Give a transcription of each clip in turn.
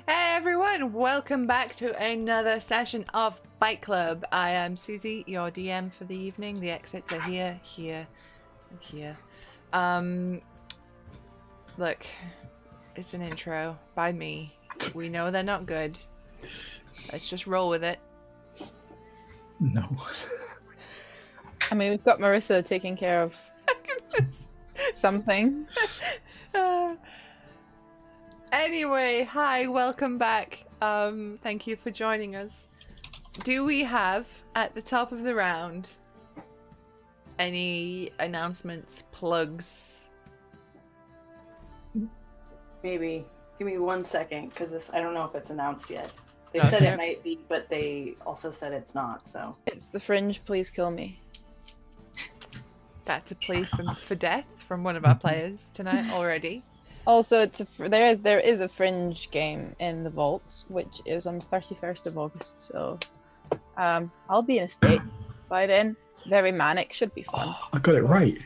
Hey everyone, welcome back to another session of Bike Club. I am Susie, your DM for the evening. The exits are here, here, and here. Look, it's an intro by me. We know they're not good. Let's just roll with it. No. I mean, we've got Marissa taking care of something. Anyway, hi, welcome back. Thank you for joining us. Do we have, at the top of the round, any announcements, plugs? Maybe. Give me 1 second, because I don't know if it's announced yet. They Okay. said it might be, but they also said it's not, so. It's the Fringe, please kill me. That's a plea for death from one of our players tonight already. Also, it's there is a Fringe game in the vaults, which is on the 31st of August. So, I'll be in a state by then. Very manic, should be fun. Oh, I got it right.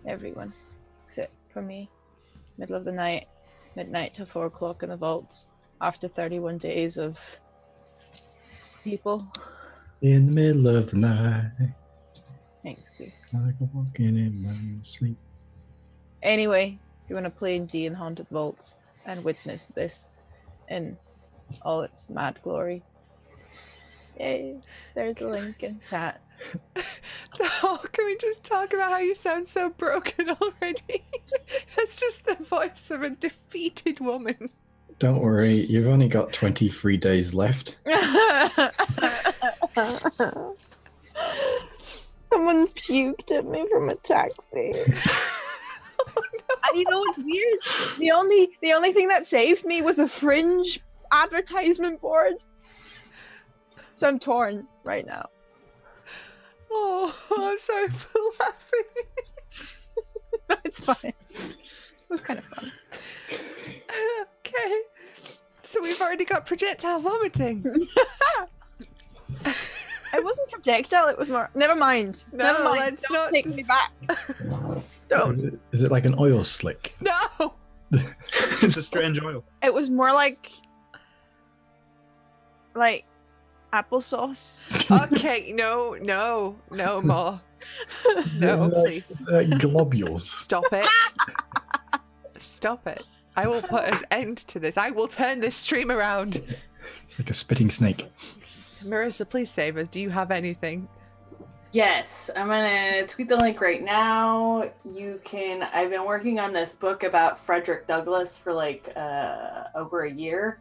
Everyone, except for me. Middle of the night, midnight to 4 o'clock in the vaults. After 31 days of people. In the middle of the night, Thanks, dude. like I'm walking in my sleep. Anyway, if you want to play D in Haunted Vaults and witness this in all its mad glory, yay, there's a link in chat. Oh, can we just talk about how you sound so broken already? That's just the voice of a defeated woman. Don't worry, you've only got 23 days left. Someone puked at me from a taxi. And you know what's weird? The only thing that saved me was a Fringe advertisement board. So I'm torn right now. Oh, I'm sorry for laughing. It's fine. It was kind of fun. Okay. So we've already got projectile vomiting. It wasn't projectile, it was more... Never mind. No, Never mind. let's Don't not take me back. Don't. Is it like an oil slick? No! It's a strange oil. It was more like applesauce. Okay, no, more. Is No, it like, please. is it like globules? Stop it. Stop it. I will put an end to this. I will turn this stream around. It's like a spitting snake. Marissa, please save us. Do you have anything? Yes, I'm gonna tweet the link right now. I've been working on this book about Frederick Douglass for over a year.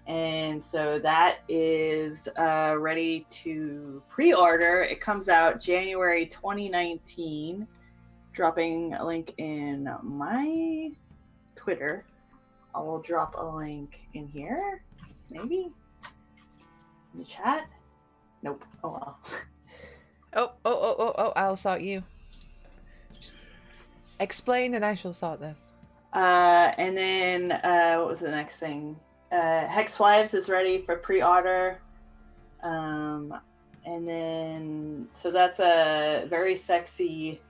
And so that is ready to pre-order. It comes out January 2019. Dropping a link in my Twitter. I will drop a link in here, maybe? In the chat? Nope. Oh well. Oh, I'll sort you. Just explain and I shall sort this. And then, what was the next thing? Hex Wives is ready for pre-order. And then, so that's a very sexy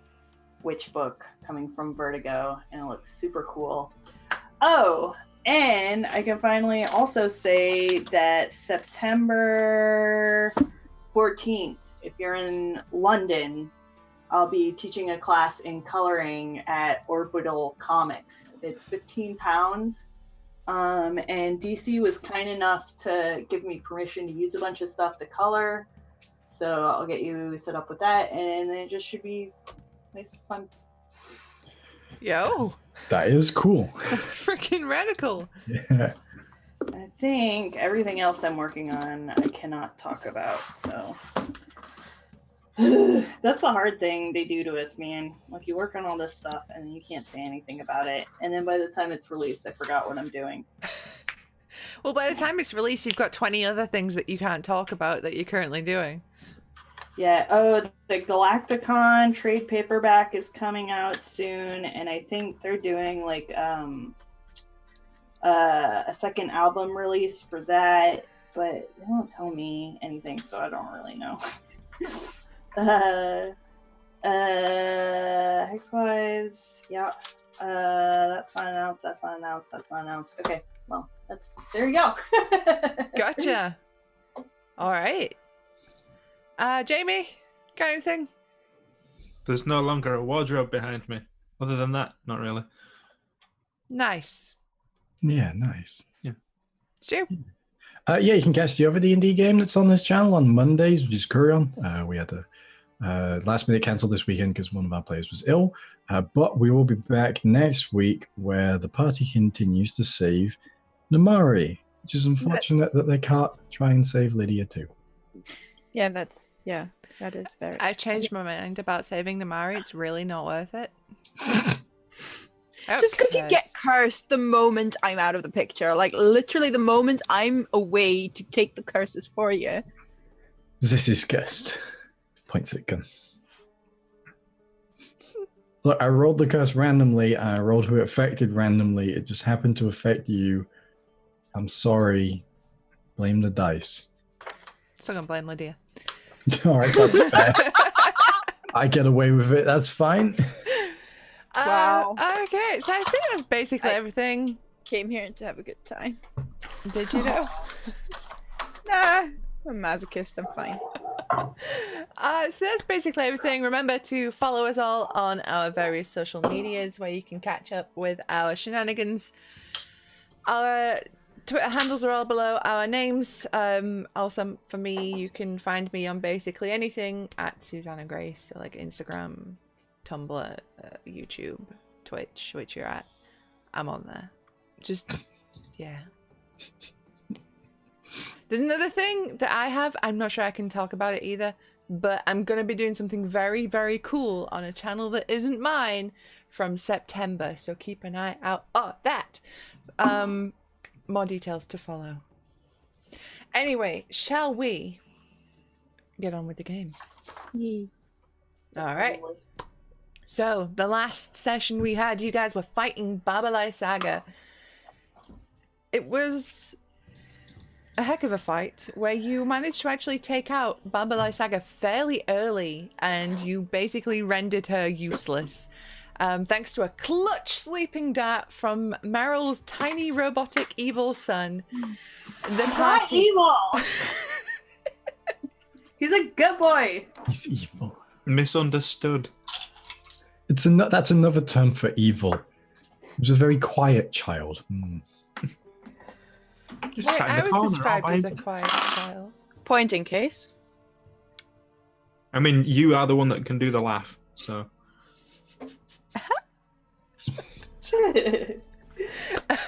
witch book coming from Vertigo, and it looks super cool. Oh, and I can finally also say that September 14th, if you're in London, I'll be teaching a class in coloring at Orbital Comics. It's £15. And DC was kind enough to give me permission to use a bunch of stuff to color. So I'll get you set up with that, and then it just should be nice, fun. Yo, That is cool. that's freaking radical. Yeah. I think everything else I'm working on I cannot talk about, so that's the hard thing they do to us, man. Like, you work on all this stuff and then you can't say anything about it, and then by the time it's released, I forgot what I'm doing. Well, by the time it's released, you've got 20 other things that you can't talk about that you're currently doing. Yeah, oh, the Galacticon trade paperback is coming out soon, and I think they're doing a second album release for that, but they don't tell me anything, so I don't really know. Hex Wives, yeah. That's not announced. Okay, well, there you go. Gotcha. All right. Jamie, got anything? There's no longer a wardrobe behind me. Other than that, not really. Nice. Yeah, nice. Stu? Yeah, you can catch the other D&D game that's on this channel on Mondays, which is Kurion. We had to last minute cancel this weekend because one of our players was ill. But we will be back next week where the party continues to save Namari, which is unfortunate that they can't try and save Lydia too. Yeah, that is very. I've changed my mind about saving Namari. It's really not worth it. Just because you get cursed the moment I'm out of the picture, like literally the moment I'm away to take the curses for you. This is cursed. Points at gun. Look, I rolled the curse randomly. I rolled who it affected randomly. It just happened to affect you. I'm sorry. Blame the dice. Still gonna blame Lydia. All right, that's fair. I get away with it. That's fine. Wow. Okay, so I think that's basically everything. Came here to have a good time. Did you know? Nah, I'm a masochist. I'm fine. So that's basically everything. Remember to follow us all on our various social medias where you can catch up with our shenanigans. Our Twitter handles are all below our names. Also, for me, you can find me on basically anything at Susanna Grace, so like Instagram, Tumblr, YouTube, Twitch, which you're at. I'm on there. Just, yeah. There's another thing that I have. I'm not sure I can talk about it either, but I'm going to be doing something very, very cool on a channel that isn't mine from September, so keep an eye out on that. More details to follow. Anyway, shall we get on with the game? Yeah. All right. So, the last session we had, you guys were fighting Babalai Saga. It was a heck of a fight where you managed to actually take out Babalai Saga fairly early and you basically rendered her useless. Thanks to a clutch sleeping dart from Meryl's tiny robotic evil son. The Not evil! He's a good boy! He's evil. Misunderstood. That's another term for evil. He was a very quiet child. Just Wait, sat in I the was corner, described all as a by- quiet child. Point in case. I mean, you are the one that can do the laugh, so.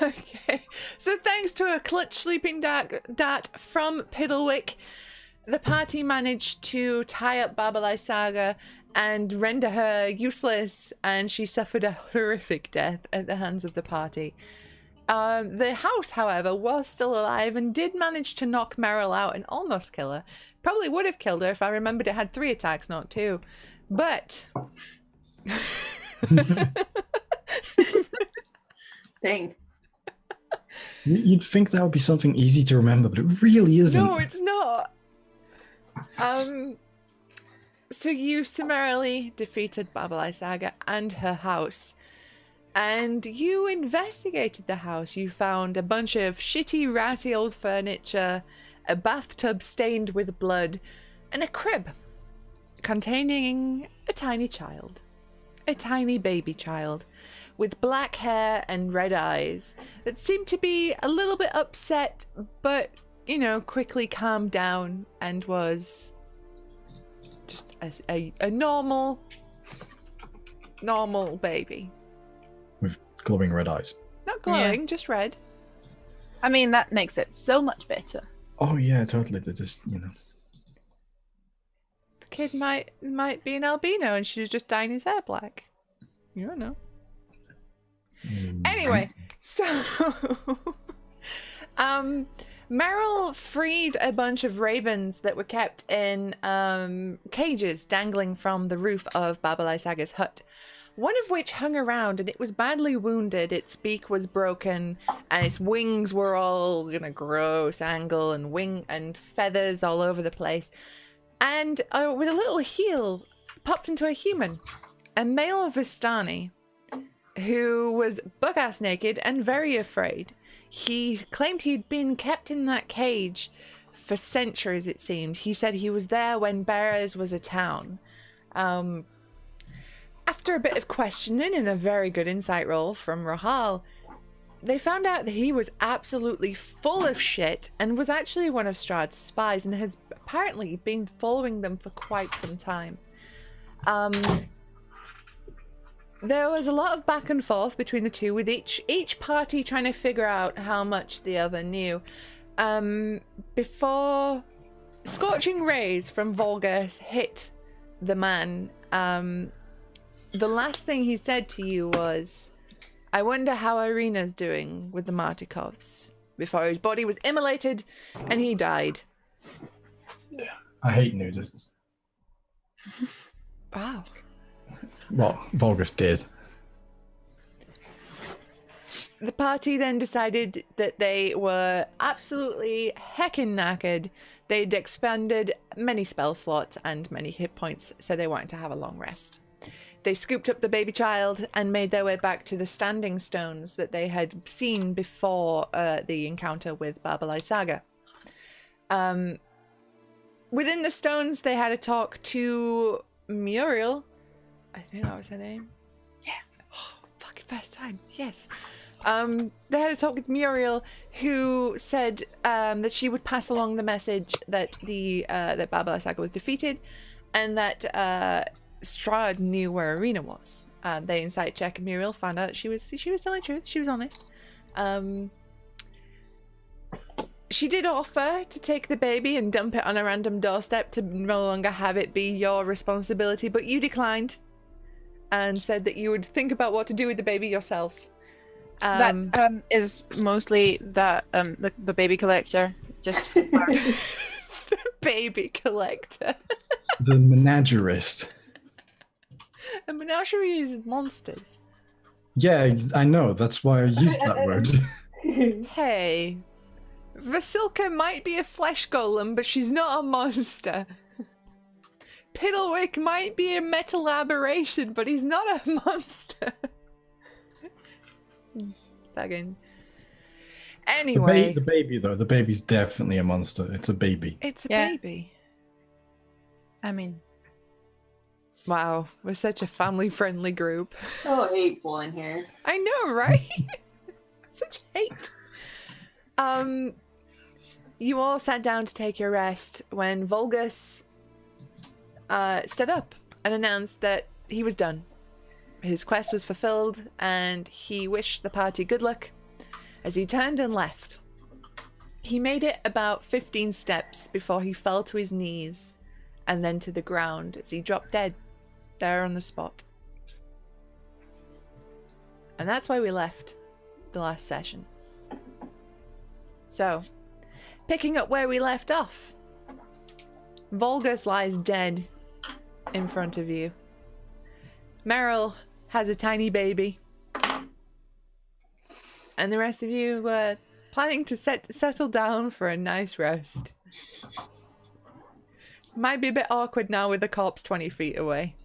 Okay, so thanks to a clutch sleeping dart from Piddlewick, the party managed to tie up Babalai Saga and render her useless, and she suffered a horrific death at the hands of the party. The house, however, was still alive and did manage to knock Meryl out and almost kill her. Probably would have killed her if I remembered it had 3 attacks, not 2. But... Dang. You'd think that would be something easy to remember, but it really isn't. No, it's not. So you summarily defeated Babalai Saga and her house. And you investigated the house. You found a bunch of shitty, ratty old furniture, a bathtub stained with blood, and a crib containing a tiny child. A tiny baby child with black hair and red eyes that seemed to be a little bit upset, but, you know, quickly calmed down and was just a normal baby. With glowing red eyes. Not glowing, just red. I mean, that makes it so much better. Oh yeah, totally. They're just, you know. The kid might be an albino and she was just dyeing his hair black. You don't know. Anyway, so Meryl freed a bunch of ravens that were kept in cages dangling from the roof of Babalai Saga's hut. One of which hung around and it was badly wounded. Its beak was broken and its wings were all in a gross angle and wing and feathers all over the place. And with a little heel, popped into a human, a male Vistani, who was buck-ass naked and very afraid. He claimed he'd been kept in that cage for centuries, it seemed. He said he was there when Beres was a town. After a bit of questioning and a very good insight roll from Rahal, they found out that he was absolutely full of shit and was actually one of Strahd's spies and has apparently been following them for quite some time. There was a lot of back and forth between the two, with each party trying to figure out how much the other knew. Before scorching rays from Volgus hit the man, the last thing he said to you was, "I wonder how Irina's doing with the Martikovs," before his body was immolated and he died. I hate nudists. Wow. Well, Volgus did. The party then decided that they were absolutely heckin' knackered. They'd expended many spell slots and many hit points, so they wanted to have a long rest. They scooped up the baby child and made their way back to the standing stones that they had seen before the encounter with Babalai Saga. Within the stones, they had a talk to Muriel. I think that was her name. Yeah. Oh, fucking first time. Yes. They had a talk with Muriel, who said that she would pass along the message that that Babalai Saga was defeated, and that Strahd knew where Irina was. They insight check Muriel, found out she was telling the truth. She was honest. She did offer to take the baby and dump it on a random doorstep to no longer have it be your responsibility, but you declined and said that you would think about what to do with the baby yourselves. That is mostly that the baby collector. Just The baby collector. The menagerist. A menagerie is monsters. Yeah, I know. That's why I used that word. Hey, Vasilka might be a flesh golem, but she's not a monster. Piddlewick might be a metal aberration, but he's not a monster. Fucking. Anyway. The baby, though. The baby's definitely a monster. It's a baby. It's a Yeah. baby. I mean, Wow, we're such a family-friendly group. So hateful in here. I know, right? Such hate. You all sat down to take your rest when Volgus stood up and announced that he was done. His quest was fulfilled, and he wished the party good luck as he turned and left. He made it about 15 steps before he fell to his knees and then to the ground as he dropped dead there on the spot. And that's why we left the last session. So, picking up where we left off, Volgus lies dead in front of you. Meryl has a tiny baby. And the rest of you were planning to settle down for a nice rest. Might be a bit awkward now with the corpse 20 feet away.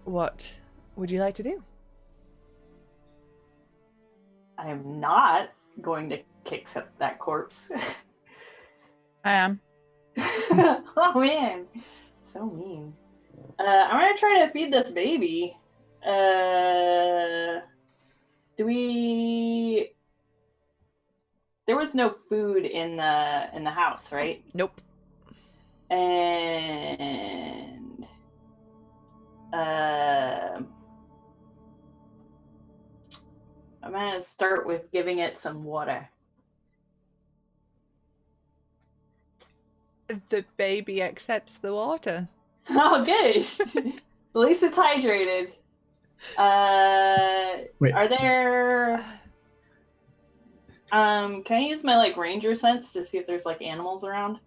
What would you like to do? I am not going to kick that corpse. I am. Oh man, so mean. I'm gonna try to feed this baby. Do we? There was no food in the house, right? Nope. And I'm gonna start with giving it some water. The baby accepts the water. Oh, good. At least it's hydrated. Wait. Are there? Can I use my ranger sense to see if there's animals around?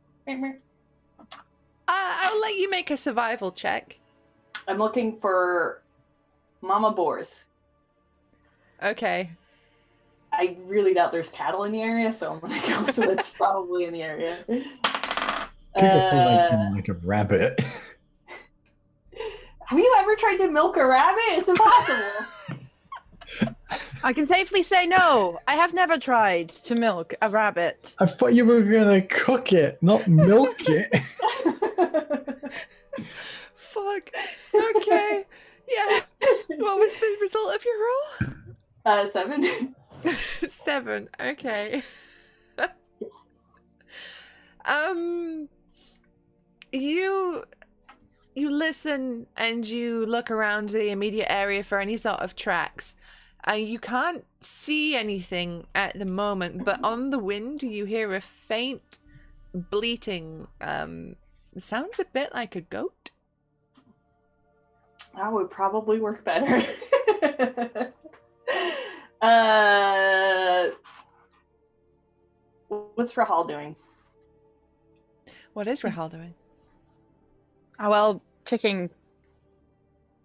I'll let you make a survival check. I'm looking for mama boars. Okay. I really doubt there's cattle in the area, so I'm gonna go with it's probably in the area. People feel like a rabbit. Have you ever tried to milk a rabbit? It's impossible. I can safely say no. I have never tried to milk a rabbit. I thought you were gonna cook it, not milk it. Fuck. Okay. Yeah. What was the result of your roll? 7. 7. Okay. You listen and you look around the immediate area for any sort of tracks. You can't see anything at the moment, but on the wind you hear a faint bleating. It sounds a bit like a goat. That would probably work better. What's Rahal doing? What is Rahal doing? Oh, well, checking.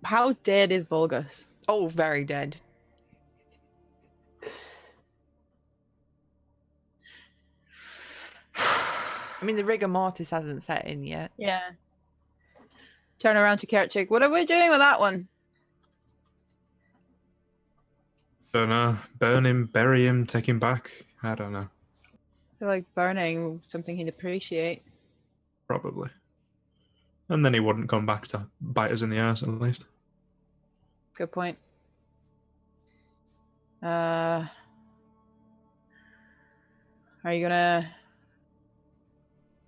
How dead is Volgus? Oh, very dead. I mean, the rigor mortis hasn't set in yet. Yeah. Turn around to Kerchik. What are we doing with that one? Don't know. Burn him, bury him, take him back. I don't know. I feel like burning something he'd appreciate. Probably. And then he wouldn't come back to bite us in the ass, at least. Good point. Are you gonna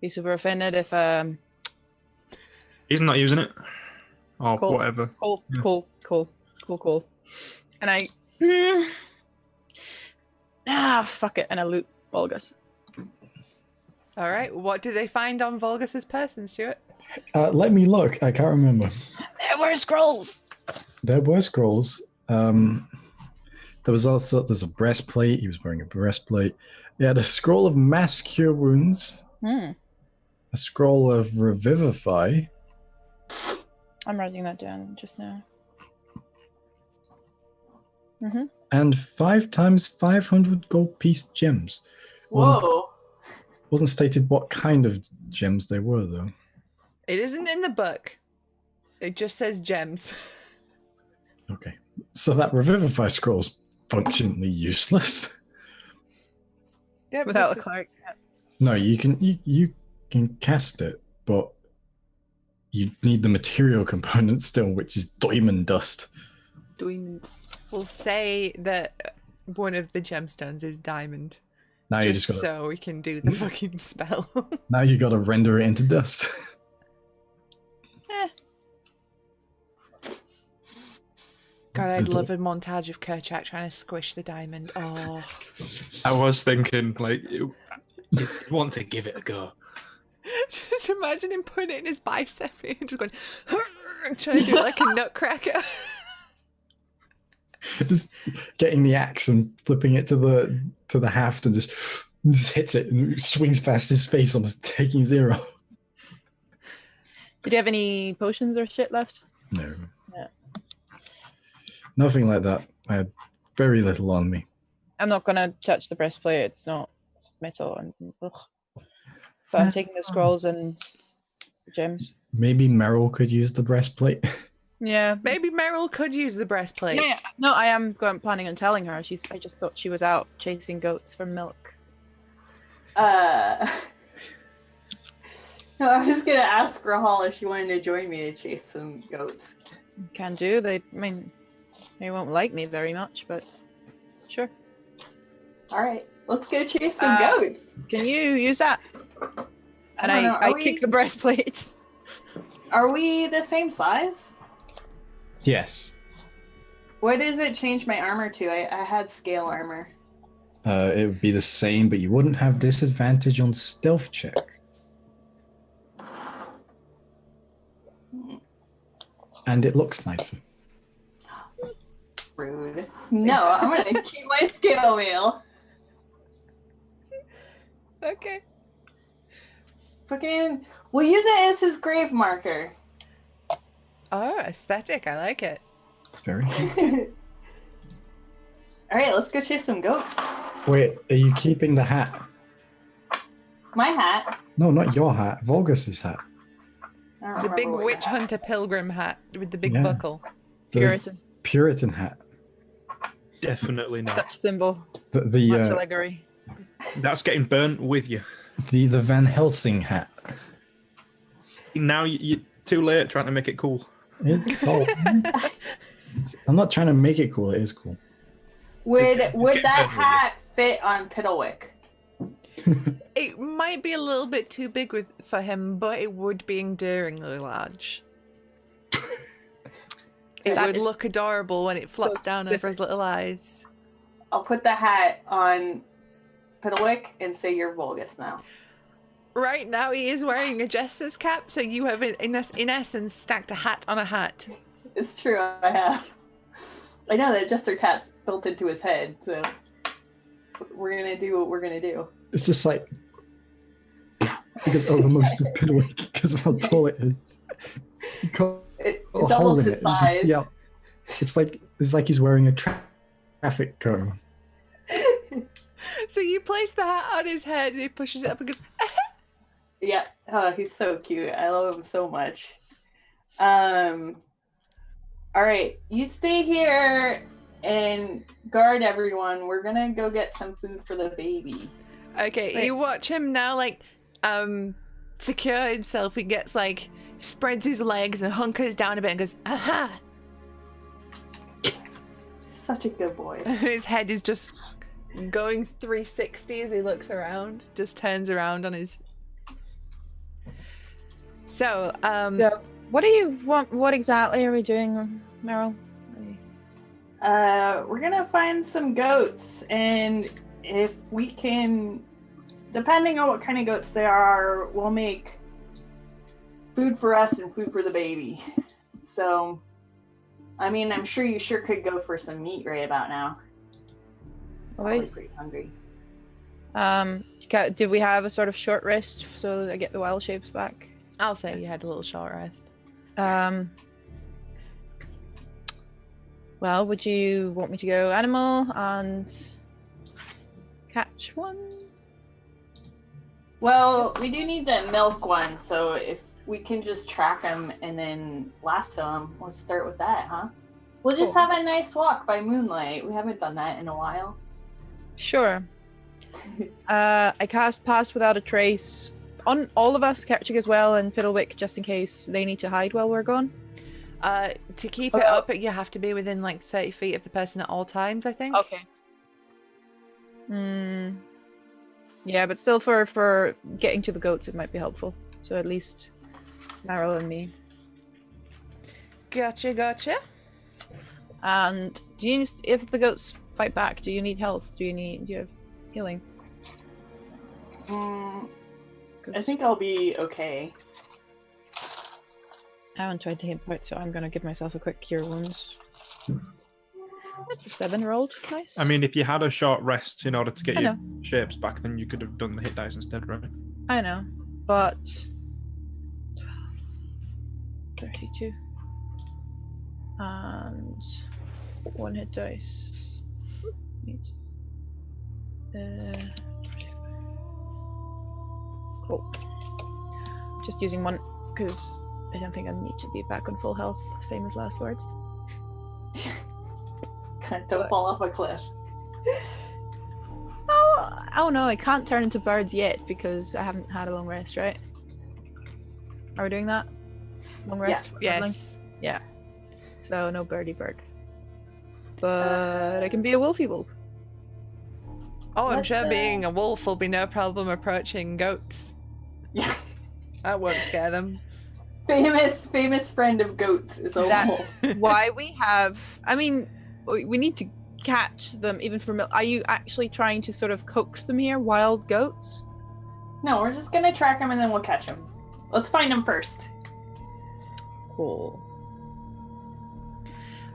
be super offended if He's not using it. Or Cool. whatever. cool, Yeah. cool. And I fuck it, and I loot Volgus. All right. What do they find on Volgus's person, Stuart? Let me look. I can't remember. There were scrolls. There were scrolls. There's a breastplate. He was wearing a breastplate. He had a scroll of mass cure wounds, a scroll of revivify. I'm writing that down just now. And 5 times 500 gold piece gems. Whoa. Wasn't stated what kind of gems they were, though. It isn't in the book. It just says gems. Okay. So that revivify scroll's functionally useless. Yep, Without a this is- cleric. No, you can cast it, but you need the material component still, which is diamond dust. We'll say that one of the gemstones is diamond. Now you just Just gotta so we can do the fucking spell. now you gotta render it into dust. God, I'd love a montage of Kerchak trying to squish the diamond. Oh. I was thinking, like, you want to give it a go. Just imagine him putting it in his bicep and just going, trying to do it like a nutcracker. Just getting the axe and flipping it to the haft and just hits it and swings past his face, almost taking 0. Did you have any potions or shit left? No. Yeah. Nothing like that. I had very little on me. I'm not gonna touch the breastplate. It's metal and ugh. So I'm taking the scrolls and gems. Maybe Meryl could use the breastplate. Yeah. Maybe Meryl could use the breastplate. Yeah. No, I am planning on telling her. I just thought she was out chasing goats for milk. No, I was gonna ask Rahal if she wanted to join me to chase some goats. Can do. They won't like me very much, but sure. All right, let's go chase some Uh, goats. Can you use that? And I don't know, I are kick we- the breastplate. Are we the same size? Yes. What does it change my armor to? I had scale armor. It would be the same, but you wouldn't have disadvantage on stealth checks. And it looks nicer. Rude. No, I'm gonna keep my scale wheel. Okay. Fucking, we'll use it as his grave marker. Oh, aesthetic. I like it. Very. All right, let's go chase some goats. Wait, are you keeping the hat? My hat. No, not your hat. Vulgus's hat. I don't The remember big what witch your hat- hunter pilgrim hat with the big Yeah. buckle. The Puritan. Puritan hat. Definitely not. Such symbol. Much The allegory. That's getting burnt with you. the Van Helsing hat. Now you're too late trying to make it cool. It's all. I'm not trying to make it cool. It is cool. Would getting that better, hat fit on Piddlewick? It might be a little bit too big for him, but it would be endearingly large. It That would is look adorable when it flops down over his specific. little eyes. I'll put the hat on Piddlewick and say you're Vulgus now. Right now, he is wearing a jester's cap, so you have, in essence, stacked a hat on a hat. It's true, I have. I know that Jester Cat's built into his head, so we're gonna do what we're gonna do. It's just like because over most of Piddlewick because of how tall it is. You can't It put a hole doubles in his it. You can size. see how it's like he's wearing a traffic cone. So you place the hat on his head, and he pushes it up and goes, Yeah, oh, he's so cute. I love him so much. All right, you stay here and guard everyone. We're gonna go get some food for the baby. okay, Wait. you watch him now, like, secure himself. He gets, like, spreads his legs and hunkers down a bit and goes, aha! Such a good boy. His head is just going 360 as he looks around, just turns around on his... So, So, what do you want? What exactly are we doing, Meryl? We're gonna find some goats, and if we can, depending on what kind of goats they are, we'll make food for us and food for the baby. So, I mean, I'm sure you could go for some meat right about now. Probably Alright. pretty hungry. Did we have a sort of short rest so that I get the wild shapes back? I'll say you had a little short rest. Well, would you want me to go animal and catch one? Well, we do need to milk one, so if we can just track them and then lasso them, let's start with that, huh? We'll just Cool. have a nice walk by moonlight. We haven't done that in a while. Sure. I cast Pass Without a Trace on all of us, Kerchik as well, and Fiddlewick, just in case they need to hide while we're gone. To keep it up, you have to be within, like, 30 feet of the person at all times, I think. Okay. Yeah, but still for getting to the goats it might be helpful. So at least Meryl and me. Gotcha. And do you if the goats fight back, do you need health? Do you have healing? I 'Cause think I'll be okay. I haven't tried to hit point, so I'm gonna give myself a quick cure wounds. That's a 7 rolled. Nice. I mean, if you had a short rest in order to get I your know. shapes back, then you could have done the hit dice instead, right? I know, but 32 and 1 hit dice. Neat. Cool. Just using one because I don't think I need to be back on full health. Famous last words. Don't What? fall off a cliff. Oh no, I can't turn into birds yet because I haven't had a long rest, right? Are we doing that? Long rest? for traveling? Yes. Yeah. So no birdie bird. But I can be a wolfy wolf. Oh, I'm Let's, sure being a wolf will be no problem approaching goats. Yeah. That won't scare them. Famous friend of goats is a wolf. That's why we have. I mean, we need to catch them even for milk. Are you actually trying to sort of coax them here, wild goats? No, we're just gonna track them and then we'll catch them. Let's find them first. Cool.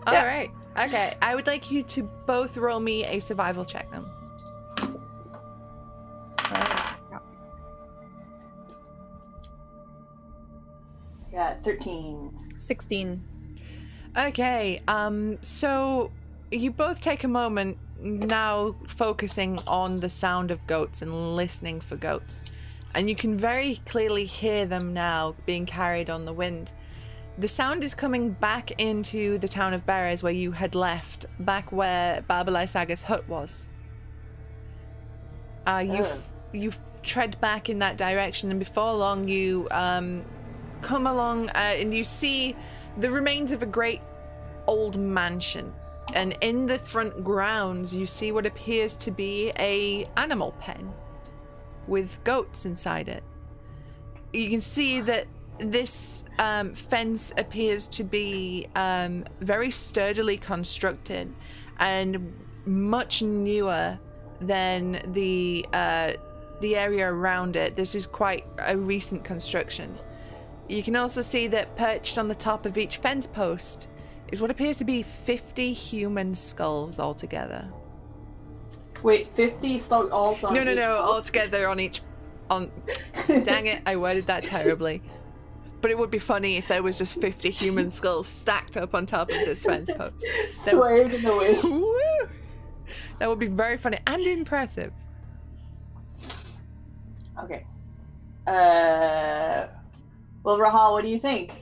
All Yeah. right. Okay. I would like you to both roll me a survival check then. Yeah, 13. 16. Okay. So you both take a moment now focusing on the sound of goats and listening for goats. And you can very clearly hear them now being carried on the wind. The sound is coming back into the town of Beres where you had left, back where Babalai Saga's hut was. You tread back in that direction, and before long you come along and you see the remains of a great old mansion. And in the front grounds you see what appears to be a animal pen with goats inside it. You can see that this fence appears to be very sturdily constructed and much newer than the area around it. This is quite a recent construction. You can also see that perched on the top of each fence post is what appears to be 50 human skulls altogether. Wait, 50 skulls on No, each post? altogether on each... Dang it, I worded that terribly. But it would be funny if there was just 50 human skulls stacked up on top of this fence post. Swayed in the wind. Woo! That would be very funny and impressive. Okay. Well, Rahal, what do you think?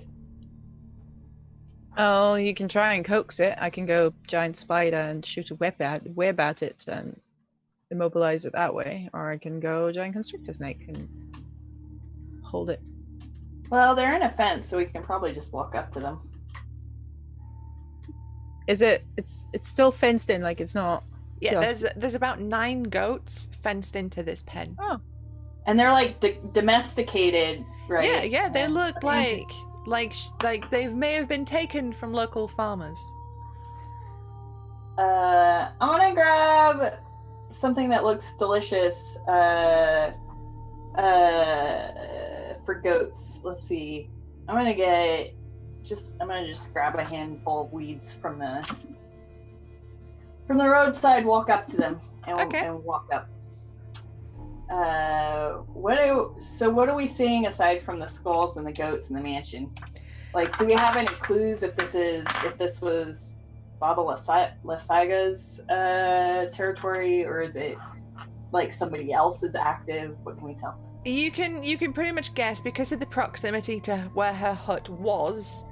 Oh, you can try and coax it. I can go giant spider and shoot a web at it and immobilize it that way. Or I can go giant constrictor snake and hold it. Well, they're in a fence, so we can probably just walk up to them. Is it? It's still fenced in, like it's not. Yeah, just... there's about 9 goats fenced into this pen. Oh. And they're like domesticated, right? Yeah, they look like they may have been taken from local farmers. I'm gonna grab something that looks delicious. For goats. Let's see. I'm gonna just grab a handful of weeds from the roadside, walk up to them, and walk up. What are we seeing aside from the skulls and the goats in the mansion? Like, do we have any clues if this was Baba Lasaga's territory, or is it like somebody else is active? What can we tell? You can pretty much guess because of the proximity to where her hut was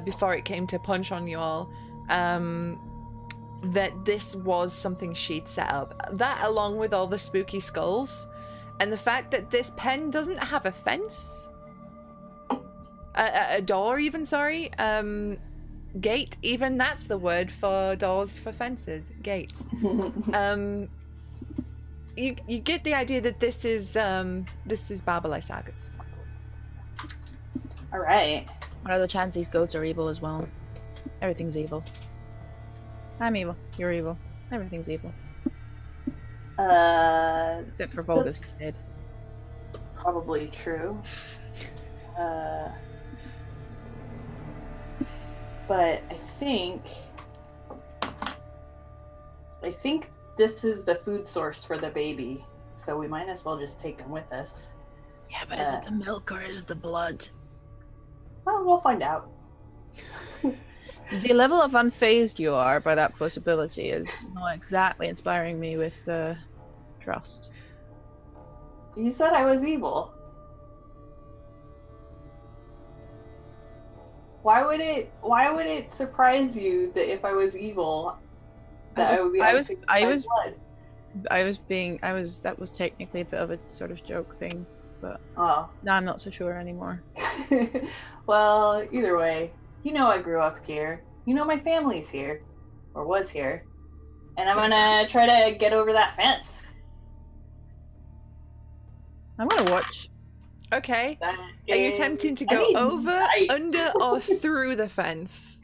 before it came to punch on you all, that this was something she'd set up. That, along with all the spooky skulls, and the fact that this pen doesn't have a fence, a door even, sorry, gate even, that's the word for doors for fences, gates. You get the idea that this is Babalai Saga's. All right. What are the chances these goats are evil as well? Everything's evil. I'm evil. You're evil. Everything's evil. Except for Volga's dead. Probably true. But I think this is the food source for the baby, so we might as well just take him with us. Yeah, but is it the milk or is it the blood? Well, we'll find out. The level of unfazed you are by that possibility is not exactly inspiring me with trust. You said I was evil. Why would it surprise you that if I was evil, that that was technically a bit of a sort of joke thing, but now I'm not so sure anymore. Well, either way, you know I grew up here. You know my family's here, or was here, and I'm gonna try to get over that fence. I'm gonna watch. Okay. Are you attempting to go over, under, or through the fence?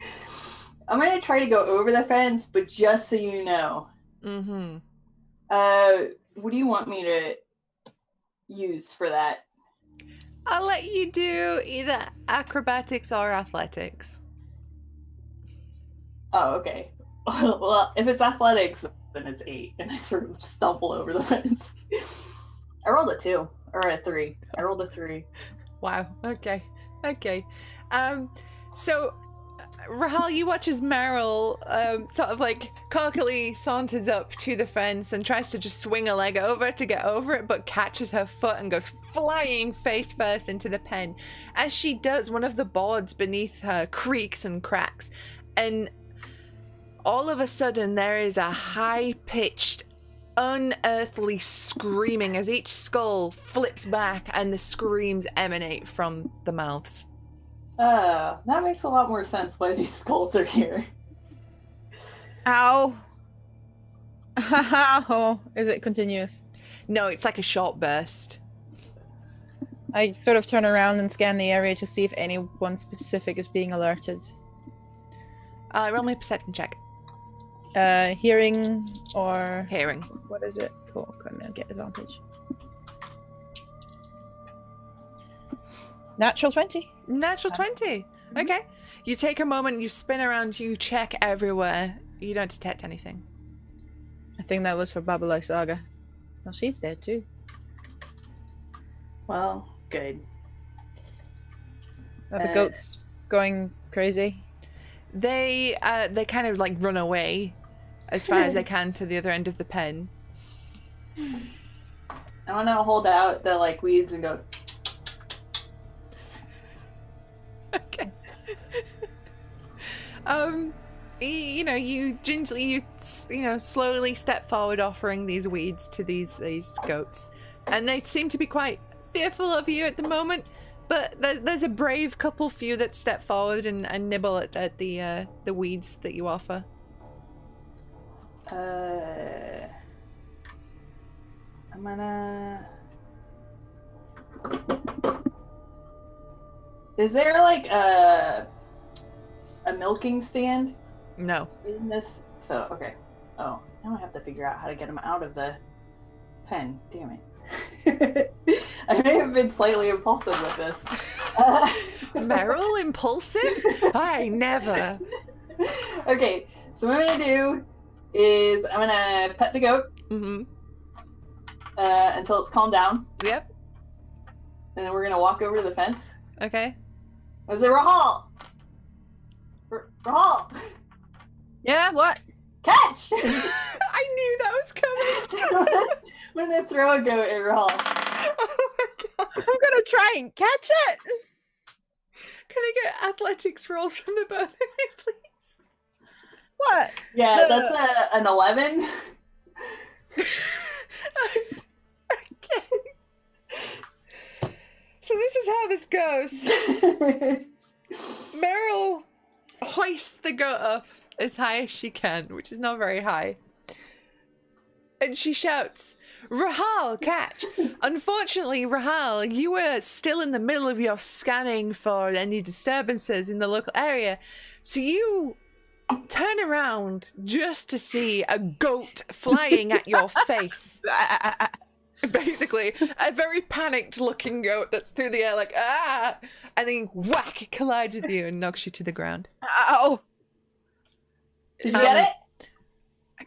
I'm gonna try to go over the fence, but just so you know. Mm-hmm. What do you want me to use for that? I'll let you do either acrobatics or athletics. Oh, okay. Well, if it's athletics, then it's 8, and I sort of stumble over the fence. I rolled a 2 or a 3. I rolled a 3. Wow. Okay. So Rahal, you watch as Meryl sort of like cockily saunters up to the fence and tries to just swing a leg over to get over it, but catches her foot and goes flying face first into the pen. As she does, one of the boards beneath her creaks and cracks, and all of a sudden there is a high-pitched, unearthly screaming as each skull flips back and the screams emanate from the mouths. That makes a lot more sense why these skulls are here. Ow. Ow. Is it continuous? No, it's like a short burst. I sort of turn around and scan the area to see if anyone specific is being alerted. Roll me a perception check. Hearing or... Hearing. What is it? Cool, I'm gonna get advantage. Natural 20. Natural 20. Okay. You take a moment, you spin around, you check everywhere. You don't detect anything. I think that was for Babalai Saga. Well, she's dead too. Well, good. Are the goats going crazy? They kind of like run away as far as they can to the other end of the pen. I want to hold out the like weeds and go. Okay. You gingerly, slowly step forward, offering these weeds to these goats, and they seem to be quite fearful of you at the moment. But there's a brave few that step forward and nibble at the weeds that you offer. I'm gonna. Is there like a milking stand? No. In this? So, okay. Oh, now I have to figure out how to get them out of the pen. Damn it. I may have been slightly impulsive with this. Meryl, impulsive? I never. Okay, so what I'm gonna do is I'm gonna pet the goat until it's calmed down. Yep. And then we're gonna walk over to the fence. Okay. I say, Rahal! Rahal! Yeah, what? Catch! I knew that was coming. I'm gonna throw a goat at Rahal. Oh my god. I'm gonna try and catch it! Can I get athletics rolls from the both of you, please? What? Yeah, that's an 11. Okay. So this is how this goes. Meryl hoists the goat up as high as she can, which is not very high. And she shouts, Rahal, catch! Unfortunately, Rahal, you were still in the middle of your scanning for any disturbances in the local area, so you turn around just to see a goat flying at your face. Basically, a very panicked looking goat that's through the air like, ah! And then whack, collides with you and knocks you to the ground. Ow! Did you get it?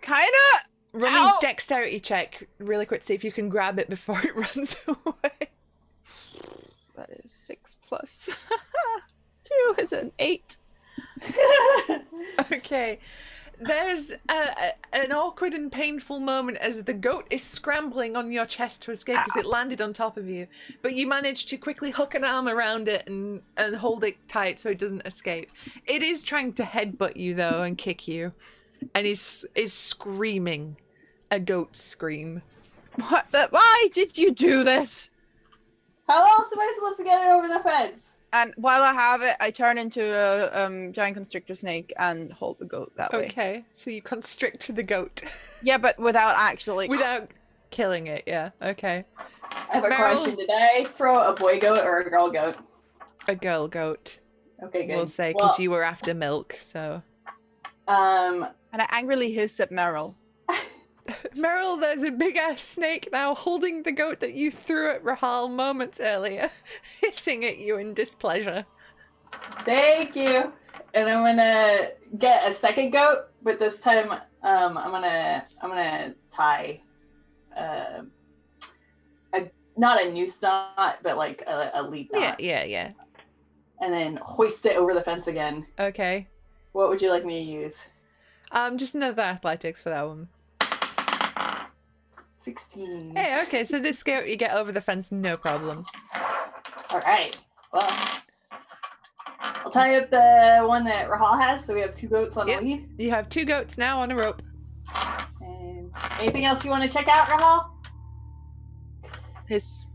Kinda! Run Ow! a dexterity check really quick to see if you can grab it before it runs away. That is 6 plus 2 is an 8. Okay. There's an awkward and painful moment as the goat is scrambling on your chest to escape because it landed on top of you. But you manage to quickly hook an arm around it and hold it tight so it doesn't escape. It is trying to headbutt you, though, and kick you. And is screaming. A goat scream. What the? Why did you do this? How else am I supposed to get it over the fence? And while I have it, I turn into a giant constrictor snake and hold the goat that way. Okay, so you constrict the goat. Yeah, but without actually... Without killing it, yeah. Okay. I have a Meryl? question. Did I throw a boy goat or a girl goat? A girl goat, Okay, good. we'll say, because you were after milk, so... And I angrily hiss at Meryl. Meryl, there's a big-ass snake now holding the goat that you threw at Rahal moments earlier, hissing at you in displeasure. Thank you. And I'm gonna get a second goat, but this time I'm gonna tie not a noose knot, but like a lead knot. Yeah. And then hoist it over the fence again. Okay. What would you like me to use? Just another athletics for that one. 16. Hey, okay, so this goat you get over the fence, no problem. All right. Well, I'll tie up the one that Rahal has, so we have 2 goats on Yep. the lead. You have 2 goats now on a rope. And anything else you want to check out, Rahal? His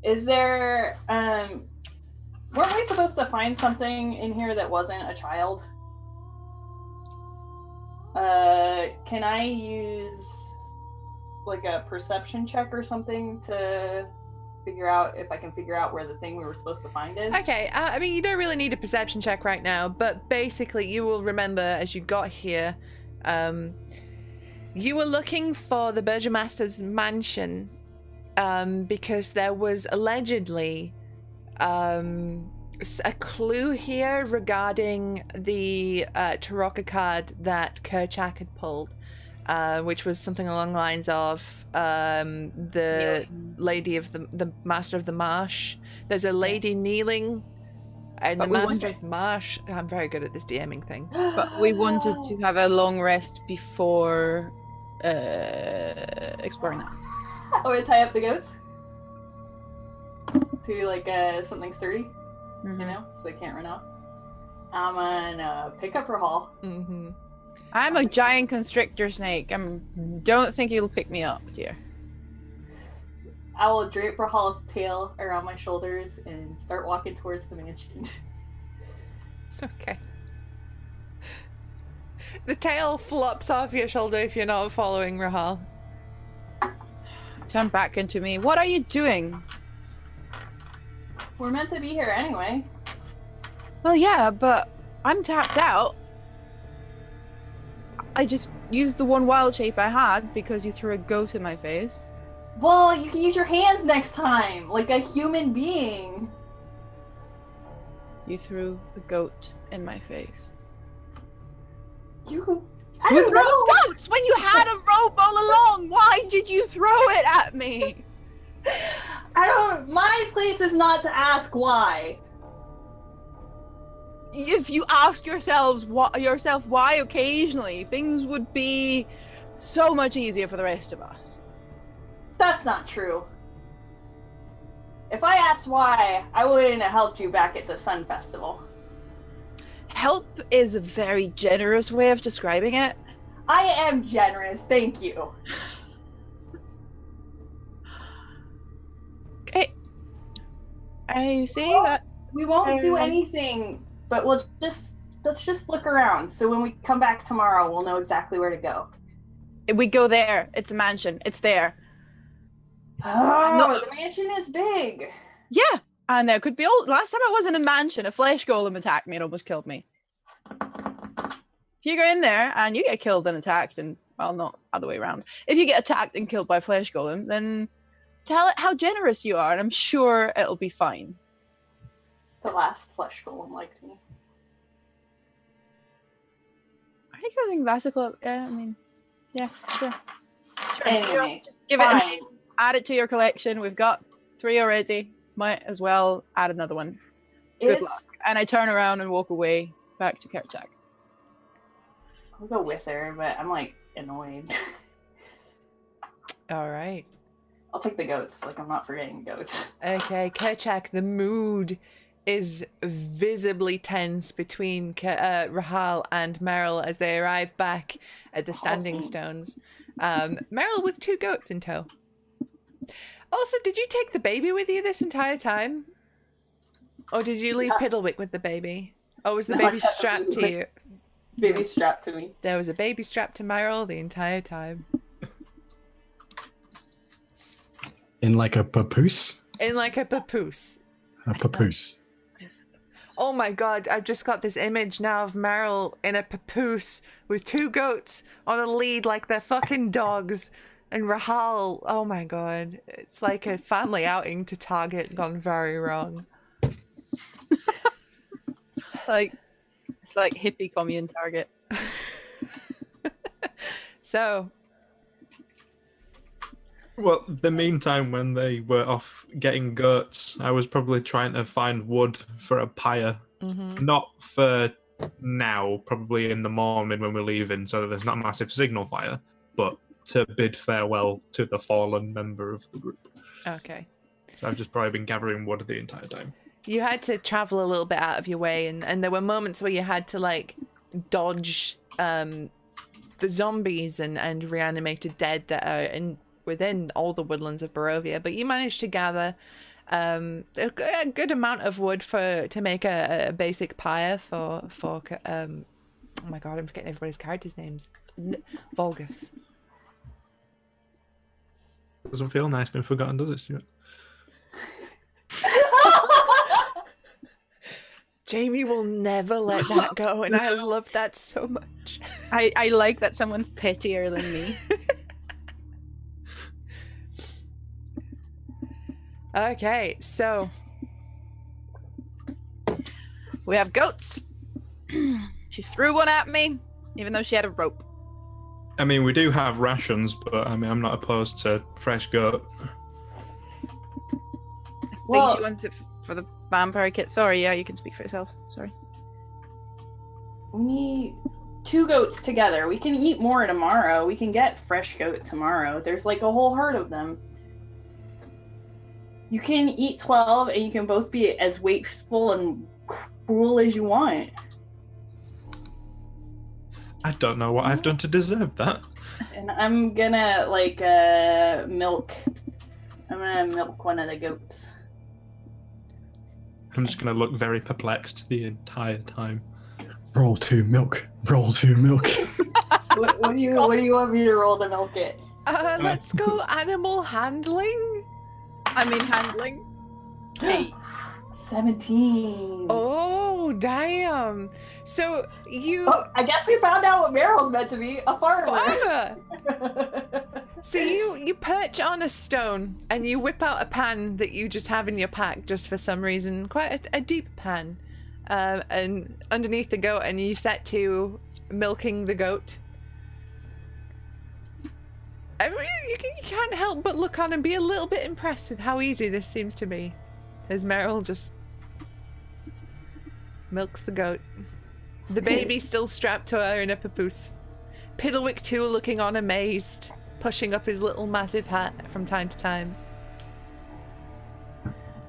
Is there weren't we supposed to find something in here that wasn't a child? Can I use like a perception check or something to figure out if I can figure out where the thing we were supposed to find is? Okay, I mean, you don't really need a perception check right now, but basically you will remember as you got here, you were looking for the Burgomaster's mansion because there was allegedly a clue here regarding the Tarocca card that Kerchak had pulled, which was something along the lines of the lady of the Master of the Marsh. There's a lady kneeling, and But the we Master wanted- of the Marsh. I'm very good at this DMing thing. But we wanted to have a long rest before exploring that. I want to tie up the goats to like something sturdy, Mhm. you know, so they can't run off. I'm gonna pick up Rahal. Mm-hmm. I'm a giant constrictor snake. Don't think you'll pick me up, dear. I will drape Rahal's tail around my shoulders and start walking towards the mansion. Okay. The tail flops off your shoulder if you're not following Rahal. Turn back into me. What are you doing? We're meant to be here anyway. Well, yeah, but I'm tapped out. I just used the one wild shape I had because you threw a goat in my face. Well, you can use your hands next time, like a human being. You threw a goat in my face. You. I Who don't throws know. goats when you had a rope all along? Why did you throw it at me? I don't. My place is not to ask why. If you asked yourself why occasionally, things would be so much easier for the rest of us. That's not true. If I asked why, I wouldn't have helped you back at the Sun Festival. Help is a very generous way of describing it. I am generous, thank you. Okay. I see Well, that. We won't do Um, anything, but let's just look around. So when we come back tomorrow, we'll know exactly where to go. We go there. It's a mansion. It's there. Oh, not- the mansion is big. Yeah. And there could be last time I was in a mansion, a flesh golem attacked me and almost killed me. If you go in there and you get killed and attacked, and well, not other way around. If you get attacked and killed by a flesh golem, then tell it how generous you are, and I'm sure it'll be fine. The last flesh golem liked me. I think I think Vasicle. Yeah, I mean, yeah, sure. Sure. Anyway, Just give it. fine. Add it to your collection. We've got 3 already. Might as well add another one. Good It's, luck. And I turn around and walk away back to Kerchak. I'll go with her, but I'm like annoyed. All right. I'll take the goats. Like I'm not forgetting goats. Okay, Kerchak, the mood is visibly tense between Rahal and Meryl as they arrive back at the Standing Awesome. Stones. Meryl with 2 goats in tow. Also, did you take the baby with you this entire time? Or did you leave Yeah. Piddlewick with the baby? Or was the No, I baby kept strapped to Piddlewick. you? Baby strapped to me. There was a baby strapped to Meryl the entire time. In like a papoose? In like a papoose. A papoose. Oh my god, I've just got this image now of Meryl in a papoose with 2 goats on a lead like they're fucking dogs. And Rahal, oh my god. It's like a family outing to Target gone very wrong. It's like hippie commune Target. So, Well, the meantime, when they were off getting goats, I was probably trying to find wood for a pyre Mm-hmm. Not for now, probably in the morning when we're leaving, so that there's not a massive signal fire, but to bid farewell to the fallen member of the group. Okay. So I've just probably been gathering wood the entire time. You had to travel a little bit out of your way, and there were moments where you had to, like, dodge the zombies and reanimated dead that are within all the woodlands of Barovia, but you managed to gather a good amount of wood to make a basic pyre for oh my god, I'm forgetting everybody's characters' names. Volgus. Doesn't feel nice being forgotten, does it, Stuart? Jamie will never let that go, and I love that so much. I like that someone's pettier than me. Okay, so We have goats. She threw one at me, even though she had a rope. I mean, we do have rations, but I mean, I'm not opposed to fresh goat. I think she wants it for the vampire kit. Sorry, yeah, you can speak for yourself. Sorry. We need 2 goats together. We can eat more tomorrow. We can get fresh goat tomorrow. There's like a whole herd of them. You can eat 12 and you can both be as wasteful and cruel as you want. I don't know what I've done to deserve that. And I'm gonna milk one of the goats. I'm just going to look very perplexed the entire time. Roll 2 milk. Roll 2 milk. What do you want me to roll to milk it? Let's go animal handling. I mean handling. Hey. 17. Oh, damn. So you... Oh, I guess we found out what Meryl's meant to be, a farmer. So you perch on a stone and you whip out a pan that you just have in your pack just for some reason, quite a deep pan, and underneath the goat, and you set to milking the goat. You can't help but look on and be a little bit impressed with how easy this seems to be, as Meryl just milks the goat. The baby still strapped to her in a papoose. Piddlewick too looking on amazed, pushing up his little massive hat from time to time.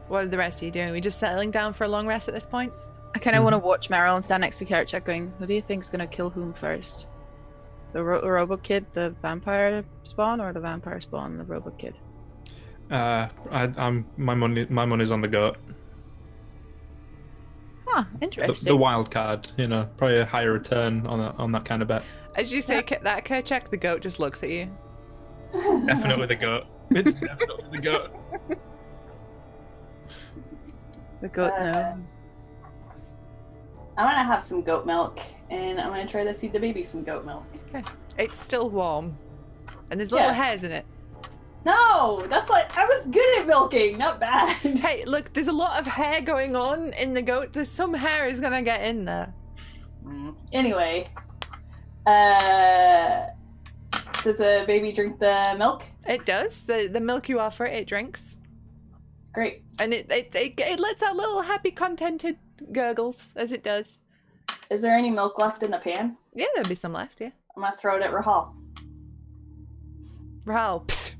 What are the rest of you doing? Are we just settling down for a long rest at this point? I kind of want to watch Meryl and stand next to Kerchak going, who do you think's going to kill whom first? The Robo Kid, the vampire spawn, or the vampire spawn, the Robo Kid? My money's on the goat. Huh, interesting. The wild card, probably a higher return on that kind of bet. As you say that, Kerchak, the goat just looks at you. Definitely the goat. It's definitely the goat. The goat knows. I'm gonna have some goat milk, and I'm gonna try to feed the baby some goat milk. Okay. It's still warm. And there's little hairs in it. No! That's I was good at milking, not bad. Hey, look, there's a lot of hair going on in the goat. There's some hair is gonna get in there. Anyway, does the baby drink the milk? It does. The milk you offer it drinks. Great. And it lets out little happy, contented gurgles as it does. Is there any milk left in the pan? Yeah, there'll be some left, yeah. I'm gonna throw it at Rahal. Rahal, psst,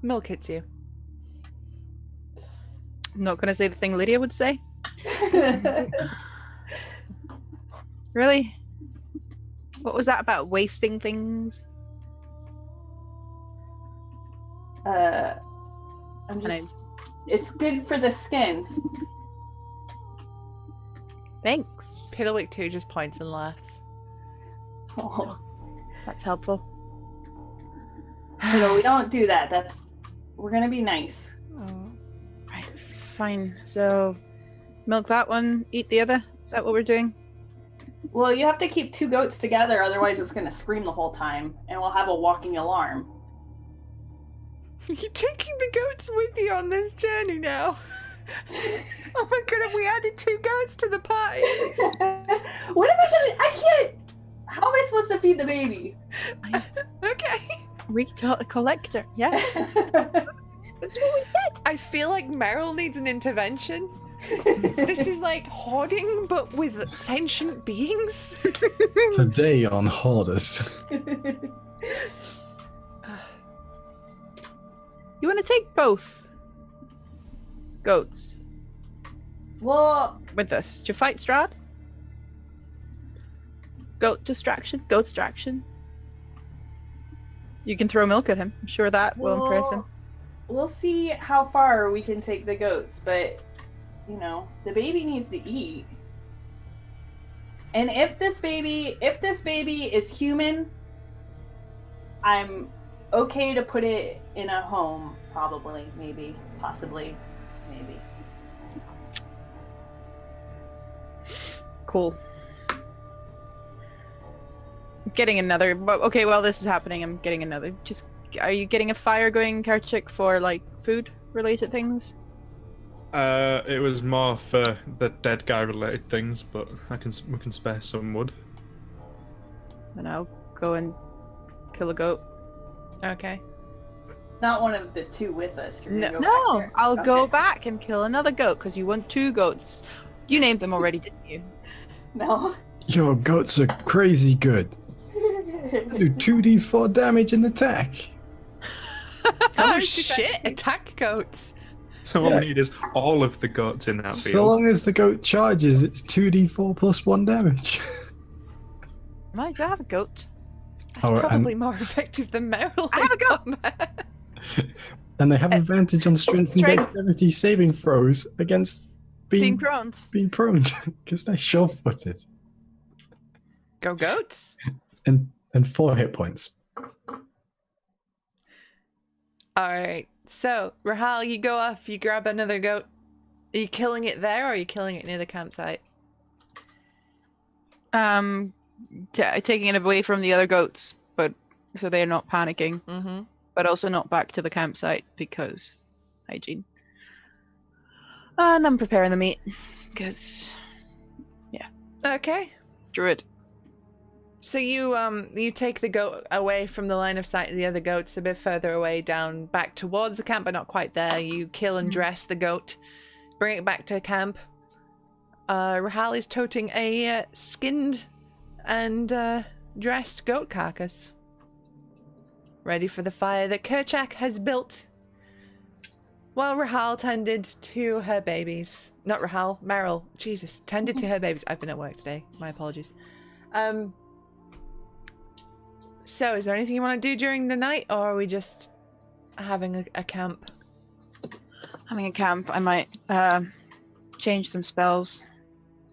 milk hits you. I'm not going to say the thing Lydia would say. Really? What was that about wasting things? It's good for the skin. Thanks. Piddlewick 2 just points and laughs. Oh. That's helpful. No, we don't do that. We're gonna be nice. Oh. Right, fine. So, milk that one, eat the other? Is that what we're doing? Well, you have to keep 2 goats together, otherwise it's gonna scream the whole time, and we'll have a walking alarm. You're taking the goats with you on this journey now. Oh my god, have we added 2 goats to the party? What am I can't. How am I supposed to feed the baby? Okay. Collector, yeah. That's what we said. I feel like Meryl needs an intervention. This is like hoarding, but with sentient beings. Today on Hoarders. You want to take both goats Well, with us to fight Strahd? Goat distraction. Goat distraction. You can throw milk at him. I'm sure that will impress him. We'll see how far we can take the goats, but you know, the baby needs to eat. And if this baby is human, I'm okay to put it in a home, probably, maybe, possibly, maybe. Cool. I'm getting another. Okay, while this is happening, I'm getting another. Are you getting a fire going, Karchik, for like food related things? It was more for the dead guy related things, but we can spare some wood. And I'll go and kill a goat. Okay. Not one of the two with us. You're gonna go back No, there? I'll go Okay. back and kill another goat because you want 2 goats. You named them already, didn't you? No. Your goats are crazy good. Do 2d4 damage in attack. Oh shit! Attack goats. So what Yeah. we need is all of the goats in that So field. long as the goat charges, it's 2d4 plus 1 damage. Do I have a goat? That's Oh, and- probably more effective than Meryl. I have a in goat. combat. And they have advantage on strength and Strength. dexterity saving throws against Being being prone. prone, because they're sure-footed. Go goats. And 4 hit points. All right. So Rahal, you go off. You grab another goat. Are you killing it there, or are you killing it near the campsite? Taking it away from the other goats, but so they're not panicking, Mm-hmm. but also not back to the campsite because hygiene. And I'm preparing the meat because Okay. druid. So you take the goat away from the line of sight of the other goats, a bit further away, down back towards the camp, but not quite there. You kill and dress the goat, bring it back to camp. Rahal is toting a skinned and dressed goat carcass, ready for the fire that Kerchak has built. While Rahal tended to her babies. Not Rahal, Meryl. Jesus, tended to her babies. I've been at work today. My apologies. So, is there anything you want to do during the night, or are we just having a camp? Having a camp, I might change some spells.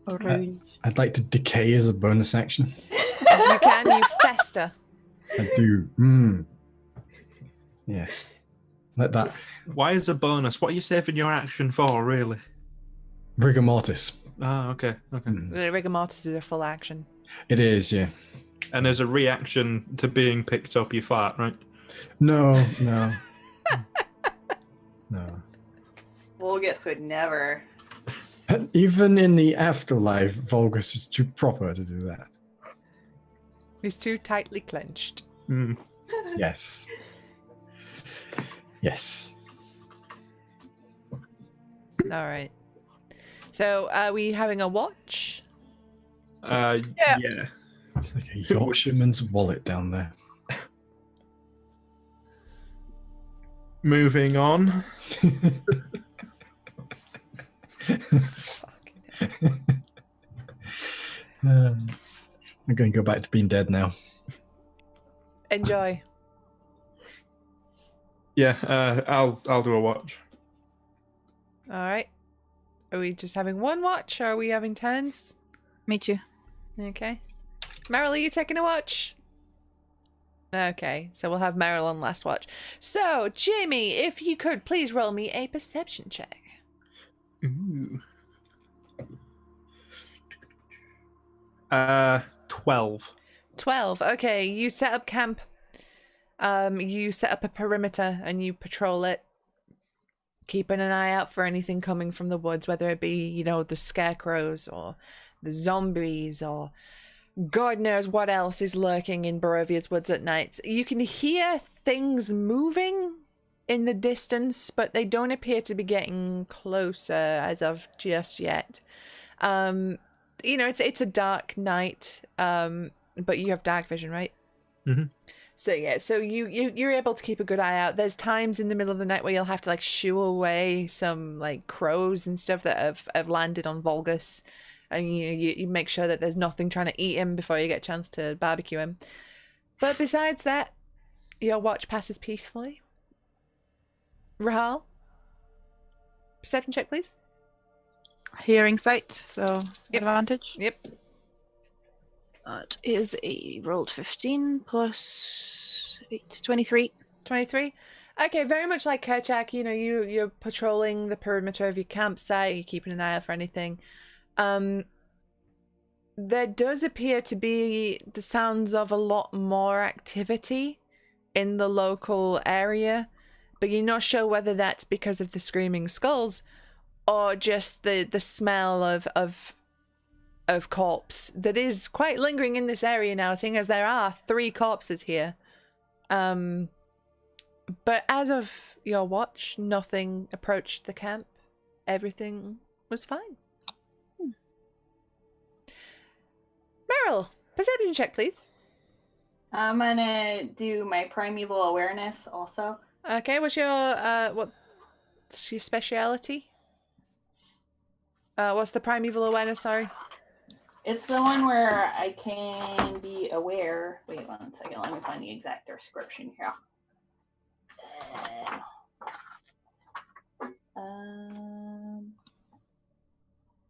Or I'd like to decay as a bonus action. If you can, you fester. I do. Yes. Let that Why is a bonus? What are you saving your action for, really? rigor mortis. Ah, okay. The rigor mortis is a full action. It is, yeah. And as a reaction to being picked up, you fart, right? No. Volgus would never. And even in the afterlife, Volgus is too proper to do that. He's too tightly clenched. Mm. Yes. Yes. All right. So, are we having a watch? Yeah. Yeah. It's like a Yorkshireman's wallet down there. Moving on. I'm going to go back to being dead now. Enjoy. Yeah, I'll do a watch. All right. Are we just having one watch, or are we having turns? Me too. Okay. Meryl, are you taking a watch? Okay, so we'll have Meryl on last watch. So, Jamie, if you could please roll me a perception check. Ooh. 12. 12. Okay, you set up camp. You set up a perimeter and you patrol it, keeping an eye out for anything coming from the woods, whether it be, the scarecrows or the zombies or God knows what else is lurking in Barovia's woods at night. You can hear things moving in the distance, but they don't appear to be getting closer as of just yet. You know, it's a dark night, but you have dark vision, right? Mhm. So yeah, so you're able to keep a good eye out. There's times in the middle of the night where you'll have to like shoo away some like crows and stuff that have landed on Vulgus, and you make sure that there's nothing trying to eat him before you get a chance to barbecue him. But besides that, your watch passes peacefully. Rahal, perception check, please. Hearing sight, so Yep. advantage. Yep. That is a rolled 15 plus 8, 23. 23. Okay, very much like Kerchak, you know, you're patrolling the perimeter of your campsite, you're keeping an eye out for anything. There does appear to be the sounds of a lot more activity in the local area, but you're not sure whether that's because of the screaming skulls or just the smell of corpse that is quite lingering in this area now, seeing as there are 3 corpses here. But as of your watch, nothing approached the camp. Everything was fine. Meryl, perception check, please. I'm gonna do my primeval awareness also. Okay, what's your speciality? What's the primeval awareness, sorry? It's the one where I can be aware. Wait 1 second, let me find the exact description here.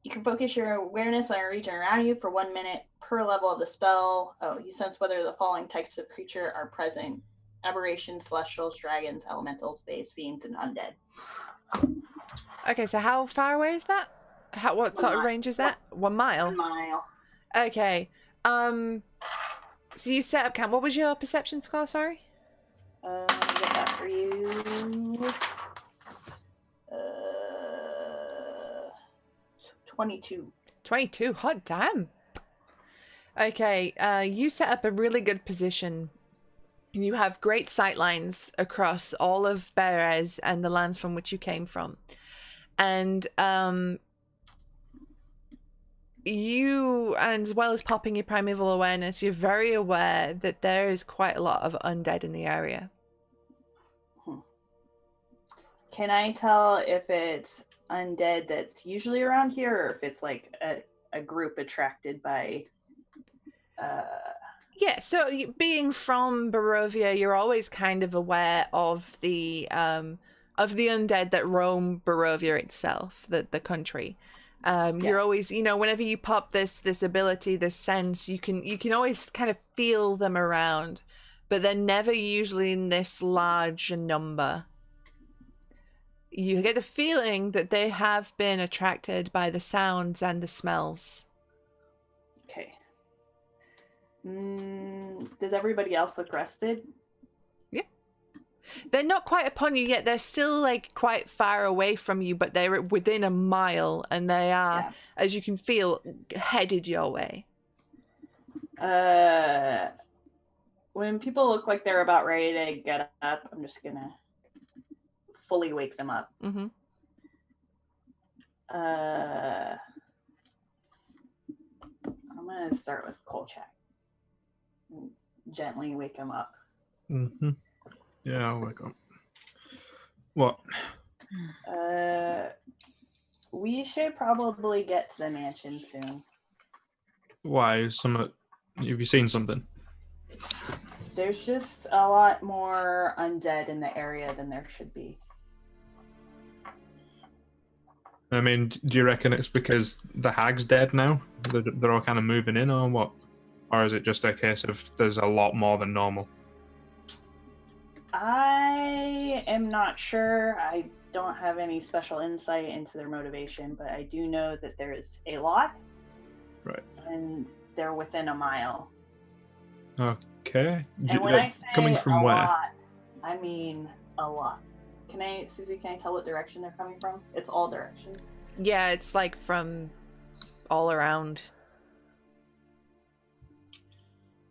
You can focus your awareness on a region around you for 1 minute per level of the spell. Oh, you sense whether the following types of creature are present: aberrations, celestials, dragons, elementals, fays, fiends, and undead. Okay, so how far away is that? What sort of range is that? 1 mile? 1 mile. Okay. So you set up camp. What was your perception score, sorry? Let me get that for you. 22. 22. Hot damn. Okay, you set up a really good position. You have great sight lines across all of Beres and the lands from which you came from. And you, and as well as popping your primeval awareness, you're very aware that there is quite a lot of undead in the area. Can I tell if it's undead that's usually around here, or if it's like a group attracted by Yeah, so being from Barovia, you're always kind of aware of the undead that roam Barovia itself, the country. You're always, you know, whenever you pop this ability, this sense, you can always kind of feel them around, but they're never usually in this large a number. You get the feeling that they have been attracted by the sounds and the smells. Okay. Does everybody else look rested? Yeah. They're not quite upon you yet. They're still like quite far away from you, but they're within a mile, and they are, as you can feel, headed your way. When people look like they're about ready to get up, I'm just gonna fully wake them up. Mm-hmm. I'm gonna start with Kolchak. Gently wake him up. Mm-hmm. Yeah, I'll wake up. What? We should probably get to the mansion soon. Why? Have you seen something? There's just a lot more undead in the area than there should be. I mean, do you reckon it's because the hag's dead now? They're all kind of moving in, or what? Or is it just a case of there's a lot more than normal? I am not sure. I don't have any special insight into their motivation, but I do know that there is a lot. Right. And they're within a mile. Okay. And when I say coming from a where? lot, I mean a lot. Susie, can I tell what direction they're coming from? It's all directions. Yeah, it's like from all around.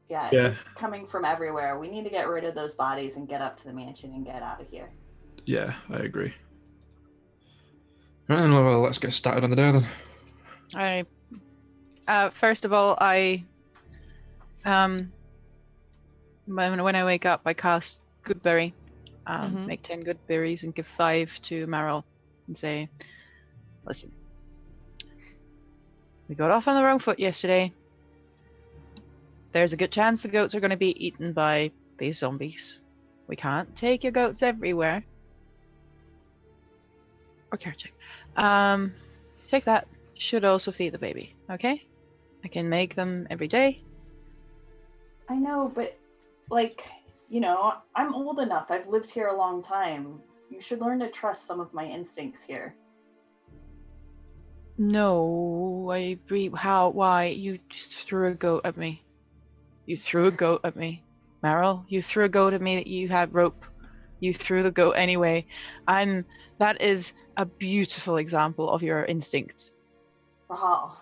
Yeah, it's coming from everywhere. We need to get rid of those bodies and get up to the mansion and get out of here. Yeah, I agree. Right then, well, let's get started on the day then. First of all, when I wake up, I cast Goodberry, make 10 good berries and give 5 to Meryl, and say, "Listen, we got off on the wrong foot yesterday. There's a good chance the goats are going to be eaten by these zombies. We can't take your goats everywhere. Or carrot. Take that. Should also feed the baby, okay? I can make them every day." I know, but like, you know, I'm old enough. I've lived here a long time. You should learn to trust some of my instincts here. No, I agree. Why? You just threw a goat at me. You threw a goat at me. Meryl, you threw a goat at me that you had rope. You threw the goat anyway. That is a beautiful example of your instincts. Rahal,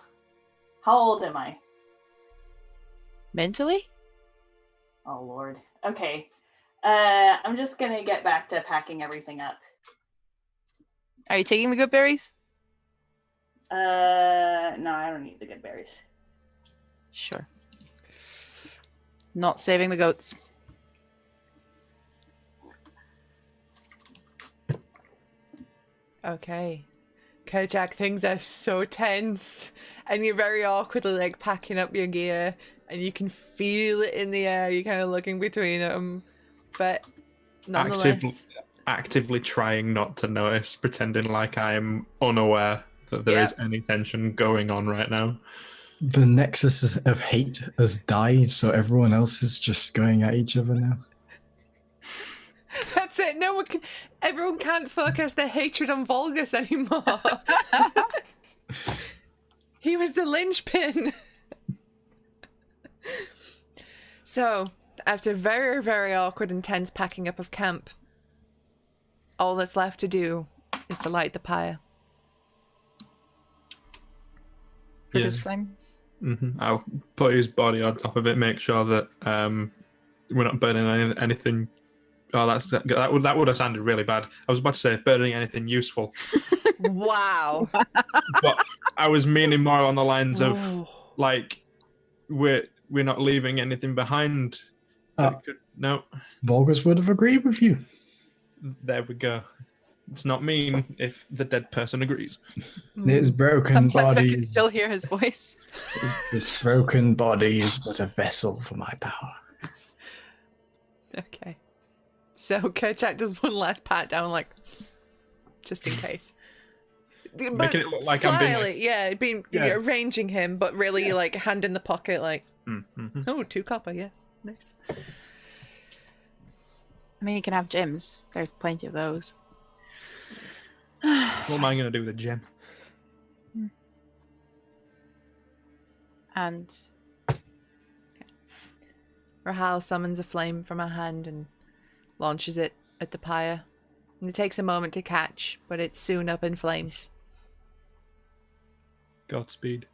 how old am I? Mentally? Oh, Lord. Okay. I'm just gonna get back to packing everything up. Are you taking the good berries? No, I don't need the good berries. Sure. Not saving the goats. Okay. Kojak, things are so tense, and you're very awkwardly like packing up your gear, and you can feel it in the air. You're kind of looking between them, but nonetheless, Actively trying not to notice, pretending like I'm unaware that there is any tension going on right now. The nexus of hate has died, so everyone else is just going at each other now. That's it. No one can. Everyone can't focus their hatred on Volgus anymore. He was the linchpin. So, after very, very awkward and tense packing up of camp, all that's left to do is to light the pyre. Produce flame. I'll put his body on top of it, make sure that we're not burning anything. Oh, that would have sounded really bad. I was about to say burning anything useful. Wow. But I was meaning more on the lines of like we're not leaving anything behind. No. Volgus would have agreed with you. There we go. It's not mean if the dead person agrees. His broken Sometimes body. I can still hear his voice. This broken body is but a vessel for my power. Okay. So Kerchak does one last pat down, like, just in case. Making it look like slyly, being arranging him, but really like hand in the pocket, like, oh, 2 copper, yes, nice. I mean, you can have gems. There's plenty of those. What am I going to do with a gem? And Rahal summons a flame from her hand and launches it at the pyre. And it takes a moment to catch, but it's soon up in flames. Godspeed.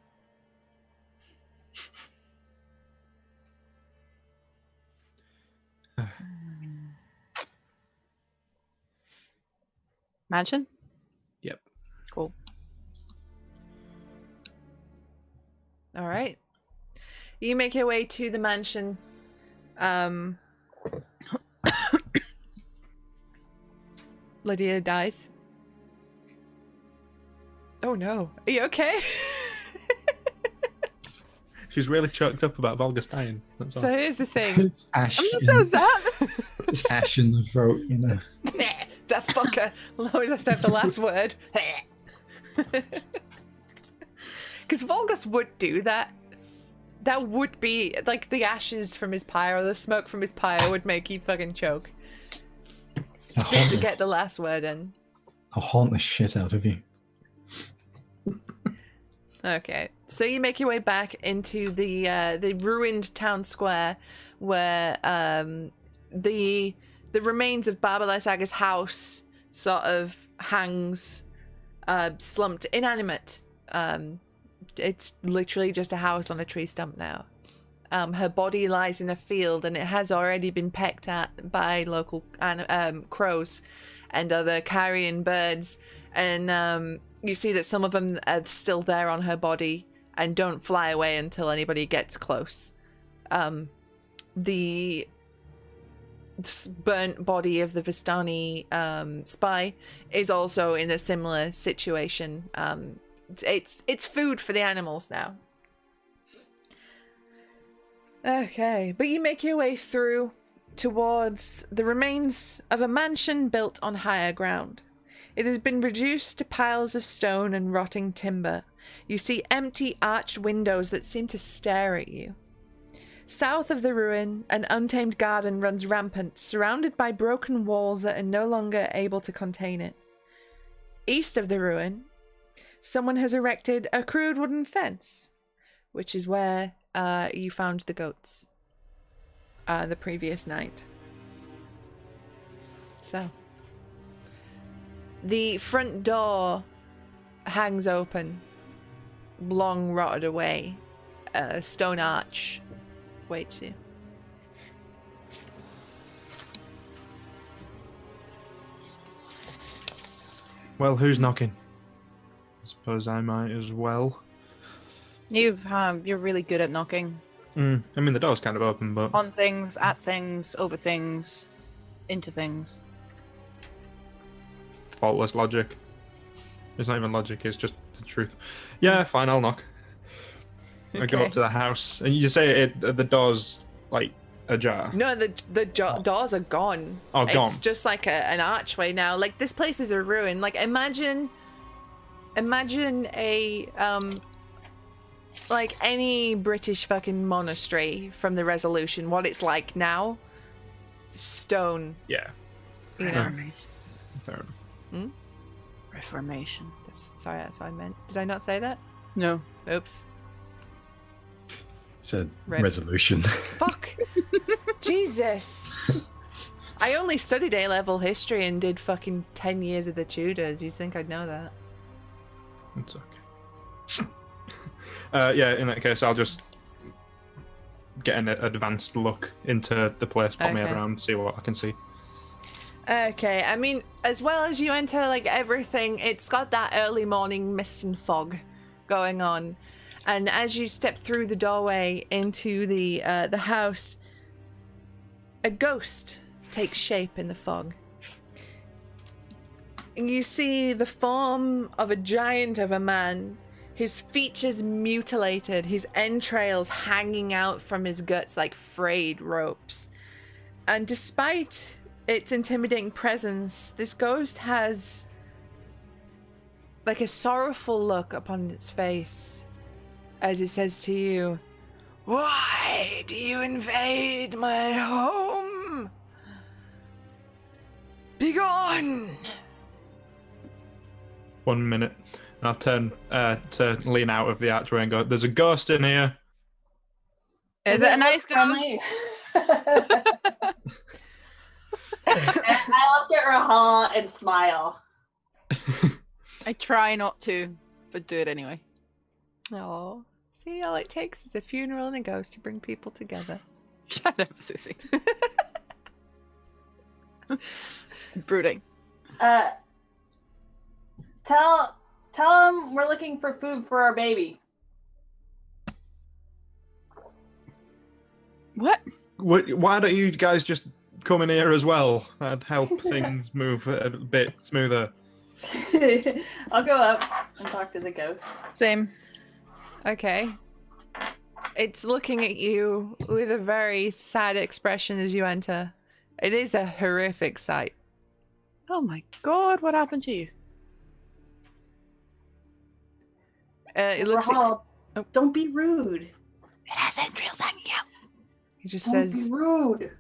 mansion? Yep. Cool. All right. You make your way to the mansion. Lydia dies. Oh no. Are you okay? She's really choked up about Volgus dying. That's all. So here's the thing. It's ash. I'm just so sad. It's ash in the throat, you know. That fucker will always have to have the last word. Because Volgus would do that. That would be, like, the ashes from his pyre or the smoke from his pyre would make you fucking choke. Just to get the last word in. I'll haunt the shit out of you. Okay, so you make your way back into the ruined town square where the remains of Baba Lysaga's house sort of hangs slumped, inanimate. It's literally just a house on a tree stump now. Her body lies in a field, and it has already been pecked at by local crows and other carrion birds. And you see that some of them are still there on her body and don't fly away until anybody gets close. The burnt body of the Vistani spy is also in a similar situation. It's food for the animals now. Okay, but you make your way through towards the remains of a mansion built on higher ground. It has been reduced to piles of stone and rotting timber. You see empty arched windows that seem to stare at you. South of the ruin, an untamed garden runs rampant, surrounded by broken walls that are no longer able to contain it. East of the ruin, someone has erected a crude wooden fence, which is where you found the goats the previous night. So, the front door hangs open, long rotted away. A stone arch waits you. Well, who's knocking? I suppose I might as well. You're really good at knocking I mean, the door's kind of open, but... on things, at things, over things, into things. Faultless logic. It's not even logic, it's just the truth. Yeah, fine, I'll knock. I go up to the house, and you say the door's, like, ajar. No, the doors are gone. Oh, gone. It's just like an archway now. Like, this place is a ruin. Like, imagine a like any British fucking monastery from the Resolution. What it's like now, stone. Yeah. You know. Reformation. Fair enough. Reformation. Sorry, that's what I meant. Did I not say that? No. Oops. It's a Rip. resolution. Fuck. Jesus. I only studied A-level history and did fucking 10 years of the Tudors. You'd think I'd know that. It's okay. Yeah, in that case, I'll just get an advanced look into the place, pop me Okay. around, see what I can see. Okay, I mean, as well as you enter, like, everything, it's got that early morning mist and fog going on. And as you step through the doorway into the house, a ghost takes shape in the fog. And you see the form of a giant of a man, his features mutilated, his entrails hanging out from his guts like frayed ropes. And despite its intimidating presence, this ghost has like a sorrowful look upon its face as it says to you, "Why do you invade my home? Begone!" 1 minute. And I'll turn to lean out of the archway and go, "There's a ghost in here." Is it a nice ghost? friendly? And I look at Rahal and smile. I try not to, but do it anyway. Oh, see, all it takes is a funeral and a ghost to bring people together. Shut up, Susie. Brooding. Tell him we're looking for food for our baby. What? Why don't you guys just come in here as well? That'd help things move a bit smoother. I'll go up and talk to the ghost. Same. Okay. It's looking at you with a very sad expression as you enter. It is a horrific sight. Oh my god, what happened to you? It looks Rahal, Oh. don't be rude. It has entrails hanging out. He just Don't says, be rude.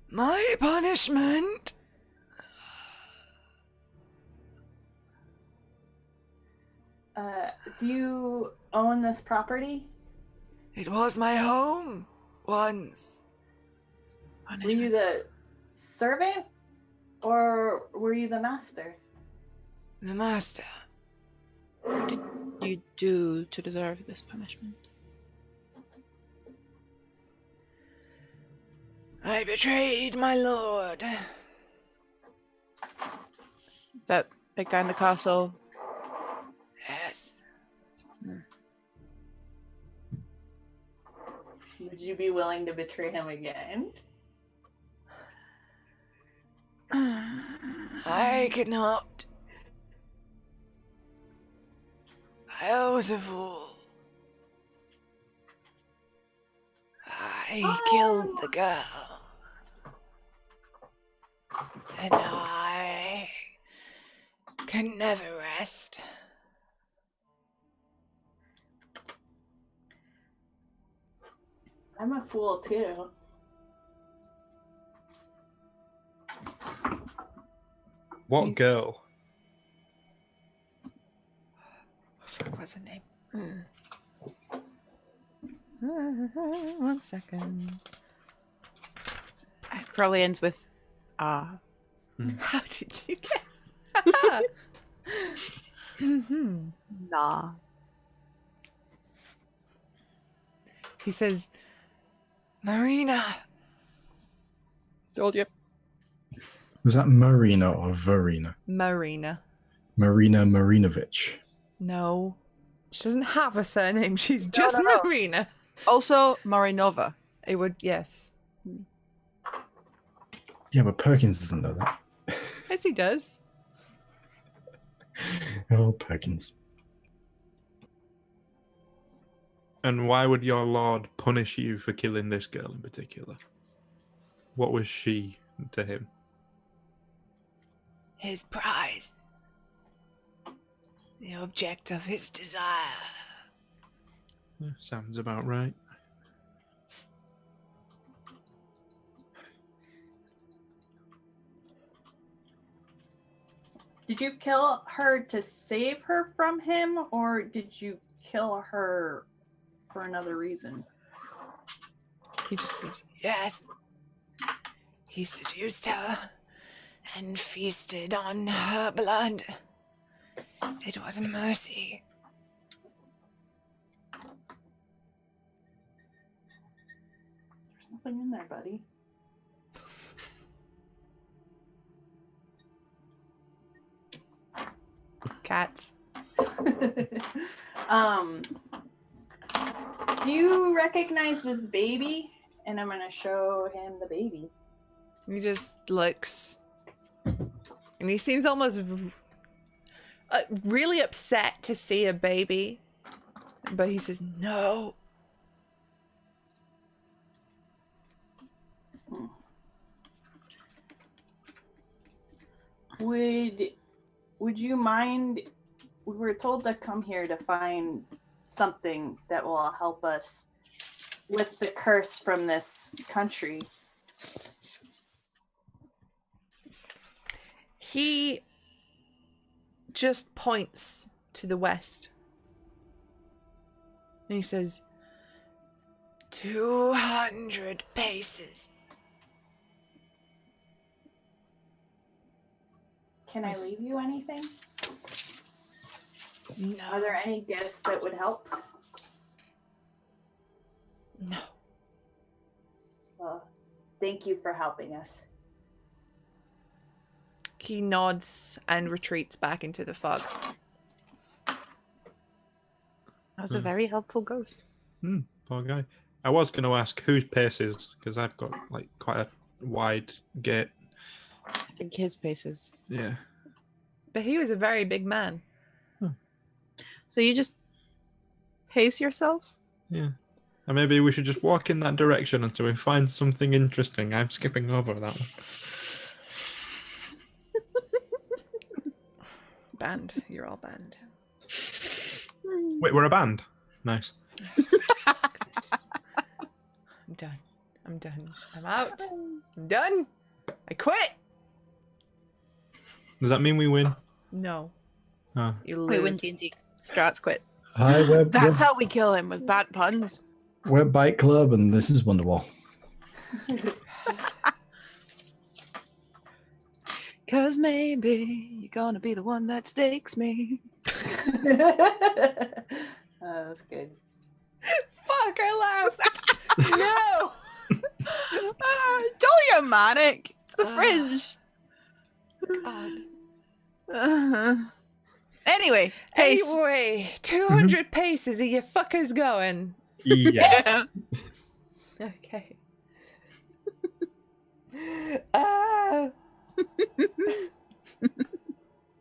"My punishment." Do you own this property? It was my home once. Were you the servant or were you the master? The master. What did you do to deserve this punishment? I betrayed my lord. Is that big guy in the castle? Yes. Would you be willing to betray him again? I cannot. I was a fool. I killed the girl. And I can never rest. I'm a fool too. What girl? Fuck, what's her name? 1 second. It probably ends with How did you guess? nah. He says, Marina. Told you. Was that Marina or Verena? Marina. Marina Marinovich. No. She doesn't have a surname. She's just no. Marina. Also, Marinova. It would, yes. Yeah, but Perkins doesn't know that. Yes, he does. Oh, Perkins. And why would your lord punish you for killing this girl in particular? What was she to him? His prize. The object of his desire. Sounds about right. Did you kill her to save her from him, or did you kill her for another reason? He just says, yes. He seduced her and feasted on her blood. It was a mercy. There's nothing in there, buddy. Cats. Do you recognize this baby? And I'm gonna show him the baby. He just looks, and he seems almost really upset to see a baby, but he says no. Would you mind? We were told to come here to find something that will help us lift the curse from this country. He just points to the west. And he says, 200 paces. Can I leave you anything? No. Are there any gifts that would help? No. Well, thank you for helping us. He nods and retreats back into the fog. That was a very helpful ghost. Poor guy. I was going to ask whose paces, because I've got like quite a wide gate. I think his paces. Yeah. But he was a very big man. So you just pace yourself? Yeah. And maybe we should just walk in that direction until we find something interesting. I'm skipping over that one. Banned. You're all banned. Wait, we're a band? Nice. I'm done. I'm done. I'm out. I'm done. I quit. Does that mean we win? No. Oh. You lose. We win D&D. Strahd's quit. Hi, That's how we kill him, with bad puns. we're Bike Club, and this is Wonderwall. Cause maybe you're gonna be the one that stakes me. That was good. Fuck, I laughed. No. dramatic. It's the fridge. God. Anyway, pace. Anyway, 200 paces are you fuckers going? Yes. Okay. Ah.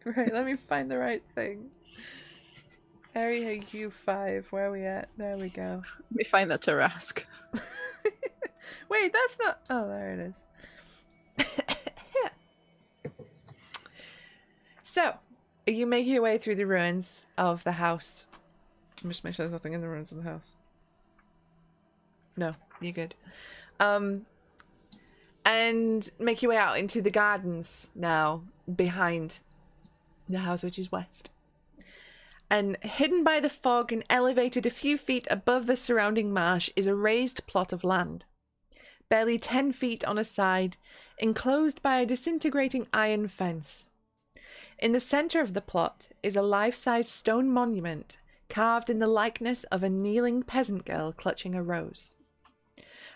Right, let me find the right thing. Area U5, where are we at? There we go. Let me find that Tarask. Wait, that's not... Oh, there it is. So, you make your way through the ruins of the house. Just make sure there's nothing in the ruins of the house. No, you're good. And make your way out into the gardens now, behind the house, which is west. And hidden by the fog and elevated a few feet above the surrounding marsh is a raised plot of land. Barely 10 feet on a side, enclosed by a disintegrating iron fence. In the center of the plot is a life-size stone monument carved in the likeness of a kneeling peasant girl clutching a rose.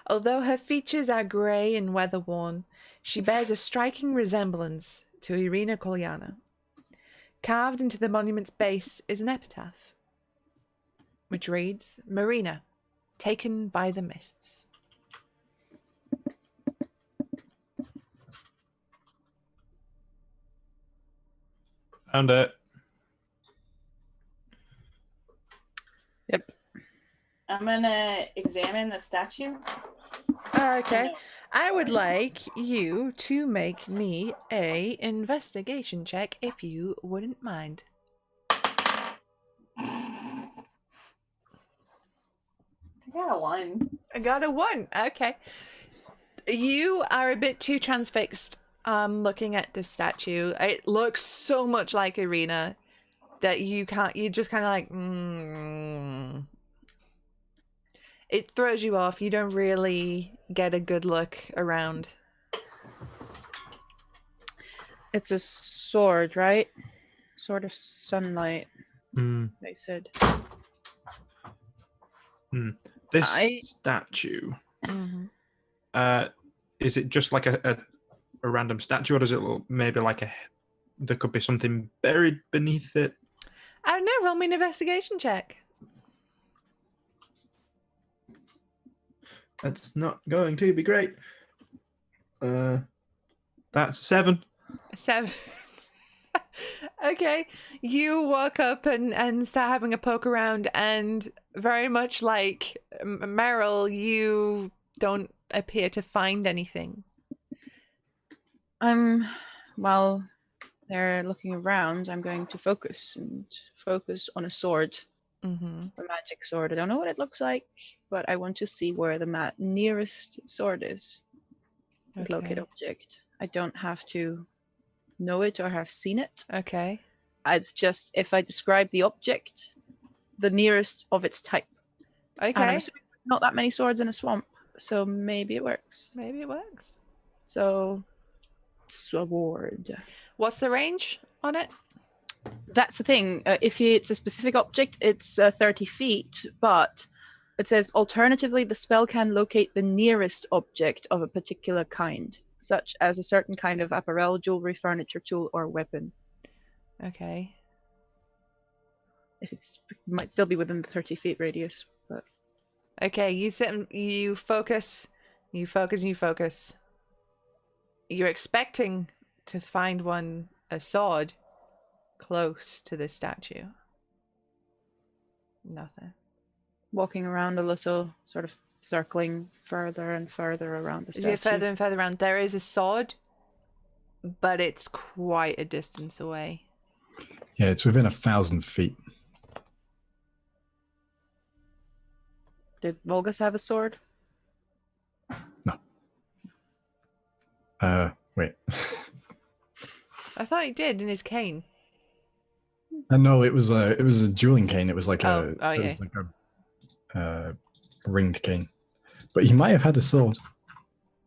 Although her features are grey and weather-worn, she bears a striking resemblance to Irina Kolyana. Carved into the monument's base is an epitaph, which reads, Marina, taken by the mists. Found it. Yep. I'm gonna examine the statue. Okay. I would like you to make me a investigation check, if you wouldn't mind. I got a 1. I got a 1. Okay. You are a bit too transfixed looking at this statue. It looks so much like Irina that you just kind of like, It throws you off. You don't really get a good look around. It's a sword, right? Sword of sunlight, they said. This statue, is it just like a random statue, or does it look maybe like there could be something buried beneath it? I don't know. Roll me an investigation check. That's not going to be great. That's 7. 7. Okay. You walk up and start having a poke around, and very much like Meryl, you don't appear to find anything. While they're looking around, I'm going to focus on a sword. Mm-hmm. A magic sword. I don't know what it looks like, but I want to see where the nearest sword is. With locate object. I don't have to know it or have seen it. Okay. It's just if I describe the object, the nearest of its type. Okay. And I'm assuming there's not that many swords in a swamp, so maybe it works. Maybe it works. So, sword. What's the range on it? That's the thing. If it's a specific object, it's 30 feet, but it says alternatively, the spell can locate the nearest object of a particular kind, such as a certain kind of apparel, jewelry, furniture, tool, or weapon. Okay. If it might still be within the 30 feet radius, but Okay, you sit and you focus, you focus, and you focus. You're expecting to find a sword close to this statue. Nothing. walking around a little, sort of circling further and further around the As you statue. get further and further around, there is a sword, but it's quite a distance away. Yeah, it's within 1,000 feet. Did Volgas have a sword? No. Wait. I thought he did in his cane. No, it was a dueling cane. It was like Oh, it was like a ringed cane. But he might have had a sword.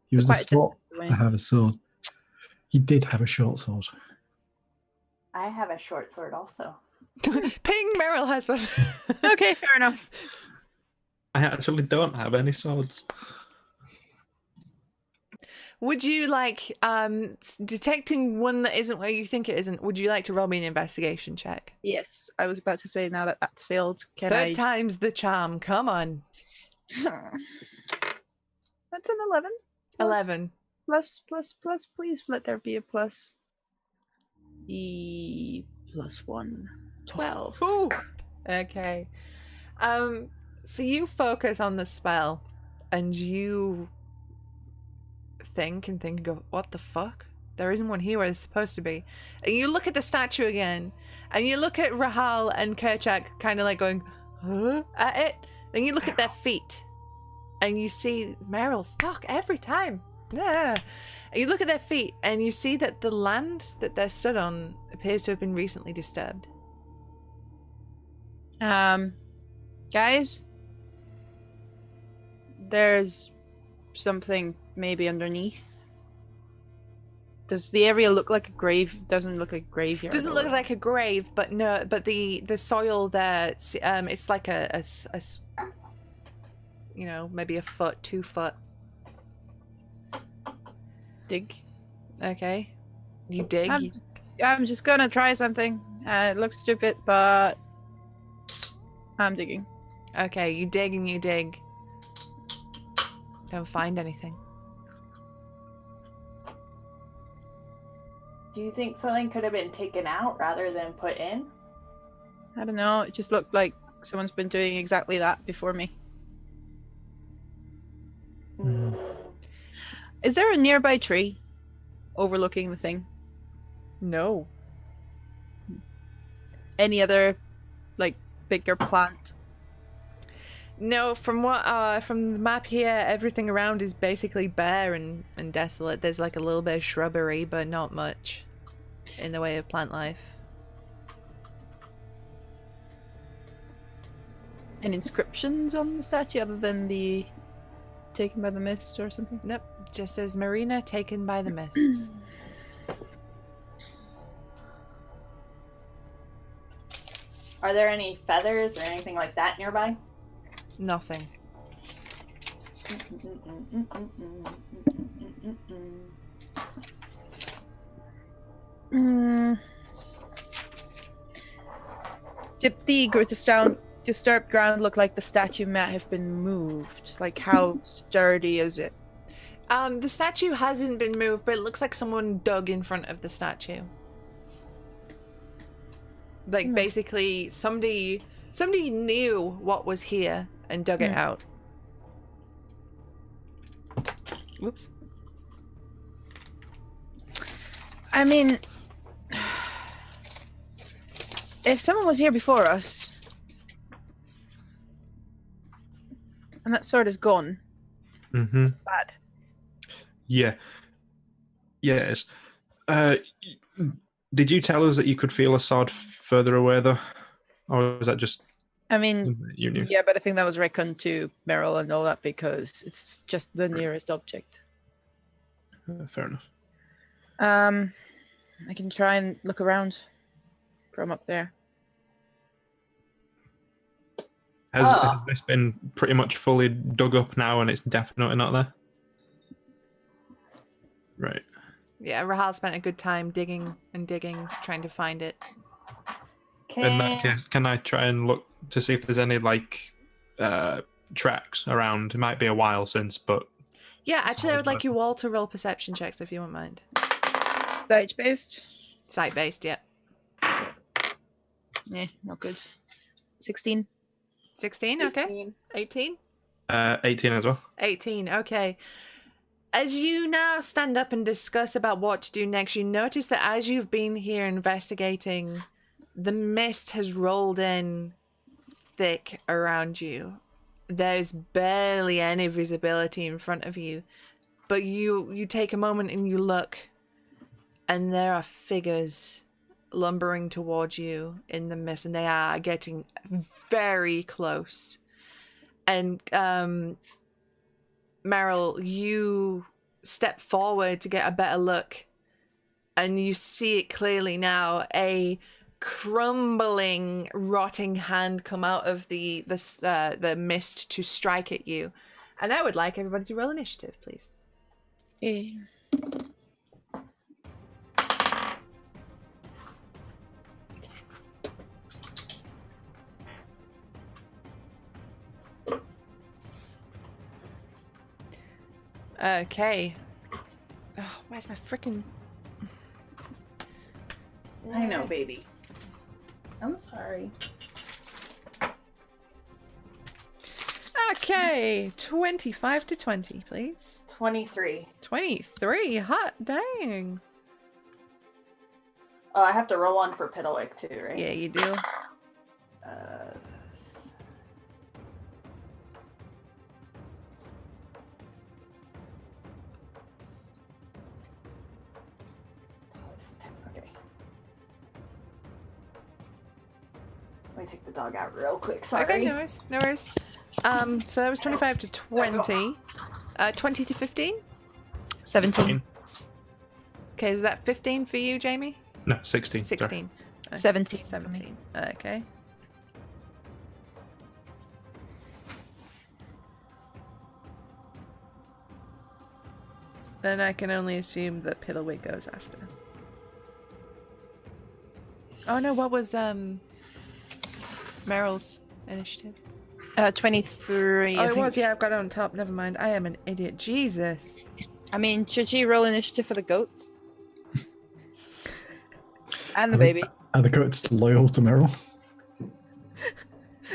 He was the quite a slot distance away. to have a sword. He did have a short sword. I have a short sword also. Ping, Meryl has one. Okay, fair enough. I actually don't have any swords. Would you like detecting one that isn't where you think it isn't? Would you like to roll me an investigation check? Yes, I was about to say now that that's failed. Can Third I? time's the charm. Come on. That's an 11. 11. Plus, please let there be a plus. Plus 1. 12. Ooh. Okay. So you focus on the spell, and you think and go, what the fuck? There isn't one here where there's supposed to be. And you look at the statue again, and you look at Rahal and Kerchak kind of like going, huh? At it. Then you look at their feet, and you see Meryl, fuck, every time. Yeah. And you look at their feet, and you see that the land that they're stood on appears to have been recently disturbed. Guys, there's something maybe underneath. Does the area look like a grave? Doesn't look like a graveyard. Doesn't look like a grave, but no. But the soil there, it's like a maybe a foot, 2 foot. Dig. Okay, you dig. I'm just gonna try something. It looks stupid, but I'm digging. Okay, you dig and you dig. Don't find anything. Do you think something could have been taken out rather than put in? I don't know. It just looked like someone's been doing exactly that before me. Is there a nearby tree overlooking the thing? No. Any other, like, bigger plant? No, from the map here, everything around is basically bare and desolate. There's like a little bit of shrubbery, but not much in the way of plant life. Any inscriptions on the statue other than the taken by the mist or something? Nope, just says Marina taken by the mists. Are there any feathers or anything like that nearby? Nothing. Did the disturbed ground look like the statue might have been moved? Like, how sturdy is it? The statue hasn't been moved, but it looks like someone dug in front of the statue. Like, basically, somebody knew what was here and dug it out. Whoops. I mean, if someone was here before us, and that sword is gone, it's bad. Yeah. Yes. Did you tell us that you could feel a sword further away, though? Or was that just... I mean, you knew? yeah, but I think that was reckoned to Meryl and all that because it's just the nearest object. Fair enough. I can try and look around from up there. Has this been pretty much fully dug up now and it's definitely not there? Right. Yeah, Rahal spent a good time digging and digging, trying to find it. In that case, can I try and look to see if there's any, like, tracks around? It might be a while since, but... Yeah, actually, I would like you all to roll perception checks if you won't mind. Sight-based? Sight-based, yeah. Yeah, not good. 16. 16, okay. 18? 18 as well. 18, okay. As you now stand up and discuss about what to do next, you notice that as you've been here investigating, the mist has rolled in thick around you. There's barely any visibility in front of you, but you take a moment and you look, and there are figures lumbering towards you in the mist, and they are getting very close. And Meryl, you step forward to get a better look, and you see it clearly now. A crumbling, rotting hand come out of the mist to strike at you. And I would like everybody to roll initiative, please. Eh. Okay. Oh, where's my freaking? I know, baby. I'm sorry. Okay, 25 to 20, please. 23. 23. Hot dang. Oh, I have to roll one for Piddlewick too, right? Yeah, you do. Uh, okay. Let me take the dog out real quick. Sorry. Okay, no worries, no worries. So that was 25 to 20. 20 to 15? 17. Okay, was that 15 for you, Jamie? No, 16. 16. 17. 17. Okay. Then I can only assume that Piddlewig goes after. Oh no, what was Meryl's initiative? 23. Oh, I it think. was, yeah, I've got it on top. Never mind. I am an idiot. Jesus. I mean, should she roll initiative for the goats? And the baby. Are the goats loyal to Meryl?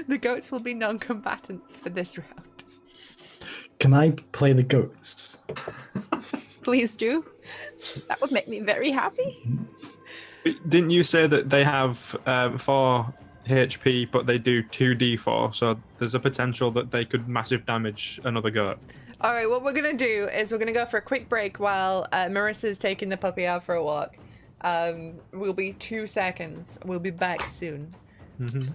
The goats will be non-combatants for this round. Can I play the goats? Please do. That would make me very happy. Didn't you say that they have 4 HP, but they do 2d4? So there's a potential that they could massive damage another goat. All right, what we're going to do is we're going to go for a quick break while Marissa's taking the puppy out for a walk. We'll be 2 seconds. We'll be back soon. Mm-hmm.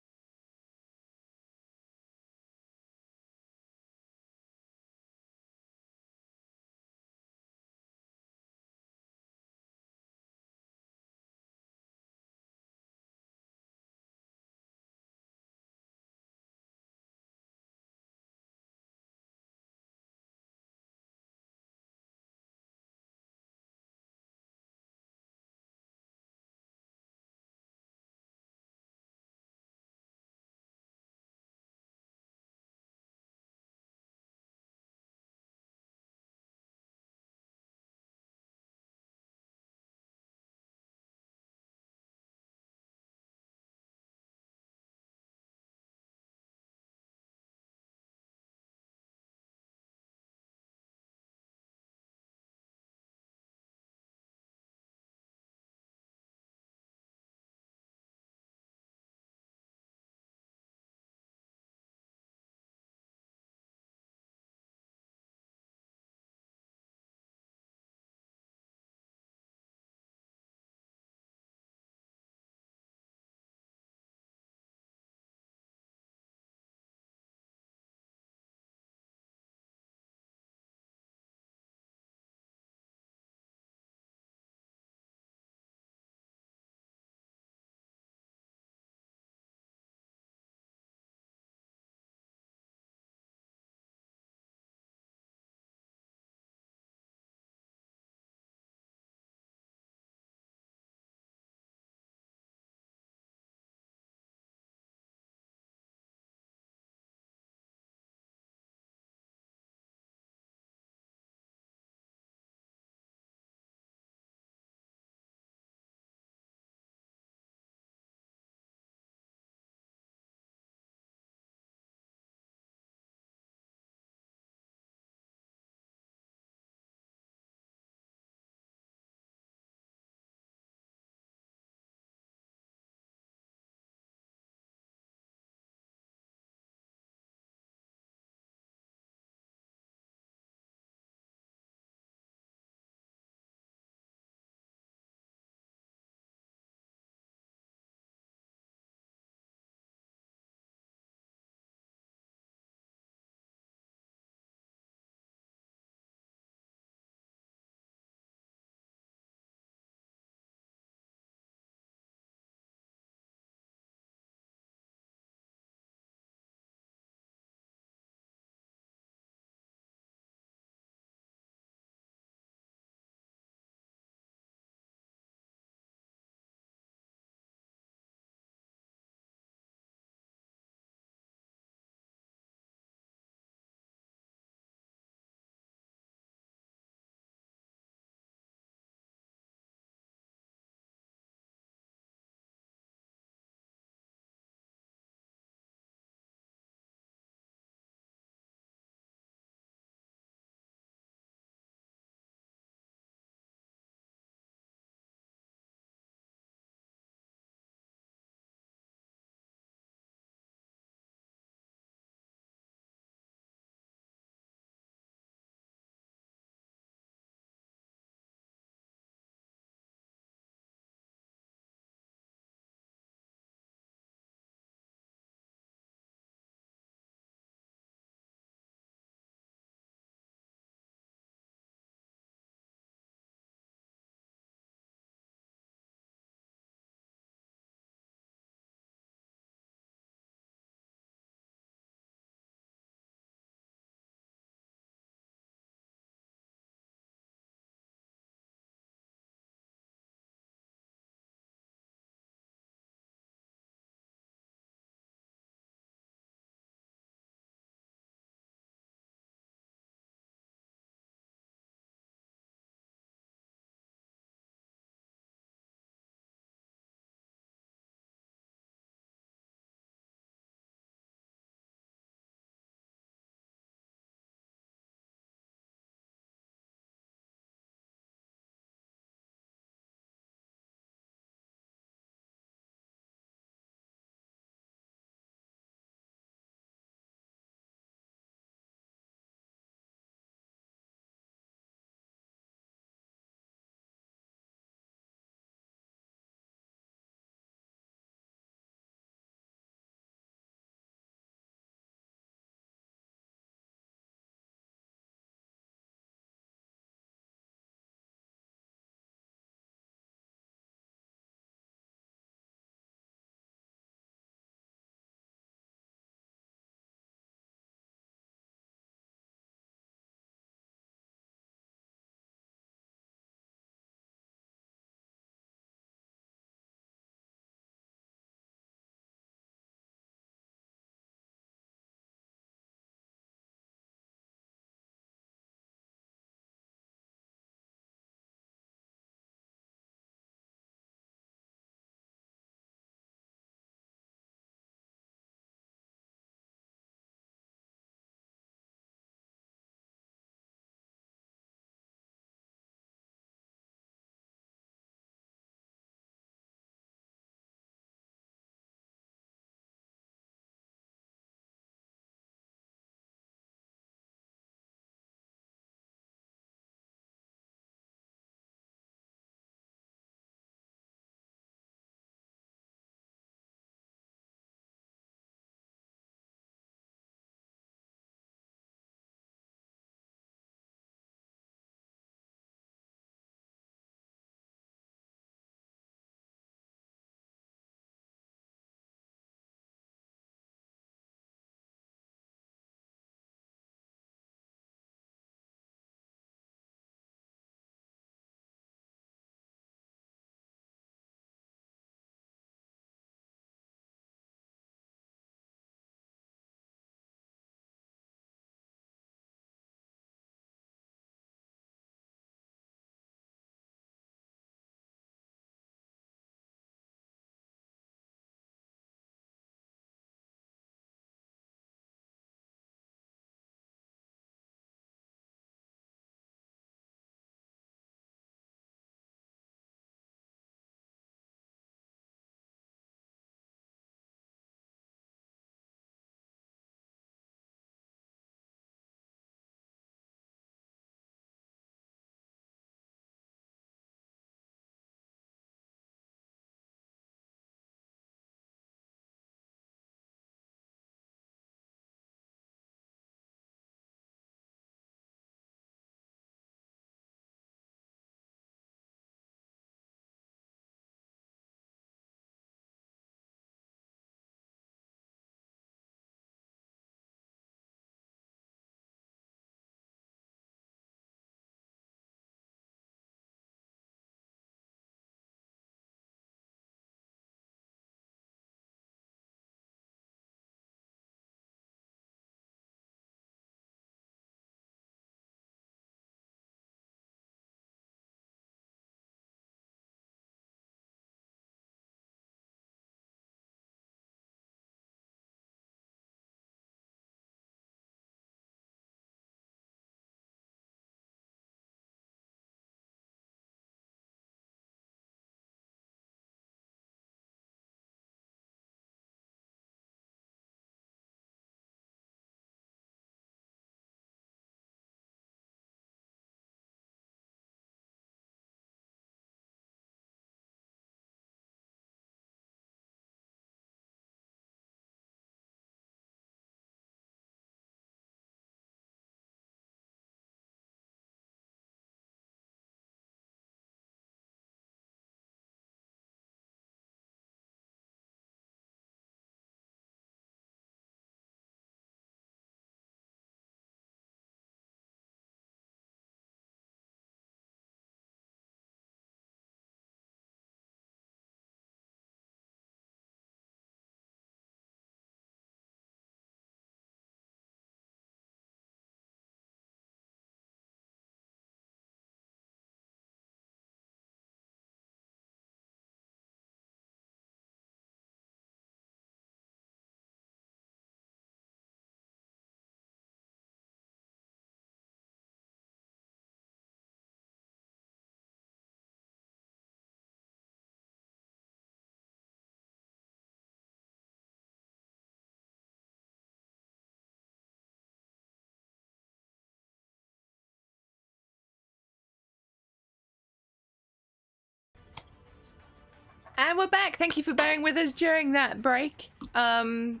And we're back. Thank you for bearing with us during that break. So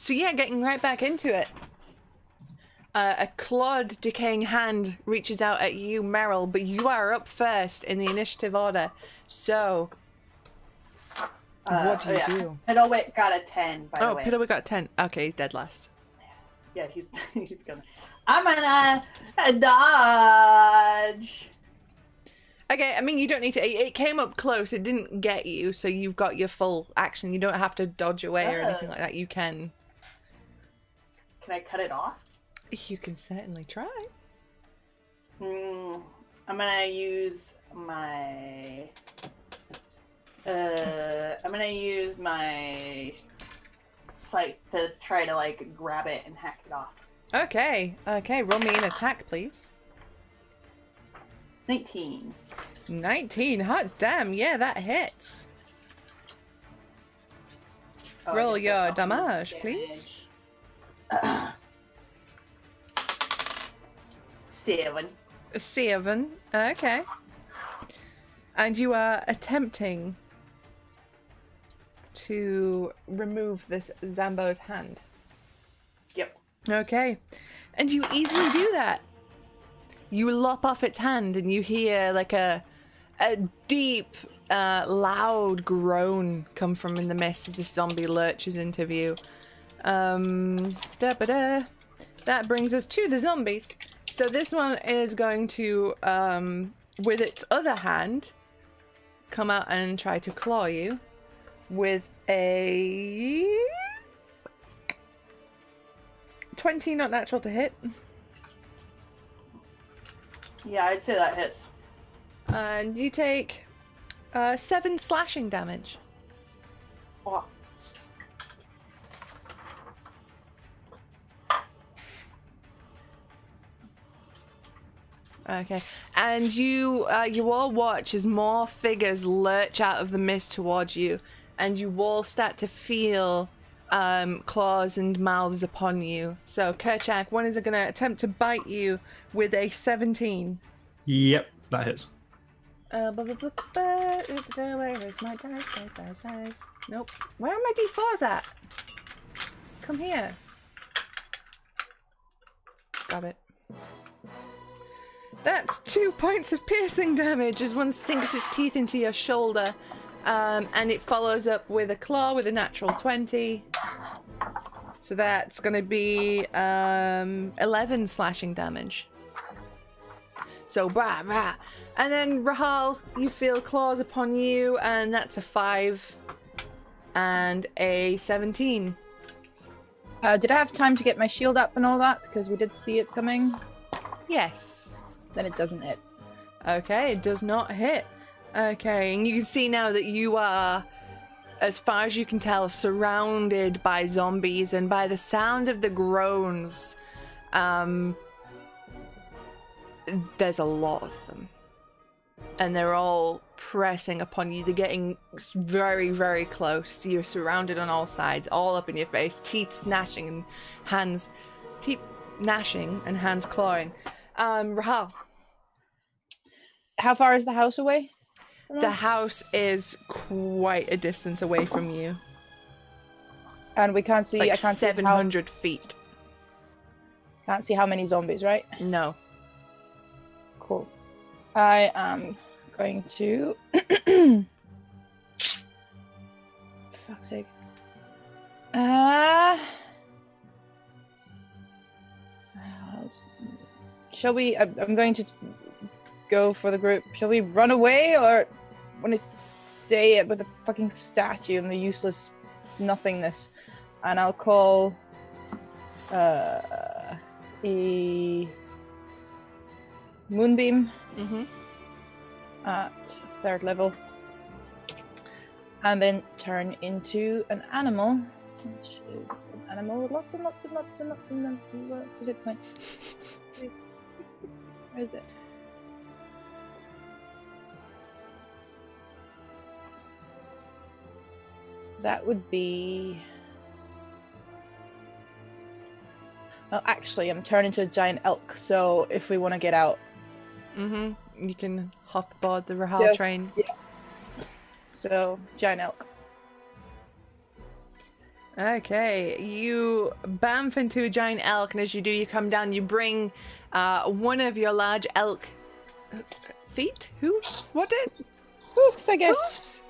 yeah, getting right back into it. A clawed, decaying hand reaches out at you, Meryl, but you are up first in the initiative order. So, what do you do? Piddlewick got a 10, by the way. Oh, Piddlewick got 10. Okay, he's dead last. Yeah, he's gonna... I'm gonna dodge! Okay, I mean, you don't need to... It came up close. It didn't get you, so you've got your full action. You don't have to dodge away or anything like that. You can... Can I cut it off? You can certainly try. I'm gonna use my... I'm gonna use my scythe to try to, like, grab it and hack it off. Okay, roll me an attack, please. 19. 19, hot damn, yeah, that hits. Oh, Roll yes, your that's damage, please. 7. 7, okay. And you are attempting to remove this Zambo's hand. Yep. Okay, and you easily do that. You lop off its hand and you hear like a deep, loud groan come from in the mist as this zombie lurches into view. That brings us to the zombies. So this one is going to, with its other hand, come out and try to claw you with a 20, not natural to hit. Yeah, I'd say that hits. And you take 7 slashing damage. Oh. Okay, and you all watch as more figures lurch out of the mist towards you, and you all start to feel claws and mouths upon you. So, Kerchak, one is going to attempt to bite you with a 17. Yep, that hits. Where is my dice? Nope. Where are my d4s at? Come here. Got it. That's 2 points of piercing damage as one sinks its teeth into your shoulder. And it follows up with a claw with a natural 20. So that's going to be 11 slashing damage. So, brah, brah. And then, Rahal, you feel claws upon you, and that's a 5 and a 17. Did I have time to get my shield up and all that? Because we did see it coming. Yes. Then it doesn't hit. Okay, it does not hit. Okay, and you can see now that you are, as far as you can tell, surrounded by zombies, and by the sound of the groans, there's a lot of them. And they're all pressing upon you. They're getting very, very close. You're surrounded on all sides, all up in your face, teeth gnashing and hands clawing. Rahal. How far is the house away? The house is quite a distance away from you. And we can't see. Like I can't 700 feet. Can't see how many zombies, right? No. Cool. I am going to. Fuck's sake. Shall we? I'm going to go for the group. Shall we run away, or want to stay with the fucking statue and the useless nothingness? And I'll call a moonbeam at 3rd level, and then turn into an animal, which is an animal with lots and lots and lots and lots and lots of hit points. Please. Where is it? That would be... Oh, actually, I'm turned into a giant elk, so if we want to get out... You can hop aboard the Rahal train. Yeah. So, giant elk. Okay, you bamf into a giant elk, and as you do, you come down. You bring one of your large elk feet, hooves. What did Hoofs, I guess. hoofs?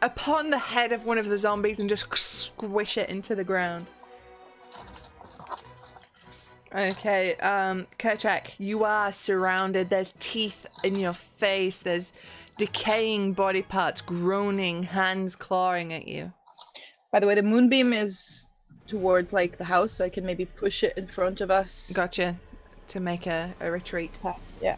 Upon the head of one of the zombies and just squish it into the ground. Okay, Kerchak, you are surrounded. There's teeth in your face. There's decaying body parts, groaning, hands clawing at you. By the way, the moonbeam is towards like the house, so I can maybe push it in front of us. Gotcha. To make a retreat. Yeah.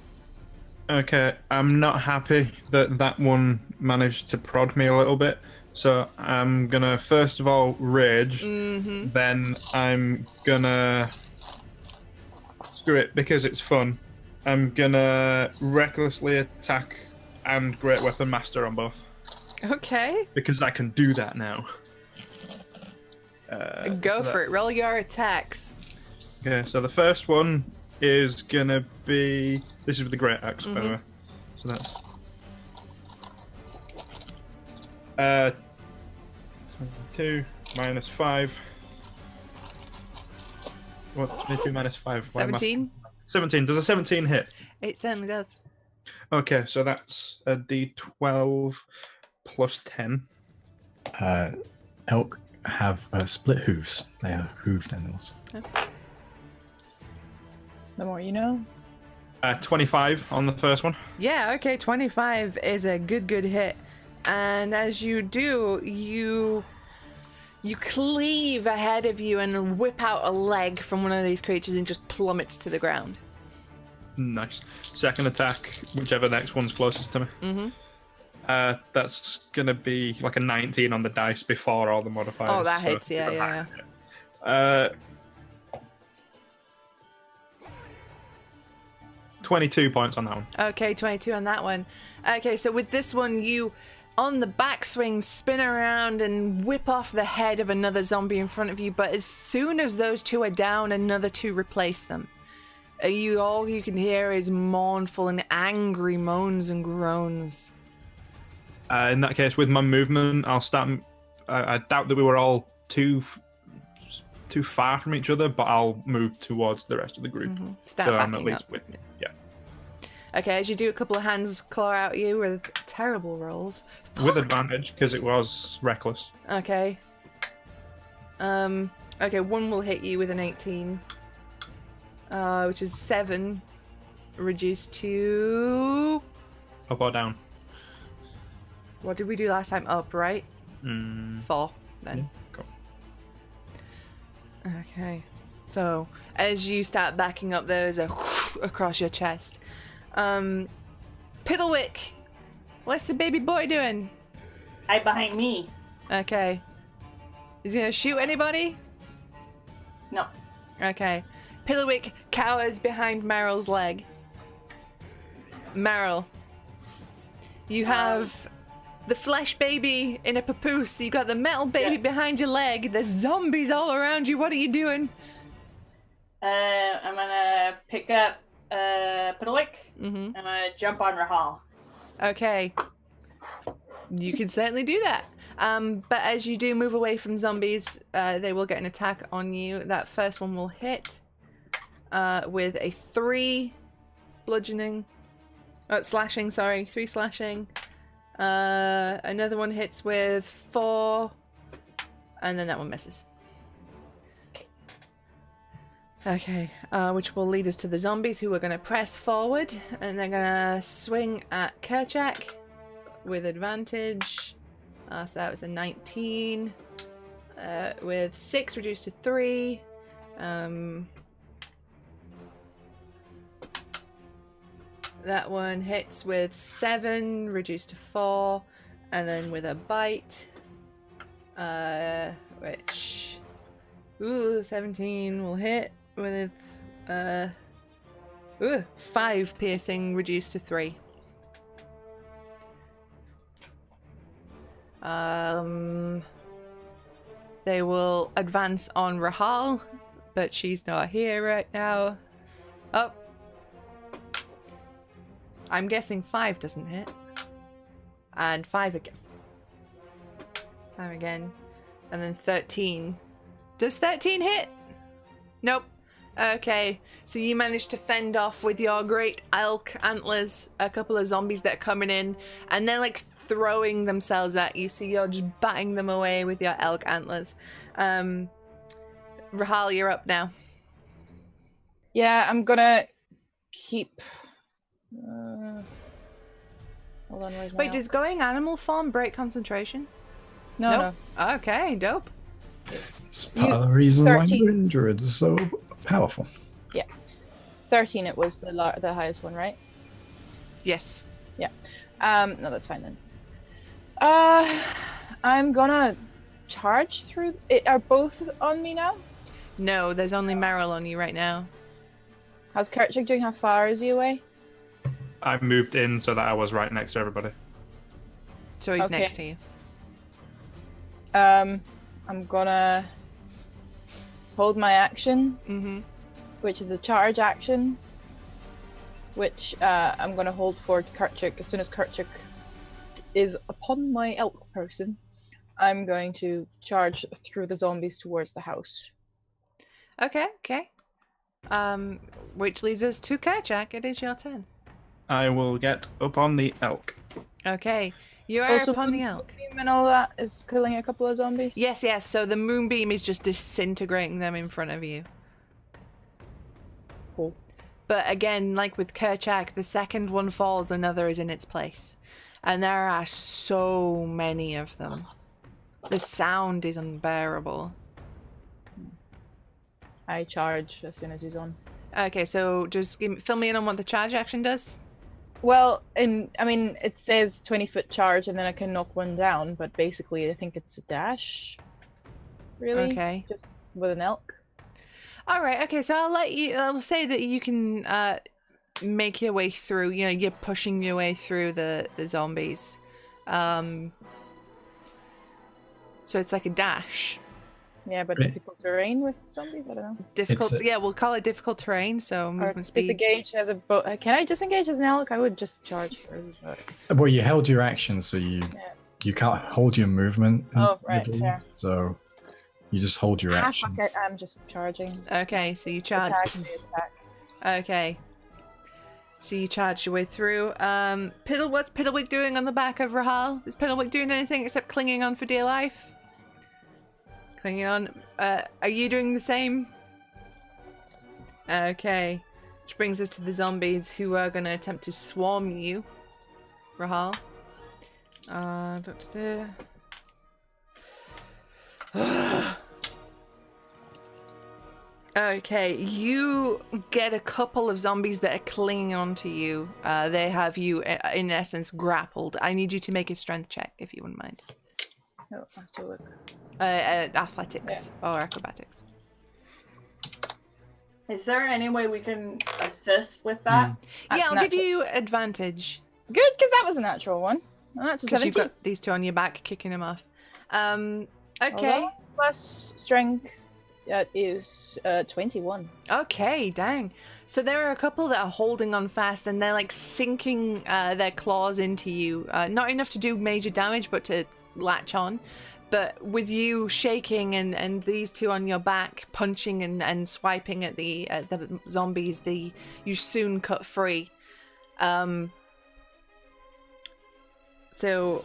Okay, I'm not happy that that one managed to prod me a little bit. So I'm gonna first of all rage. Then I'm gonna screw it because it's fun. I'm gonna recklessly attack and Great Weapon Master on both Okay. because I can do that now. Go for it. Roll your attacks. Okay, so the first one is gonna be. This is with the Great Axe, by the way. So that's 22 minus 5. What's 22 minus 5? 17? 17. Does a 17 hit? It certainly does. Okay, so that's a d12 plus 10. Elk have split hooves. They are hooved animals. The more you know. 25 on the first one. Yeah, okay, 25 is a good hit. And as you do, you cleave ahead of you and whip out a leg from one of these creatures and just plummets to the ground. Nice. Second attack, whichever next one's closest to me. That's gonna be like a 19 on the dice before all the modifiers. Oh, that hits, yeah. 22 points on that one. Okay, 22 on that one. Okay, so with this one, you, on the backswing, spin around and whip off the head of another zombie in front of you, but as soon as those two are down, another two replace them. All you can hear is mournful and angry moans and groans. In that case, with my movement, I'll start. I doubt that we were all too far from each other, but I'll move towards the rest of the group. Start so I'm backing at least up. with. Yeah. Okay, as you do, a couple of hands claw out at you with terrible rolls. With advantage, because it was reckless. Okay. Okay, one will hit you with an 18. Which is 7. Reduced to... Up or down? What did we do last time? Up, right? 4, then. Yeah, cool. Okay. So, as you start backing up, there's a across your chest. Piddlewick! What's the baby boy doing? Hide behind me. Okay. Is he gonna shoot anybody? No. Okay. Piddlewick cowers behind Meryl's leg. Meryl, you have the flesh baby in a papoose. You got the metal baby behind your leg. There's zombies all around you. What are you doing? I'm gonna pick up Piddlewick. I'm gonna jump on Rahal. Okay. You can certainly do that. But as you do move away from zombies, they will get an attack on you. That first one will hit with a 3 bludgeoning. Slashing, sorry. 3 slashing. Another one hits with 4. And then that one misses. Okay, which will lead us to the zombies who are going to press forward. And they're going to swing at Kerchak with advantage. So that was a 19. With 6 reduced to 3. That one hits with 7, reduced to 4, and then with a bite, which, 17 will hit with, 5 piercing, reduced to 3. They will advance on Rahal, but she's not here right now. Oh. I'm guessing 5 doesn't hit. And 5 again. 5 again. And then 13. Does 13 hit? Nope. Okay, so you managed to fend off with your great elk antlers a couple of zombies that are coming in, and they're like throwing themselves at you, so you're just batting them away with your elk antlers. Rahal, you're up now. Yeah, I'm gonna keep. Hold on, where's my Wait, elk? does going animal form break concentration? No, Nope. Okay, dope. It's part of the reason why 13. druids are so powerful. Yeah, 13. It was the highest one, right? Yes. Yeah. No, that's fine then. I'm gonna charge through. Are both on me now? No, there's only Meryl on you right now. How's Kerchak doing? How far is he away? I moved in so that I was right next to everybody. So he's Okay. next to you. I'm gonna hold my action, Mm-hmm. which is a charge action, which I'm gonna hold for Kerchak. As soon as Kerchak is upon my elk person, I'm going to charge through the zombies towards the house. Okay. Which leads us to Kerchak. It is your turn. I will get up on the elk. Okay. You are upon the elk. Moonbeam and all that is killing a couple of zombies. Yes. So the moonbeam is just disintegrating them in front of you. Cool. But again, like with Kerchak, the second one falls, another is in its place. And there are so many of them. The sound is unbearable. I charge as soon as he's on. Okay, so just fill me in on what the charge action does. Well, it says 20-foot charge, and then I can knock one down. But basically, I think it's a dash. Really? Okay. Just with an elk. All right. Okay. So I'll say that you can make your way through. You know, you're pushing your way through the zombies. So it's like a dash. Yeah, but Right. difficult terrain with zombies. I don't know. Difficult. It's a- Yeah, we'll call it difficult terrain. So Or movement speed. disengage as a can I disengage as an elk? I would just charge first. But... Well, you held your action, so you can't hold your movement. Oh, right, individually, fair. So you just hold your action. Fuck it, I'm just charging. Okay. So you charge. Attack, attack. Okay. So you charge your way through. What's Piddlewick doing on the back of Rahal? Is Piddlewick doing anything except clinging on for dear life? Clinging on. Are you doing the same? Okay. Which brings us to the zombies who are going to attempt to swarm you. Rahal. Okay, you get a couple of zombies that are clinging onto you. They have you, in essence, grappled. I need you to make a strength check, if you wouldn't mind. Oh, I have to look. Athletics or acrobatics. Is there any way we can assist with that? That's Yeah, I'll give natural. you advantage. Good, because that was a natural one. Oh, that's a Because 17. you've got these two on your back, kicking them off. Okay. Although, plus strength, that is 21. Okay, dang. So there are a couple that are holding on fast, and they're like sinking their claws into you. Not enough to do major damage, but to latch on. But with you shaking and these two on your back punching and swiping at the zombies, you soon cut free. So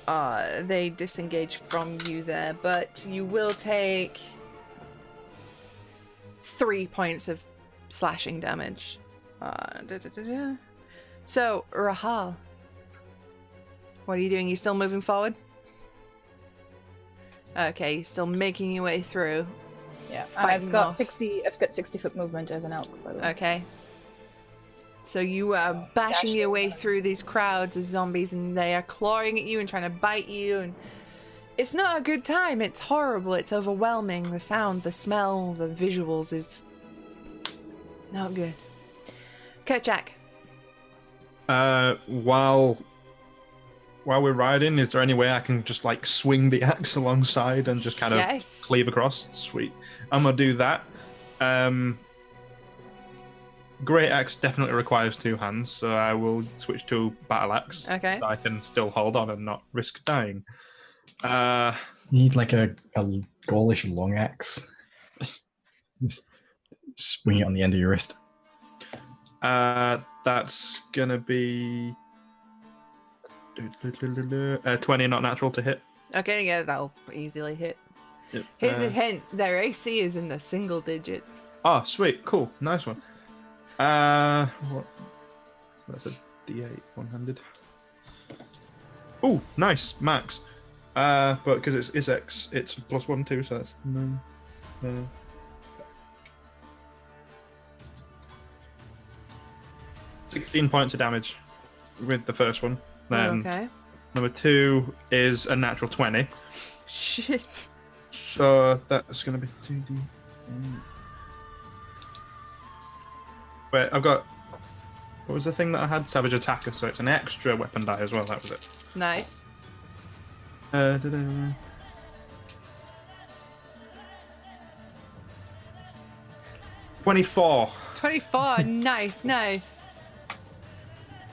they disengage from you there, but you will take 3 points of slashing damage. So, Rahal, what are you doing? You still moving forward? Okay, you're still making your way through. Yeah, and Fighting I've got off. 60-foot movement as an elk, by the way. Okay. So you are bashing your way through these crowds of zombies, and they are clawing at you and trying to bite you, and it's not a good time. It's horrible. It's overwhelming. The sound, the smell, the visuals is not good. Kerchak. While we're riding, is there any way I can just like swing the axe alongside and just kind of Yes. cleave across? Sweet. I'm gonna do that. great axe definitely requires 2 hands, so I will switch to battle axe. Okay. So I can still hold on and not risk dying. You need like a Gaulish long axe. Just swing it on the end of your wrist. That's gonna be 20, not natural to hit. Okay, yeah, that'll easily hit. Yep. Here's a hint: their AC is in the single digits. Oh, sweet, cool, nice one. What? So that's a D8 one-handed. Oh, nice, max. But because it's X, it's +1 too, so that's 16 points of damage with the first one. Then Okay. number 2 is a natural 20. Shit. So that's going to be 2D. Wait, I've got... What was the thing that I had? Savage Attacker, so it's an extra weapon die as well, that was it. Nice. 24. 24. Nice, nice.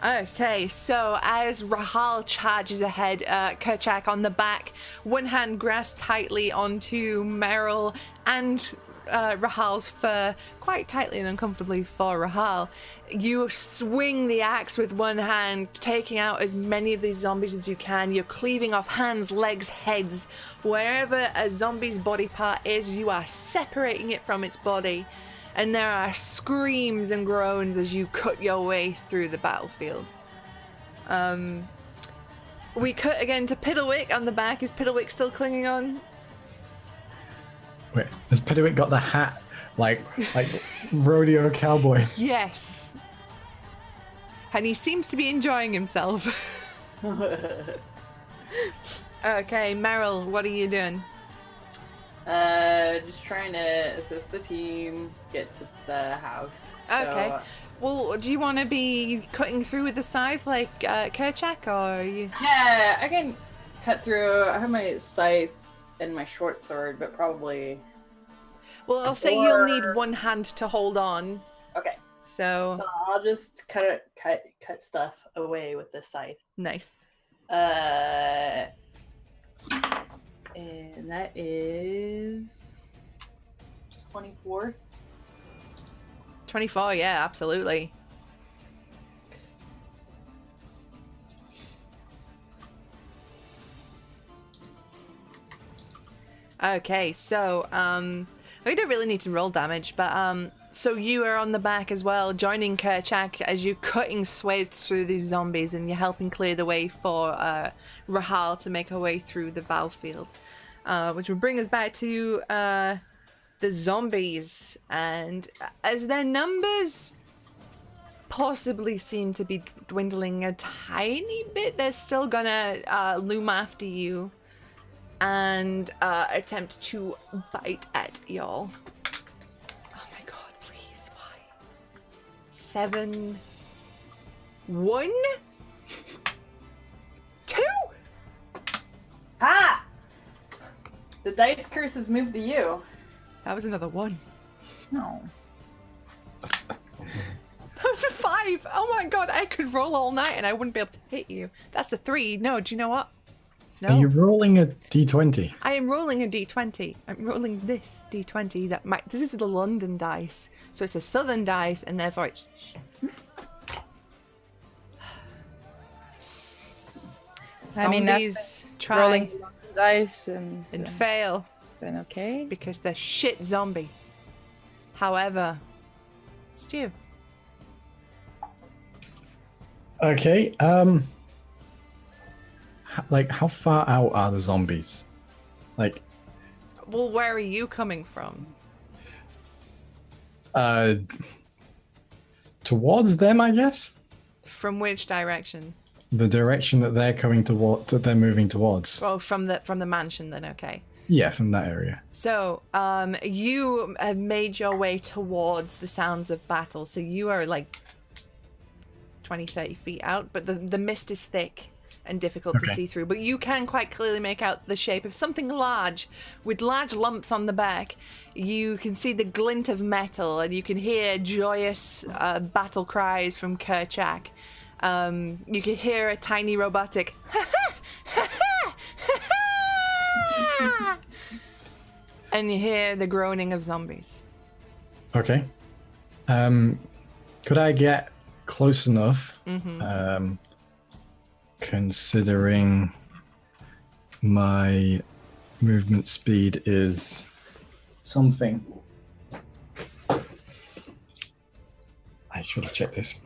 Okay, so as Rahal charges ahead, Kerchak on the back, one hand grasped tightly onto Meryl and Rahal's fur, quite tightly and uncomfortably for Rahal. You swing the axe with one hand, taking out as many of these zombies as you can. You're cleaving off hands, legs, heads. Wherever a zombie's body part is, you are separating it from its body. And there are screams and groans as you cut your way through the battlefield. We cut again to Piddlewick on the back. Is Piddlewick still clinging on? Wait, has Piddlewick got the hat like rodeo cowboy? Yes. And he seems to be enjoying himself. Okay, Meryl, what are you doing? Just trying to assist the team get to the house. Okay. So, Well, do you want to be cutting through with the scythe like Kerchak, or are you... yeah, I can cut through. I have my scythe and my short sword, but probably. Well, I'll say you'll need one hand to hold on. Okay. So So I'll just cut stuff away with this scythe. nice. And that is 24. 24, yeah, absolutely. Okay, so we don't really need to roll damage, but so you are on the back as well, joining Kerchak as you're cutting swathes through these zombies, and you're helping clear the way for Rahal to make her way through the battlefield, which will bring us back to the zombies. And as their numbers possibly seem to be dwindling a tiny bit, they're still gonna loom after you and attempt to bite at y'all. Oh my god, please, why? 7, 1, 2. Ha! The dice curse has moved to you. That was another 1. No. That was a 5. Oh my god, I could roll all night and I wouldn't be able to hit you. That's a 3. No, do you know what? No. Are you rolling a d20? I am rolling a d20. I'm rolling this d20. This is the London dice, so it's a southern dice, and therefore it's. I mean, Zombies try rolling the dice and fail then okay. because they're shit zombies. However, it's you. Okay. Like, how far out are the zombies? Like, Well, where are you coming from? towards them, I guess. From which direction? The direction that they're coming toward, that they're moving towards. Oh, from the mansion. Then okay. Yeah, from that area. So, you have made your way towards the sounds of battle. So you are like 20, 30 feet out, but the mist is thick and difficult to Okay. see through, but you can quite clearly make out the shape of something large with large lumps on the back. You can see the glint of metal, and you can hear joyous battle cries from Kerchak. You can hear a tiny robotic and you hear the groaning of zombies. Okay. Could I get close enough? Considering my movement speed is something. I should have checked this.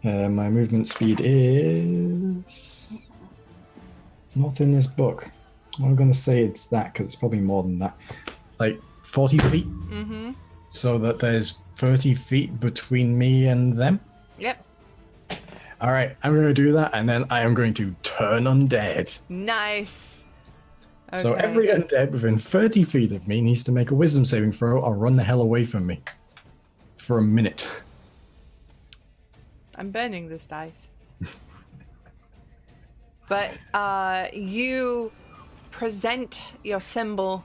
My movement speed is not in this book. I'm going to say it's that because it's probably more than that. Like 40 feet? Mm-hmm. So that there's 30 feet between me and them? Yep. All right, I'm going to do that, and then I am going to turn undead. Nice. So Okay. every undead within 30 feet of me needs to make a wisdom saving throw or run the hell away from me. For a minute. I'm burning this dice. But you present your symbol,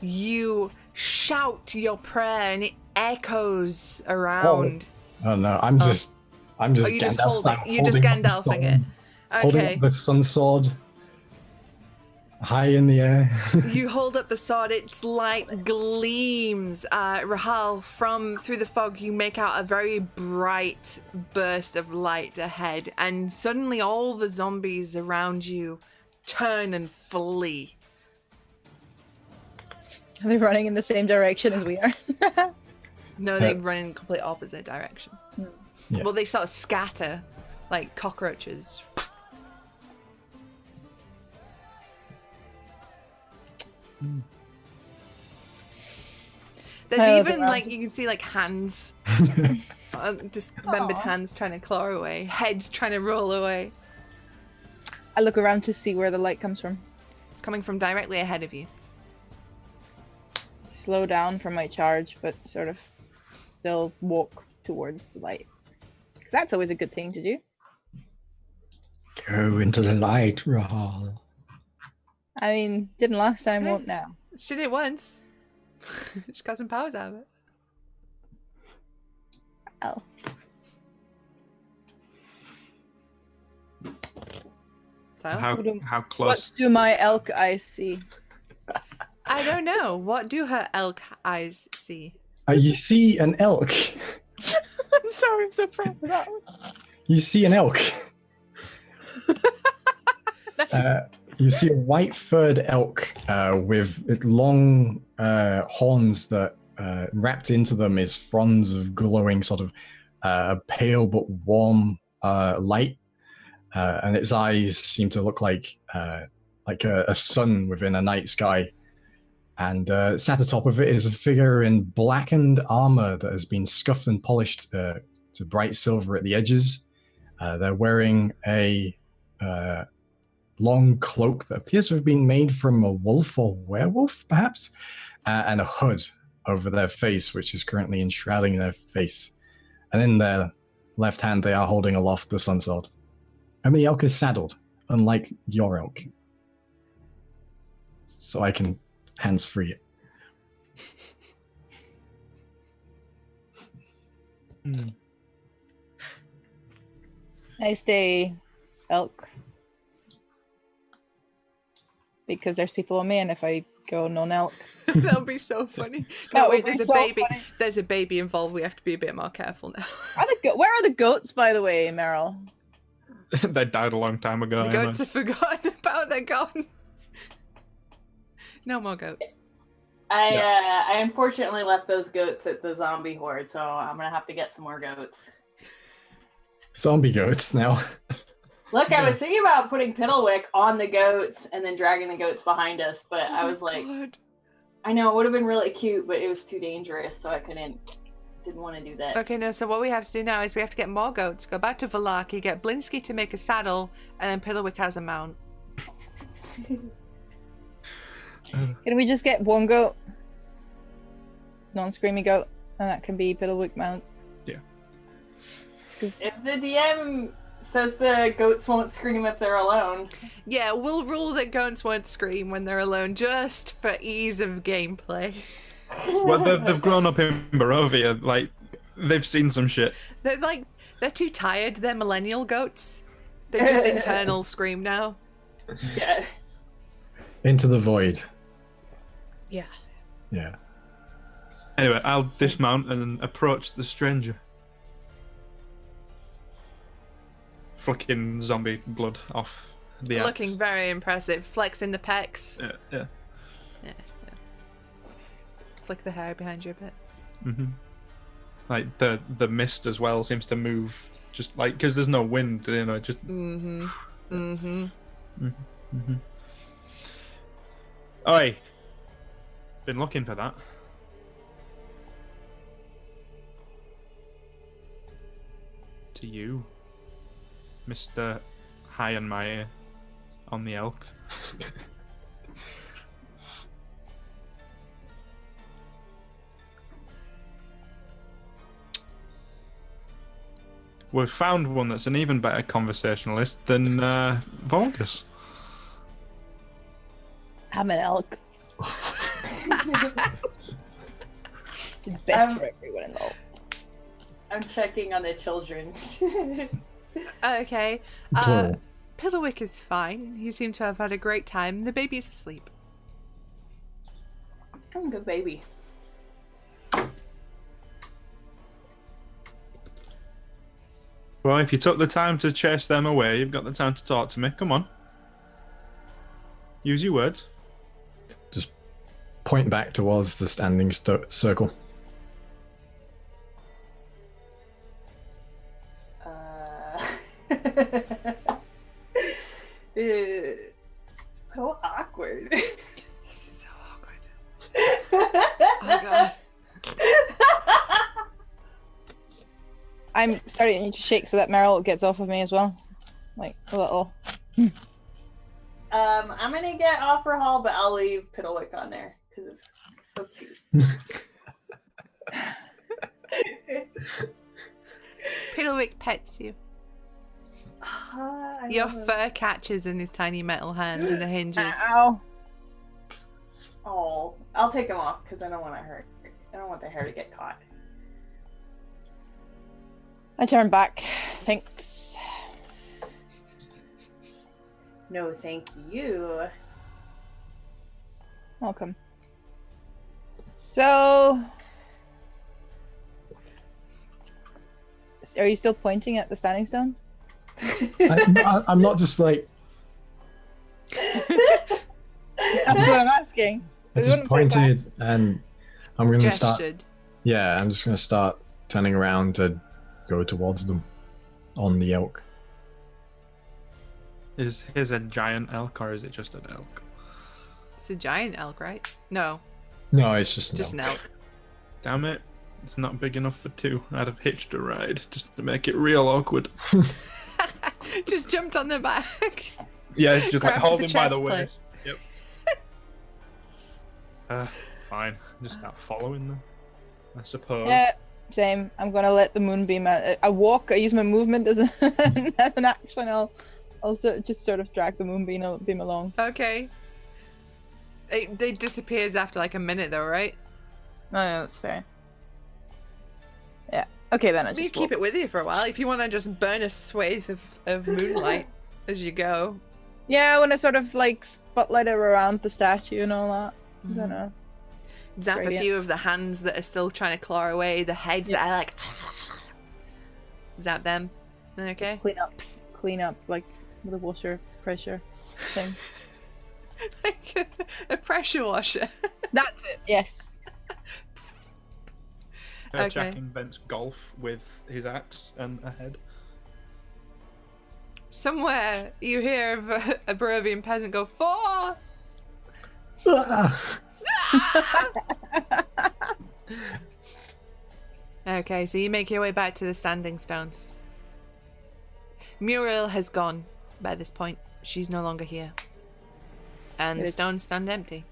you shout your prayer, and it echoes around. Oh no, I'm just you just Gandalf hold style. it. You're just Gandalfing it. Holding Okay. up the sun sword high in the air. You hold up the sword, its light gleams. Rahal, from through the fog, you make out a very bright burst of light ahead, and suddenly all the zombies around you turn and flee. Are they running in the same direction as we are? No, they run in the complete opposite direction. Yeah. Well, they sort of scatter like cockroaches. There's I look even around. like you can see like hands, dismembered hands trying to claw away, heads trying to roll away. I look around to see where the light comes from. It's coming from directly ahead of you. Slow down from my charge, but sort of still walk towards the light. Because that's always a good thing to do. Go into the light, Rahal. I mean, didn't last time, Okay. won't now. She did it once. She got some powers out of it. Oh. So How What close? do my elk eyes see? I don't know. What do her elk eyes see? You see an elk. I'm sorry, I'm so proud of that one. You see an elk. You see a white-furred elk with long horns that wrapped into them is fronds of glowing sort of pale but warm light, and its eyes seem to look like a sun within a night sky. And sat atop of it is a figure in blackened armor that has been scuffed and polished to bright silver at the edges. They're wearing a long cloak that appears to have been made from a wolf or werewolf, perhaps, and a hood over their face, which is currently enshrouding their face. And in their left hand, they are holding aloft the sun sword. And the elk is saddled, unlike your elk. So I can hands free it. Nice day, elk. Because there's people on me, and if I go non-elk, That'll be so funny. That No, would wait, be there's a so baby. funny. There's a baby involved. We have to be a bit more careful now. where are the goats, by the way, Meryl? They died a long time ago. The I goats imagine. are forgotten about. They're gone. No more goats. I unfortunately left those goats at the zombie horde, so I'm gonna have to get some more goats. Zombie goats now. Look, I was thinking about putting Piddlewick on the goats and then dragging the goats behind us, but I was like, God. I know it would have been really cute, but it was too dangerous, so I didn't want to do that. Okay, no, so what we have to do now is we have to get more goats, go back to Valaki, get Blinsky to make a saddle, and then Piddlewick has a mount. Can we just get one goat? Non-screamy goat, and that can be Piddlewick mount. 'Cause- If the DM says the goats won't scream if they're alone. Yeah, we'll rule that goats won't scream when they're alone, just for ease of gameplay. Well, they've grown up in Barovia. Like, they've seen some shit. They're too tired. They're millennial goats. They just internal scream now. Yeah. Into the void. Yeah. Yeah. Anyway, I'll dismount and approach the stranger. Flicking zombie blood off the axe. Looking very impressive. Flexing the pecs. Yeah. Yeah. Flick the hair behind you a bit. Mm-hmm. Like the mist as well seems to move, just like because there's no wind, you know. Just. Mm-hmm. Mm-hmm. Mm-hmm. Oi. Been looking for that. To you, Mr. High and Mighty on the elk. We've found one that's an even better conversationalist than Volgus. I'm an elk. It's best for everyone involved. I'm checking on the children. Okay. Plural. Piddlewick is fine. He seemed to have had a great time. The baby's asleep. I'm a good baby. Well, if you took the time to chase them away, you've got the time to talk to me. Come on. Use your words. Just point back towards the standing circle. So awkward. This is so awkward. Oh god. I'm starting to shake so that Meryl gets off of me as well. Like, a little. I'm gonna get Offer Hall, but I'll leave Piddlewick on there because it's so cute. Piddlewick pets you. I Your love it. fur catches in his tiny metal hands and the hinges. Ow. Oh, I'll take them off because I don't want to hurt. I don't want the hair to get caught. I turn back. Thanks. No, thank you. Welcome. So, are you still pointing at the standing stones? I'm not just like. That's what I'm asking. I We just wouldn't point pointed and I'm going to start. Gestured. Yeah, I'm just going to start turning around to go towards them on the elk. Is his a giant elk or is it just an elk? It's a giant elk, right? No, No, it's just just an elk. Damn it. It's not big enough for two. I'd have hitched a ride just to make it real awkward. Just jumped on the back. Yeah, just like Grabbed hold the him by the chest plate. waist. Yep. Fine. Just start following them, I suppose. Yeah, same. I'm gonna let the moonbeam out. I walk. I use my movement as, as an action. I'll also just sort of drag the moonbeam along. Okay. They disappears after like a minute though, right? No, that's fair. Yeah. Okay, then I You just keep it with you for a while if you want to just burn a swathe of moonlight as you go. Yeah, I want to sort of like spotlight it around the statue and all that. I don't know. Zap a Brilliant. few of the hands that are still trying to claw away, the heads that are like zap them. Okay. Just clean up like with a water pressure thing. Like a pressure washer. That's it. Yes. Okay. Jack invents golf with his axe and a head. Somewhere you hear of a Barovian peasant go, "For!" Ah! Okay, so you make your way back to the standing stones. Muriel has gone by this point. She's no longer here. And the Good. stones stand empty.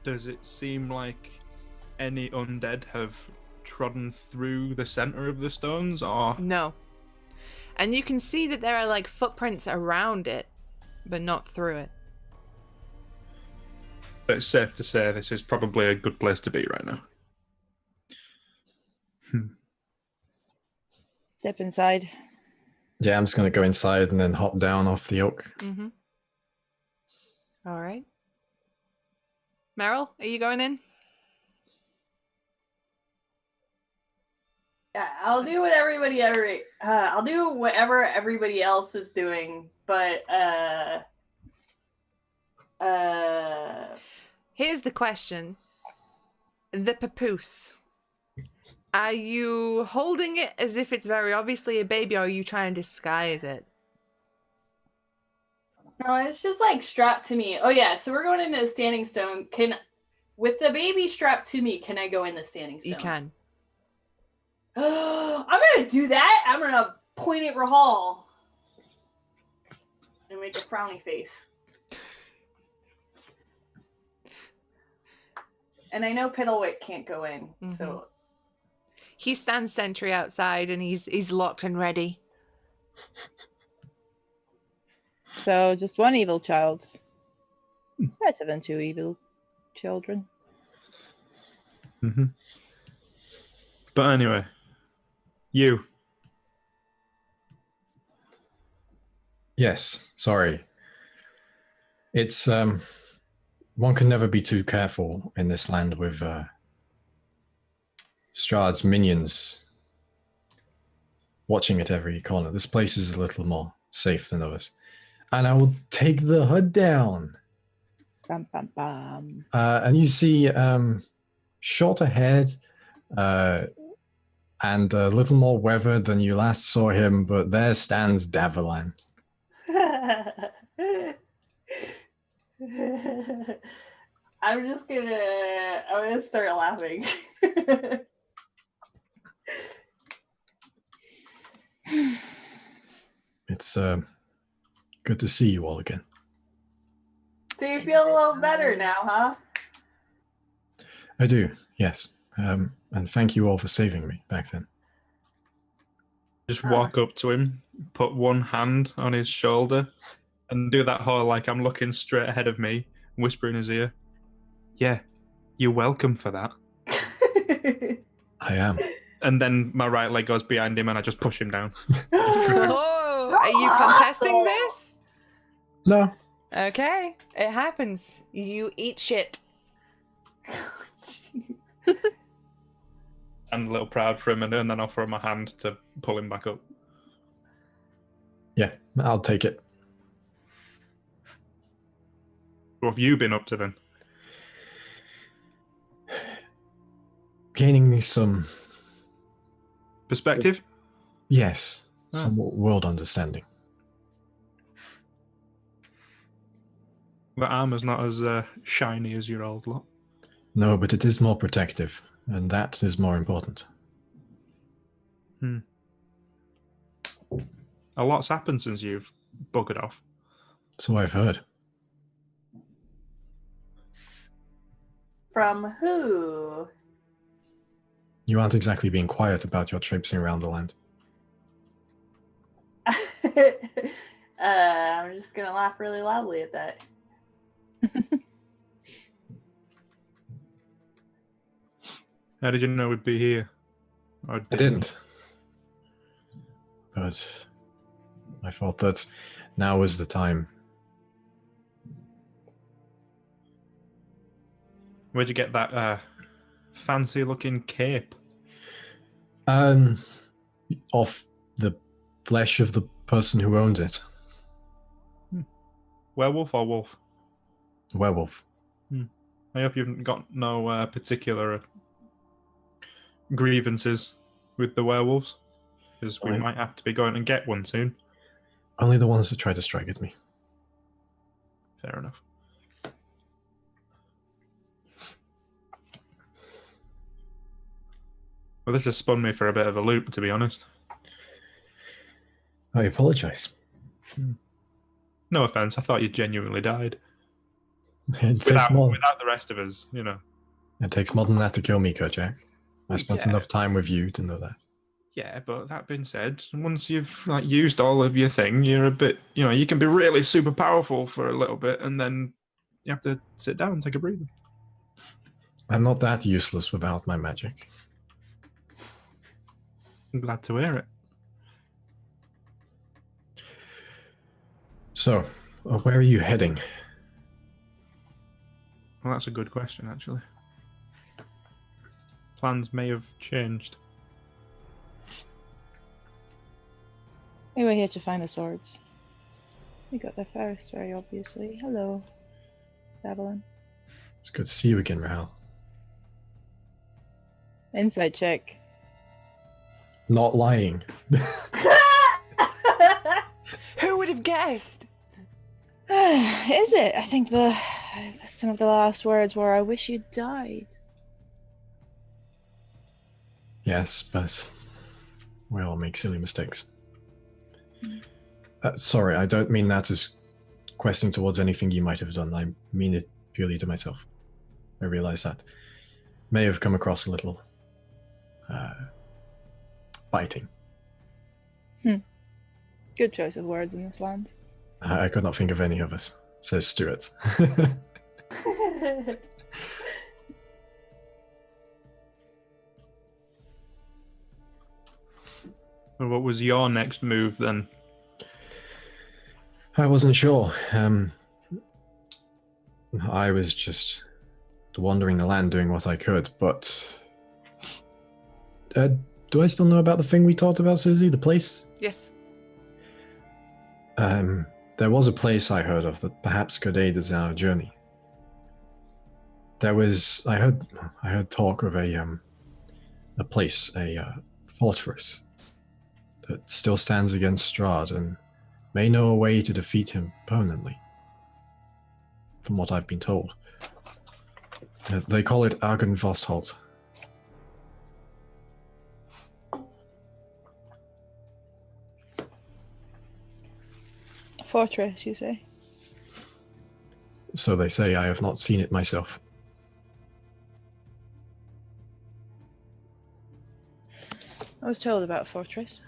Does it seem like any undead have trodden through the center of the stones, or No. And you can see that there are like footprints around it, but not through it. it's safe to say this is probably a good place to be right now. Step inside. Yeah, I'm just going to go inside and then hop down off the oak. Mm-hmm. All right. Meryl, are you going in? Yeah, I'll do whatever everybody else is doing, but Here's the question. The papoose. Are you holding it as if it's very obviously a baby, or are you trying to disguise it? no, it's just like strapped to me. Oh yeah, so we're going into the standing stone. With the baby strapped to me, can I go in the standing stone? You can. I'm gonna do that. I'm gonna point at Rahal and make a frowny face. And I know Piddlewick can't go in, so He stands sentry outside, and he's locked and ready. So just one evil child. It's better than 2 evil children. Mm-hmm. But anyway, you. Yes, sorry. It's one can never be too careful in this land with Strahd's minions watching at every corner. This place is a little more safe than others. And I will take the hood down. Bam, bam, bam. And you see shorter head and a little more weathered than you last saw him, but there stands Davalan. I'm gonna start laughing. It's good to see you all again. So you feel a little better now, huh? I do, yes. And thank you all for saving me back then. Just walk up to him, put one hand on his shoulder, and do that whole like I'm looking straight ahead of me, whisper in his ear. Yeah, you're welcome for that. I am. And then my right leg goes behind him and I just push him down. Oh, are you contesting this? No. Okay, it happens. You eat shit. I'm a little proud for him and then offer him a hand to pull him back up. Yeah, I'll take it. What have you been up to then? Gaining some... Perspective? Yes, some world understanding. The armor's not as shiny as your old lot. No, but it is more protective, and that is more important. A lot's happened since you've buggered off. So I've heard. From who? You aren't exactly being quiet about your traipsing around the land. I'm just gonna laugh really loudly at that. How did you know we'd be here? Or I didn't. But I thought that now was the time. Where'd you get that fancy-looking cape? Off the flesh of the person who owns it. Werewolf or wolf? Werewolf. I hope you've got no particular grievances with the werewolves, because we might have to be going and get one soon. Only the ones that try to strike at me. Fair enough. Well, this has spun me for a bit of a loop, to be honest. I apologize. No offense, I thought you genuinely died. It takes more. Without the rest of us, you know. It takes more than that to kill me, Kerchak. I spent Yeah. enough time with you to know that. Yeah, but that being said, once you've like used all of your thing, you're a bit, you can be really super powerful for a little bit, and then you have to sit down and take a breather. I'm not that useless without my magic. I'm glad to hear it. So, where are you heading? Well, that's a good question, actually. Plans may have changed. We were here to find the swords. We got there first, very obviously. Hello, Babylon. It's good to see you again, Rahel. Insight check. Not lying. Who would have guessed? Is it? I think some of the last words were, "I wish you'd died." Yes, but we all make silly mistakes. Sorry, I don't mean that as questing towards anything you might have done. I mean it purely to myself. I realize that may have come across a little biting. Good choice of words in this land. I could not think of any of us, says Stuart. Well, what was your next move then? I wasn't sure. I was just wandering the land doing what I could, but... do I still know about the thing we talked about, Susie? The place? Yes. There was a place I heard of that perhaps could aid us in our journey. There was... I heard talk of a place, a fortress, that still stands against Strahd and may know a way to defeat him permanently, from what I've been told. They call it Argenvostholt. Fortress, you say? So they say. I have not seen it myself. I was told about fortress.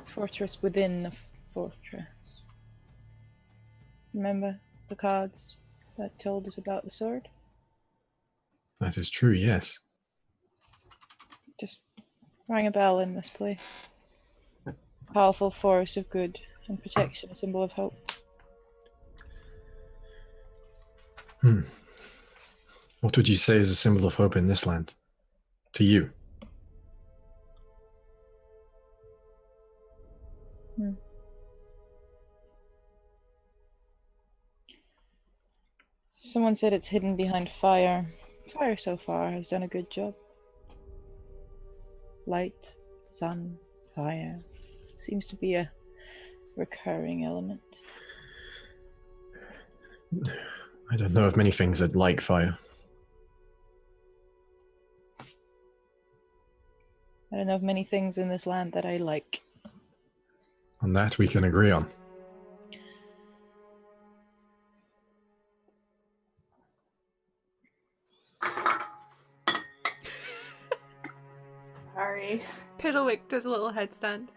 Fortress within a fortress. Remember the cards that told us about the sword? That is true, yes. Just rang a bell in this place. Powerful force of good and protection, a symbol of hope. What would you say is a symbol of hope in this land? To you? Someone said it's hidden behind fire. Fire so far has done a good job. Light, sun, fire. Seems to be a recurring element. I don't know of many things that like fire. I don't know of many things in this land that I like. On that we can agree on. Sorry. Piddlewick does a little headstand.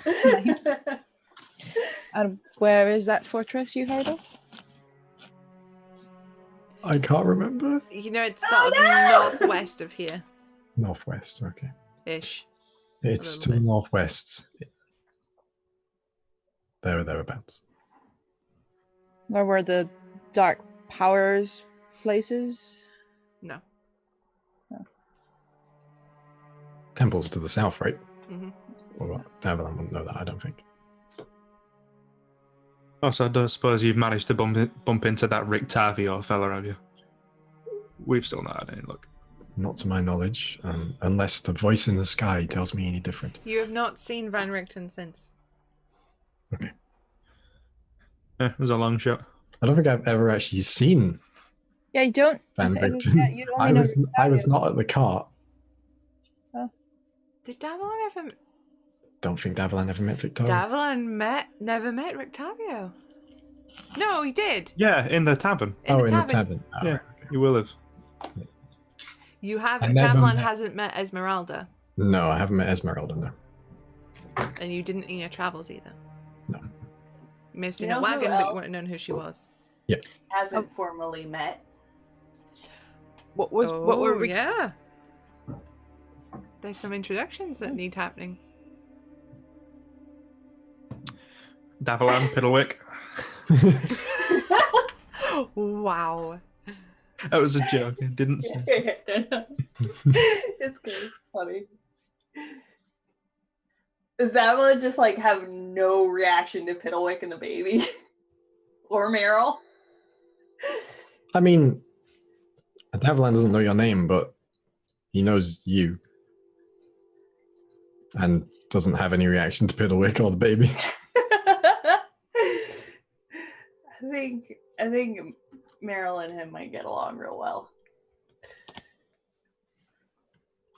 Nice. And where is that fortress you heard of? I can't remember. You know, it's sort of northwest of here. Northwest, okay. Ish. It's A to little the bit. northwest. There or thereabouts. Where were the dark powers places? No. Temple's to the south, right? Hmm. Well, Avalon wouldn't know that, I don't think. Also, I don't suppose you've managed to bump into that Rick Tavio fella, have you? We've still not had any luck. Not to my knowledge, unless the voice in the sky tells me any different. You have not seen Van Richten since. Okay. Yeah, it was a long shot. I don't think I've ever actually seen Yeah, you don't. Van it was- Richten. yeah, you only know I was Rictavio. not at the cart. Did Davalon ever... Don't think Davalon ever met Victoria. Davalon never met Rictavio. No, he did. Yeah, in the tavern. In the in tavern. the tavern. Oh, Yeah, right, okay. you will have. You have I never Davlin met- hasn't met Esmeralda, No, I haven't met Esmeralda, no. and you didn't in your travels either. No. You may have seen You a know who wagon, but you else? wouldn't have known who she was. Hasn't formally met. What were we? Yeah. There's some introductions that need happening. Davalan, Piddlewick. Wow. That was a joke. I didn't say. It's good. Funny. Does Zavala just like have no reaction to Piddlewick and the baby? Or Meryl? I mean, Davlan doesn't know your name, but he knows you. And doesn't have any reaction to Piddlewick or the baby. I think Meryl and him might get along real well.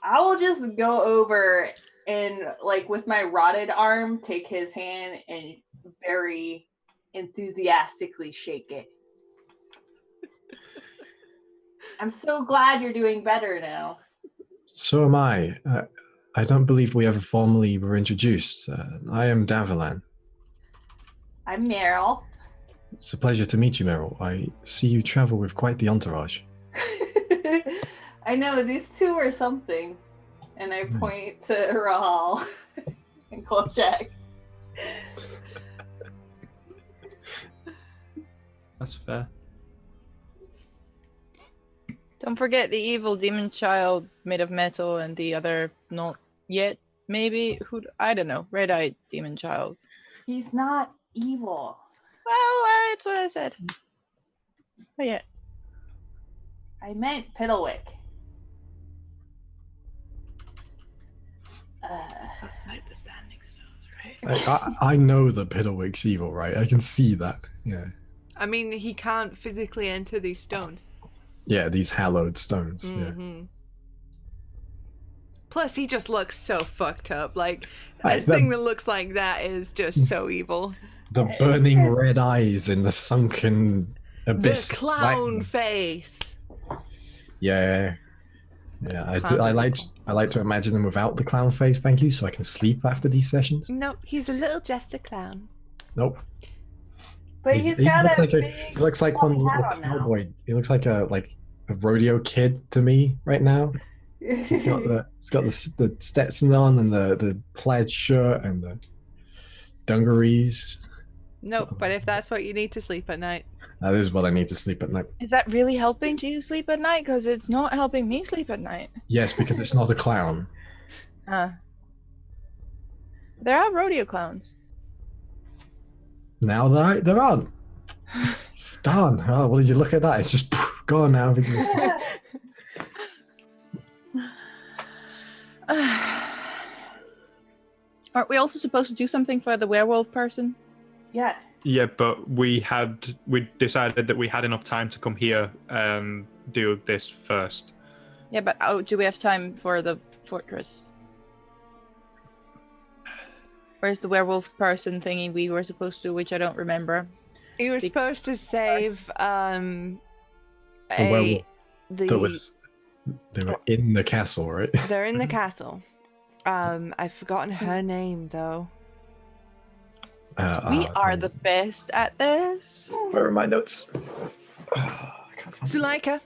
I will just go over and like with my rotted arm, take his hand and very enthusiastically shake it. I'm so glad you're doing better now. So am I. I don't believe we ever formally were introduced. I am Davalan. I'm Meryl. It's a pleasure to meet you, Meryl. I see you travel with quite the entourage. I know these two are something. And I point to Rahal and Kolchak. That's fair. Don't forget the evil demon child made of metal and the other not yet, maybe. I don't know. Red-eyed demon child. He's not evil. Well, that's what I said. But yeah. I meant Piddlewick. Outside the standing stones, right? I know that Piddlewick's evil, right? I can see that. Yeah. I mean, he can't physically enter these stones. Yeah, these hallowed stones. Yeah. Mm-hmm. Plus, he just looks so fucked up. Like, a Right, thing that looks like that is just so evil. The burning red eyes in the sunken abyss. The clown face. Yeah. Yeah, Clowns I are like cool. I like to imagine them without the clown face, thank you, so I can sleep after these sessions. No, he's a little jester clown. Nope. But he got looks a like big he looks like one floppy little hat on now. cowboy. He looks like a rodeo kid to me right now. He's got the Stetson on and the plaid shirt and the dungarees. Nope, but if that's what you need to sleep at night. That is what I need to sleep at night. Is that really helping you sleep at night? Because it's not helping me sleep at night. Yes, because it's not a clown. There are rodeo clowns. Now there aren't. Darn. Oh, well, you look at that. It's just gone out of existence. Aren't we also supposed to do something for the werewolf person? Yeah. Yeah, but we decided that we had enough time to come here and do this first. Yeah, but do we have time for the fortress? Where's the werewolf person thingy we were supposed to do, which I don't remember? You were supposed to save The werewolf they were in the castle, right? They're in the castle. I've forgotten her name though. We are the best at this. Where are my notes? I can't find them. Zuleika.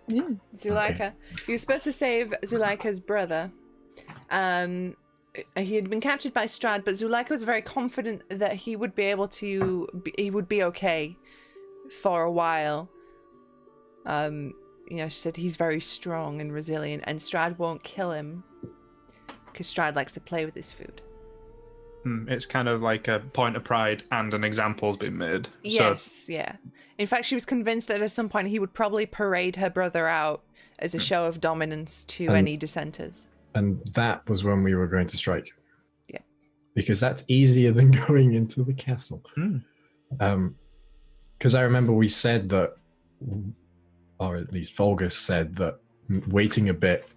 Mm. Zuleika. You were supposed to save Zuleika's brother. He had been captured by Strahd, but Zuleika was very confident that he would be able to. He would be okay for a while. She said he's very strong and resilient, and Strahd won't kill him because Strahd likes to play with his food. It's kind of like a point of pride and an example's been made. Yes, yeah. In fact, she was convinced that at some point he would probably parade her brother out as a show of dominance to any dissenters. And that was when we were going to strike. Yeah. Because that's easier than going into the castle. Because I remember we said that, or at least Volgus said that waiting a bit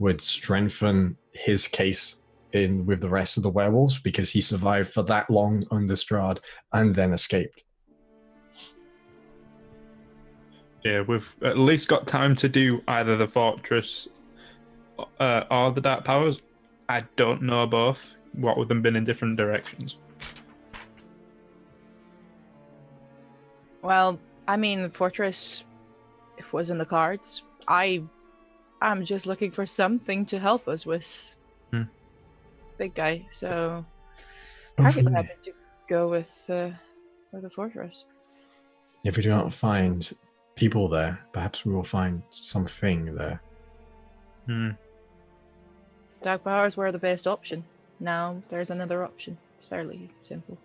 would strengthen his case with the rest of the werewolves because he survived for that long under Strahd and then escaped. Yeah, we've at least got time to do either the fortress or the Dark Powers? I don't know both. What with them been in different directions? Well, I mean, the fortress was in the cards. I'm just looking for something to help us with big guy. So I could Hopefully, happen to go with the fortress. if we do not find people there, perhaps we will find something there. Dark powers were the best option. Now there's another option. It's fairly simple.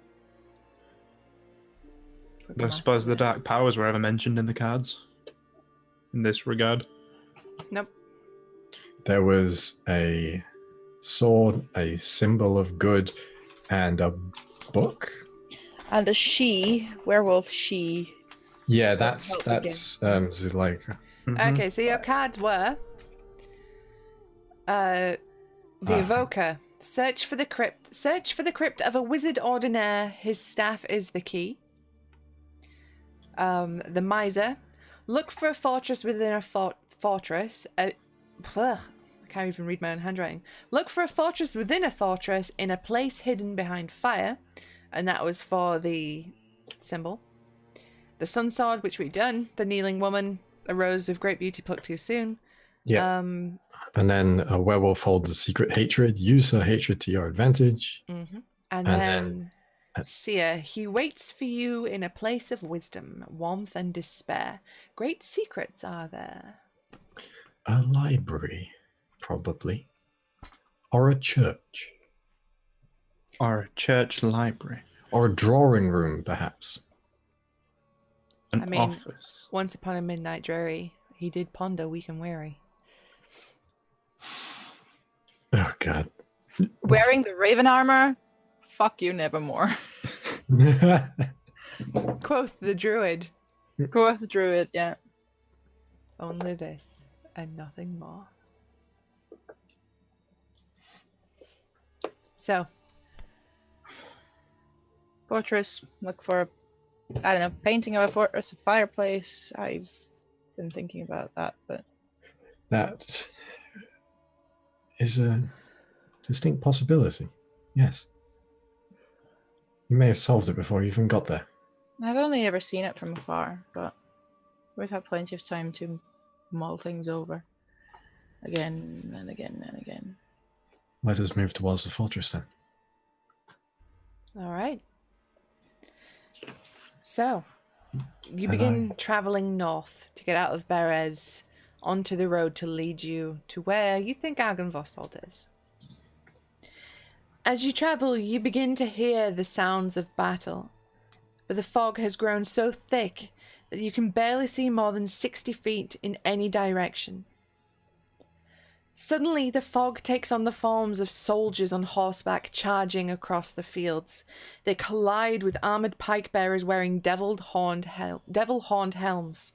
I suppose the Dark Powers were ever mentioned in the cards in this regard. Nope. There was a sword, a symbol of good, and a book. And a werewolf she. Yeah, Help that's Zuleika. Okay, so your cards were the Evoker. Search for the crypt of a wizard ordinaire. His staff is the key. The Miser. Look for a fortress within a fortress. I can't even read my own handwriting. Look for a fortress within a fortress in a place hidden behind fire. And that was for the symbol. The Sun Sword, which we've done. The Kneeling Woman. A rose of great beauty plucked too soon. Yeah. And then a werewolf holds a secret hatred. Use her hatred to your advantage. Mm-hmm. And then Seer, he waits for you in a place of wisdom, warmth, and despair. Great secrets are there. A library, probably. Or a church. Or a church library. Or a drawing room, perhaps. An office. Once upon a midnight dreary, he did ponder weak and weary. Oh, God. Wearing the raven armor? Fuck you, nevermore. Quoth the druid. Quoth the druid, yeah. Only this and nothing more. So. Fortress, look for, I don't know, painting of a fortress, a fireplace. I've been thinking about that, but... That is a distinct possibility. Yes. You may have solved it before you even got there. I've only ever seen it from afar, but we've had plenty of time to mull things over. Again and again and again. Let us move towards the fortress then. All right. So, you begin traveling north to get out of Berez onto the road to lead you to where you think Argynvostold is. As you travel, you begin to hear the sounds of battle, but the fog has grown so thick that you can barely see more than 60 feet in any direction. Suddenly, the fog takes on the forms of soldiers on horseback charging across the fields. They collide with armored pike bearers wearing devil-horned helms.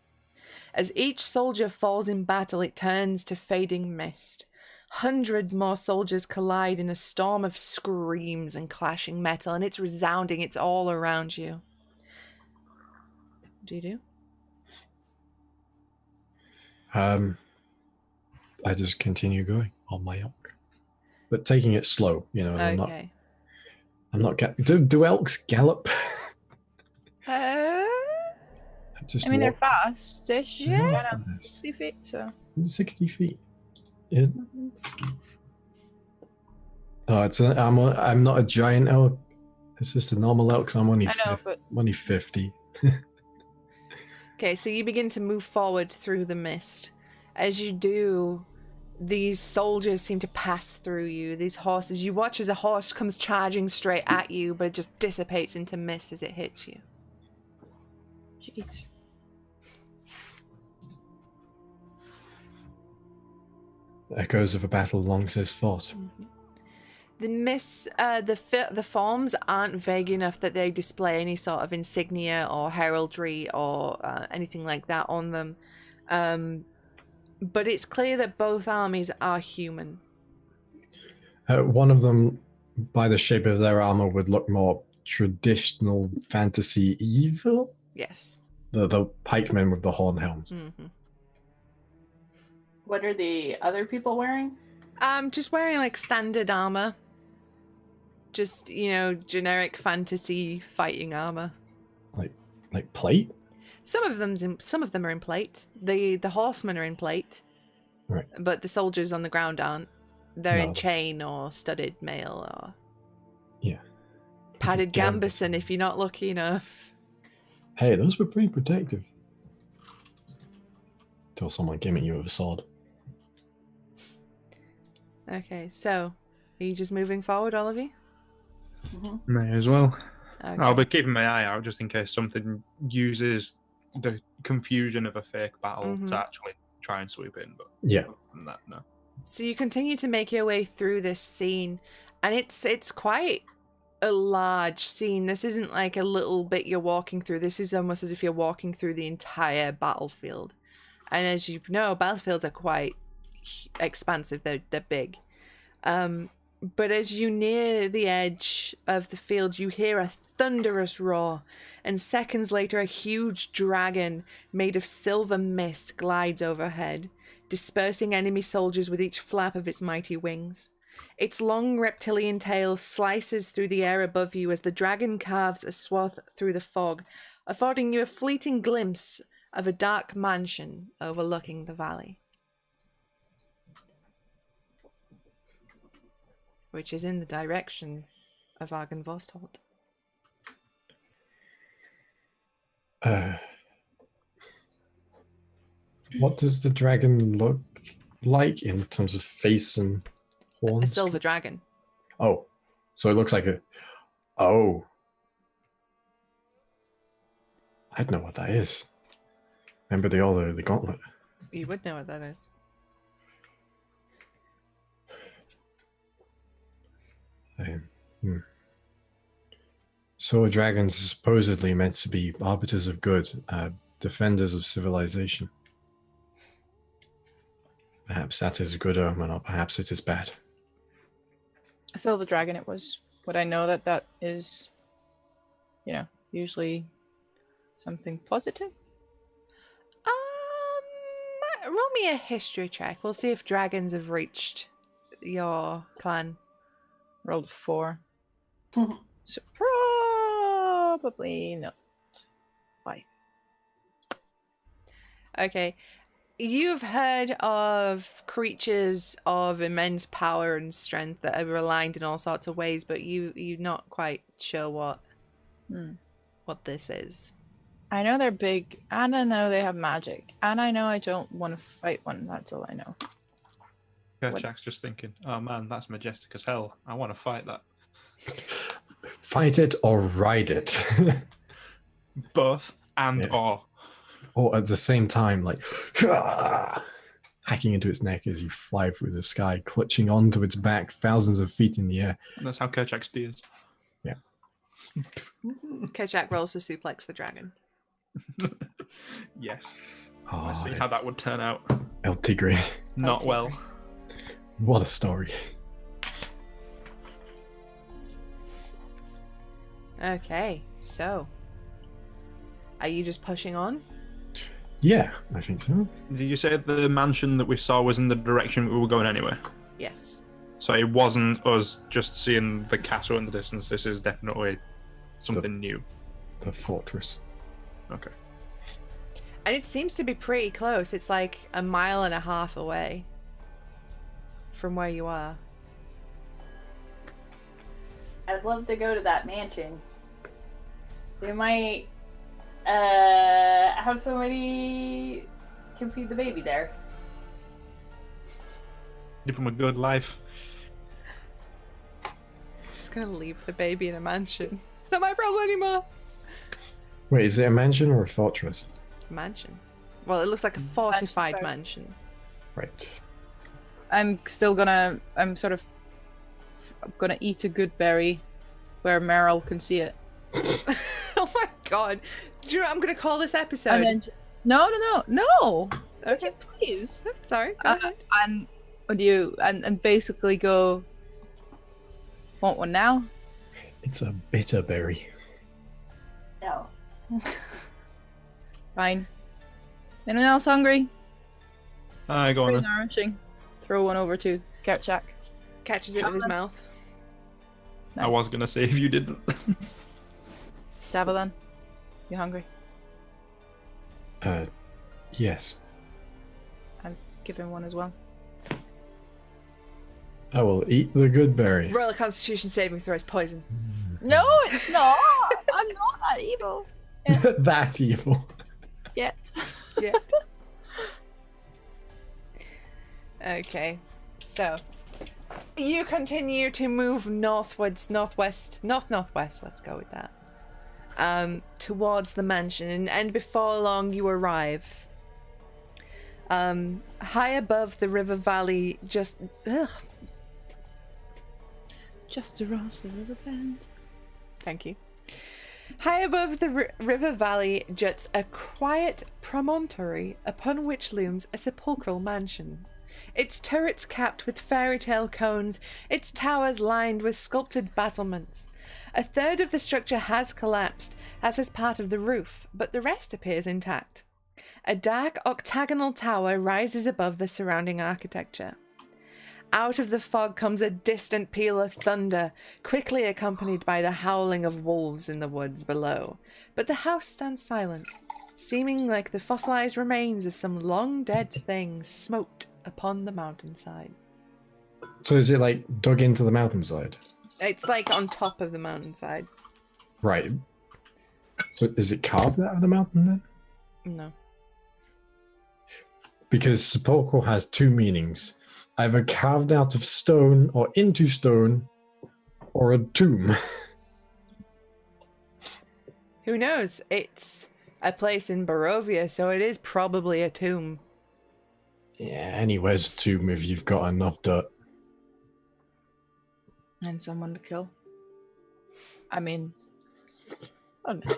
As each soldier falls in battle, it turns to fading mist. Hundreds more soldiers collide in a storm of screams and clashing metal, and it's resounding. It's all around you. What do you do? I just continue going on my elk, but taking it slow. You know, Okay. I'm not. Do elks gallop? I mean, they're fast-ish. Yeah. 60 feet, so... 60 feet. Yeah. Oh, I'm not a giant elk. It's just a normal elk, so I'm only, I'm only 50. Okay, so you begin to move forward through the mist. As you do, these soldiers seem to pass through you. These horses, you watch as a horse comes charging straight at you, but it just dissipates into mist as it hits you. Jeez. Echoes of a battle long since fought. Mm-hmm. The mists, the forms aren't vague enough that they display any sort of insignia or heraldry or anything like that on them. But it's clear that both armies are human. One of them, by the shape of their armor, would look more traditional fantasy evil. Yes. The pikemen with the horn helms. Mm-hmm. What are the other people wearing? Just wearing like standard armor. Just, generic fantasy fighting armor. Like plate? Some of them are in plate. The horsemen are in plate. Right. But the soldiers on the ground aren't. They're No. in chain or studded mail or Yeah. padded Gambeson. gambeson if you're not lucky enough. Hey, those were pretty protective. Till someone came at you with a sword. Okay, so are you just moving forward, all of you? May as well. Okay. I'll be keeping my eye out just in case something uses the confusion of a fake battle to actually try and sweep in. But Yeah. other than that, no. So you continue to make your way through this scene, and it's quite a large scene. This isn't like a little bit you're walking through. This is almost as if you're walking through the entire battlefield. And as you know, battlefields are quite expansive. They're big. But as you near the edge of the field, you hear a thunderous roar, and seconds later a huge dragon made of silver mist glides overhead, dispersing enemy soldiers with each flap of its mighty wings. Its long reptilian tail slices through the air above you as the dragon carves a swath through the fog, affording you a fleeting glimpse of a dark mansion overlooking the valley, which is in the direction of Argenvostholt. What does the dragon look like in terms of face and horns? A silver dragon. Oh, so it looks like a... Oh. I'd know what that is. Remember the gauntlet? You would know what that is. So dragons are supposedly meant to be arbiters of good, defenders of civilization. Perhaps that is a good omen, or perhaps it is bad. A silver dragon it was. Would I know that is, usually something positive? Roll me a history check. We'll see if dragons have reached your clan. Rolled 4. So probably not. 5. Okay. You've heard of creatures of immense power and strength that are aligned in all sorts of ways, but you're not quite sure what this is. I know they're big, and I know they have magic, and I know I don't want to fight one. That's all I know. Kerchak's just thinking, oh man, that's majestic as hell. I want to fight that. Fight it or ride it. Both and or. Or at the same time, like hacking into its neck as you fly through the sky, clutching onto its back thousands of feet in the air. And that's how Kerchak steers. Yeah. Kerchak rolls to suplex the dragon. Yes. Oh, I see how that would turn out. El Tigre. Not Tigre. well. What a story. Okay, so are you just pushing on? Yeah, I think so. Did you say the mansion that we saw was in the direction we were going anyway? Yes. So it wasn't us just seeing the castle in the distance. This is definitely something new. The fortress. Okay. And it seems to be pretty close. It's like 1.5 miles away from where you are. I'd love to go to that mansion. They might have somebody can feed the baby there. Give him a good life. Just gonna leave the baby in a mansion. It's not my problem anymore. Wait, is it a mansion or a fortress? It's a mansion. Well, it looks like a fortified first. mansion. Right. I'm gonna eat a good berry where Meryl can see it. Oh my god. Do you know what I'm gonna call this episode? And then, no. Okay. Please. Sorry. Go ahead. And would you and basically go? Want one now? It's a bitter berry. No. Fine. Anyone else hungry? Go on Very then. nourishing. Throw one over to Kerchak. Catches it with his mouth. I was gonna say if you didn't. Javelin, you hungry? Yes. I'll give him one as well. I will eat the good berry. Roll a Constitution saving throw. It's poison. No, it's not. I'm not that evil. That evil. Yet. Yeah. Okay. So you continue to move northwards, northwest, northwest. Let's go with that. Towards the mansion, and before long you arrive. High above the river valley, just across the river bend. Thank you. High above the river valley juts a quiet promontory upon which looms a sepulchral mansion. Its turrets capped with fairy tale cones, its towers lined with sculpted battlements. A third of the structure has collapsed, as is part of the roof, but the rest appears intact. A dark octagonal tower rises above the surrounding architecture. Out of the fog comes a distant peal of thunder, quickly accompanied by the howling of wolves in the woods below. But the house stands silent, seeming like the fossilized remains of some long-dead thing smoked upon the mountainside. So is it like dug into the mountainside? It's like on top of the mountainside. Right. So is it carved out of the mountain then? No. Because sepulchral has two meanings. Either carved out of stone or into stone, or a tomb. Who knows? It's a place in Barovia, so it is probably a tomb. Yeah, anywhere's a tomb if you've got enough dirt. And someone to kill. I mean, I don't know.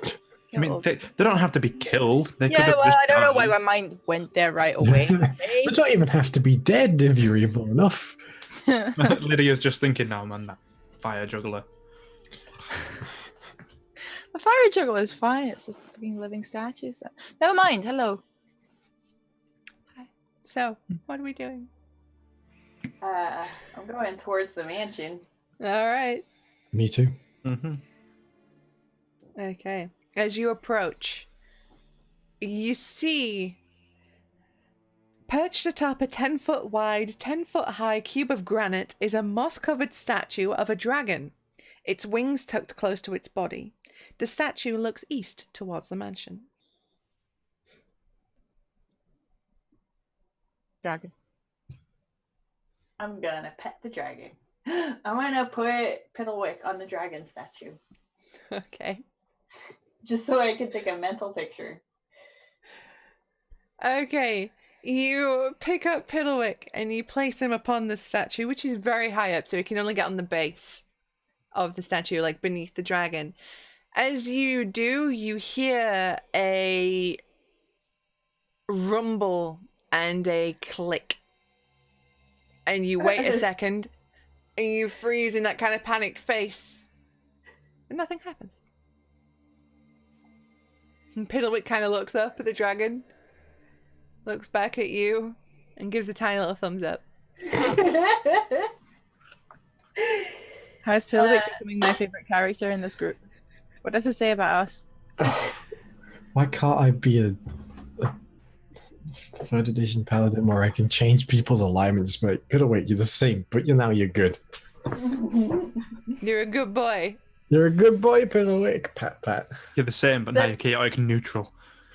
I mean, they don't have to be killed. They could Yeah, have well, just I don't know why died. my mind went there right away. They don't even have to be dead if you're evil enough. Lydia's just thinking now, man, that fire juggler. The fire juggler is fine. It's a fucking living statue. So. Never mind. Hello. So, what are we doing? I'm going towards the mansion. All right. Me too. Mm-hmm. Okay. As you approach, you see, perched atop a 10-foot wide, 10-foot high cube of granite is a moss-covered statue of a dragon, its wings tucked close to its body. The statue looks east towards the mansion. Dragon. I'm gonna pet the dragon. I'm gonna put Piddlewick on the dragon statue. Okay. Just so I can take a mental picture. Okay. You pick up Piddlewick and you place him upon the statue, which is very high up, so he can only get on the base of the statue, like beneath the dragon. As you do, you hear a rumble and a click. And you wait a second, and you freeze in that kind of panicked face. And nothing happens. And Piddlewick kind of looks up at the dragon, looks back at you, and gives a tiny little thumbs up. How is Piddlewick becoming my favorite character in this group? What does it say about us? Why can't I be a third edition paladin where I can change people's alignments? But Piddlewick, you're the same, but now you're good. You're a good boy. You're a good boy, Piddlewick. Pat, pat. You're the same, but now you're chaotic and neutral.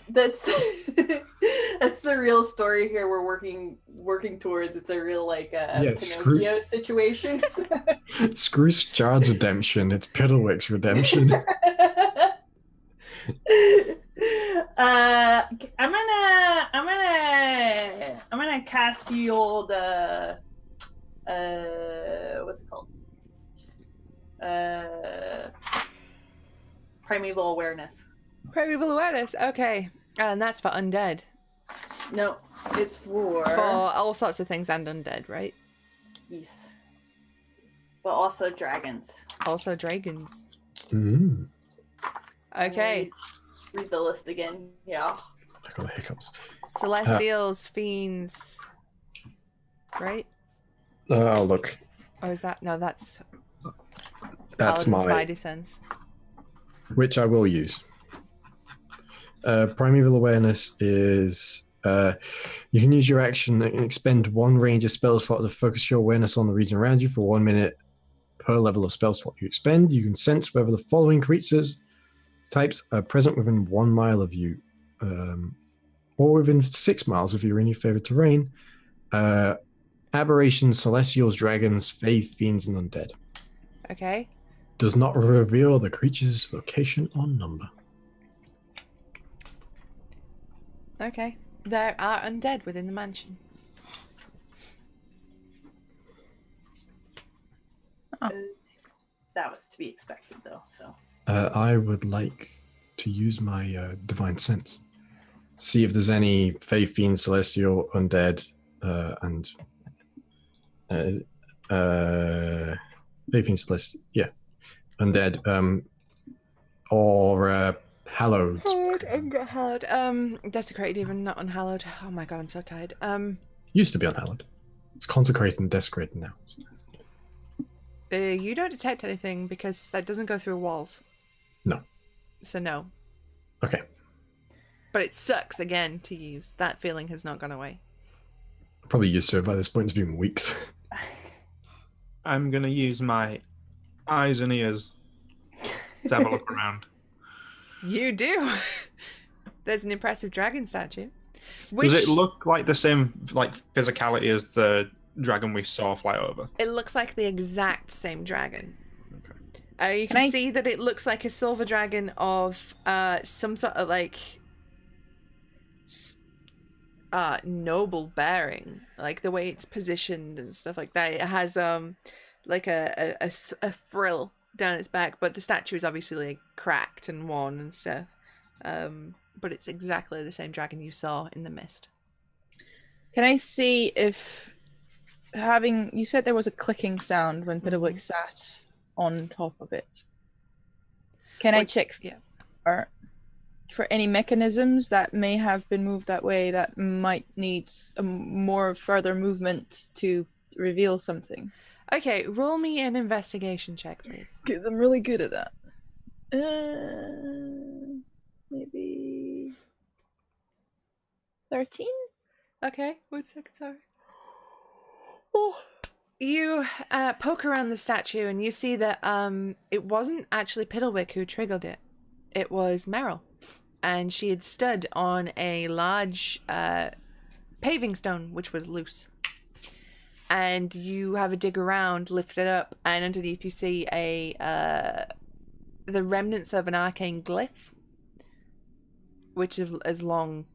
That's that's the real story here we're working towards. It's a real Pinocchio situation. Screw Strahd's redemption. It's Piddlewick's redemption. I'm gonna cast the old what's it called? Primeval awareness. Primeval awareness. Okay. And that's for undead. No, it's for all sorts of things and undead, right? Yes. But also dragons. Also dragons. Mm. Okay. Read the list again. Yeah. I got the hiccups. Celestials, fiends, right? Oh, look. Or is that no? That's That's Paladin's my... Spidey sense. Which I will use. Primeval Awareness is... you can use your action and expend one ranger spell slot to focus your awareness on the region around you for 1 minute per level of spell slot you expend. You can sense whether the following creatures types are present within 1 mile of you, or within 6 miles if you're in your favorite terrain. Aberrations, celestials, dragons, fae, fiends, and undead. Okay. Does not reveal the creature's location or number. Okay. There are undead within the mansion. That was to be expected, though. So I would like to use my divine sense. See if there's any fae, fiend, celestial, undead, and fae, fiend, celestial, yeah, undead, or hallowed. Hallowed. Desecrated, even not unhallowed. Oh my god, I'm so tired. Used to be unhallowed. It's consecrated and desecrated now. You don't detect anything because that doesn't go through walls. No. So no. Okay. But it sucks again to use. That feeling has not gone away. Probably used to it by this point. It's been weeks. I'm going to use my eyes and ears to have a look around. You do. There's an impressive dragon statue. Which... Does it look like the same physicality as the dragon we saw fly over? It looks like the exact same dragon. Okay. You can see that it looks like a silver dragon of some sort of noble bearing, like the way it's positioned and stuff like that. It has like a frill down its back, but the statue is obviously like cracked and worn and stuff. But it's exactly the same dragon you saw in the mist. Can I see if you said there was a clicking sound when Piddlewick sat on top of it. Can I check for any mechanisms that may have been moved that way that might need more further movement to reveal something? Okay, roll me an investigation check, please. Because I'm really good at that. Maybe 13? Okay, 1 second, sorry. Oh. You poke around the statue and you see that it wasn't actually Piddlewick who triggered it. It was Meryl. And she had stood on a large paving stone, which was loose. And you have a dig around, lift it up, and underneath you see the remnants of an arcane glyph, which is long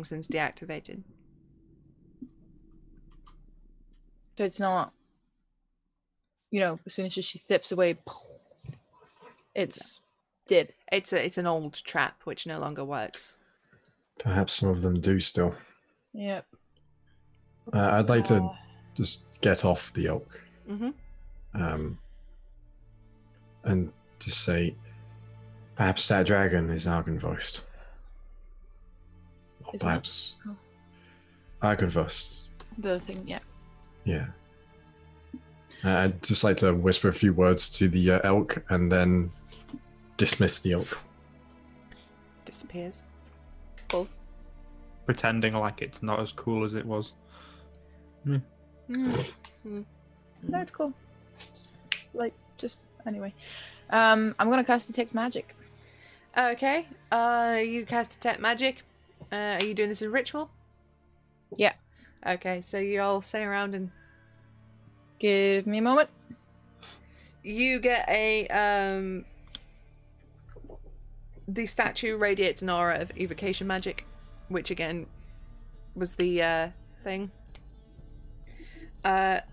since deactivated. So it's not, as soon as she steps away, it's dead. It's an old trap which no longer works. Perhaps some of them do still. Yep. I'd like to just get off the elk. Mm-hmm. And just say, perhaps that dragon is Argynvost. Or perhaps Argynvost. The thing, yeah. Yeah. I'd just like to whisper a few words to the elk and then dismiss the elk. Disappears. Cool. Pretending like it's not as cool as it was. No, it's cool. Anyway. I'm gonna cast Detect Magic. Okay. You cast Detect Magic. Are you doing this in ritual? Yeah. Okay, so you all stay around and... Give me a moment. You get a... The statue radiates an aura of evocation magic, which again was the thing. But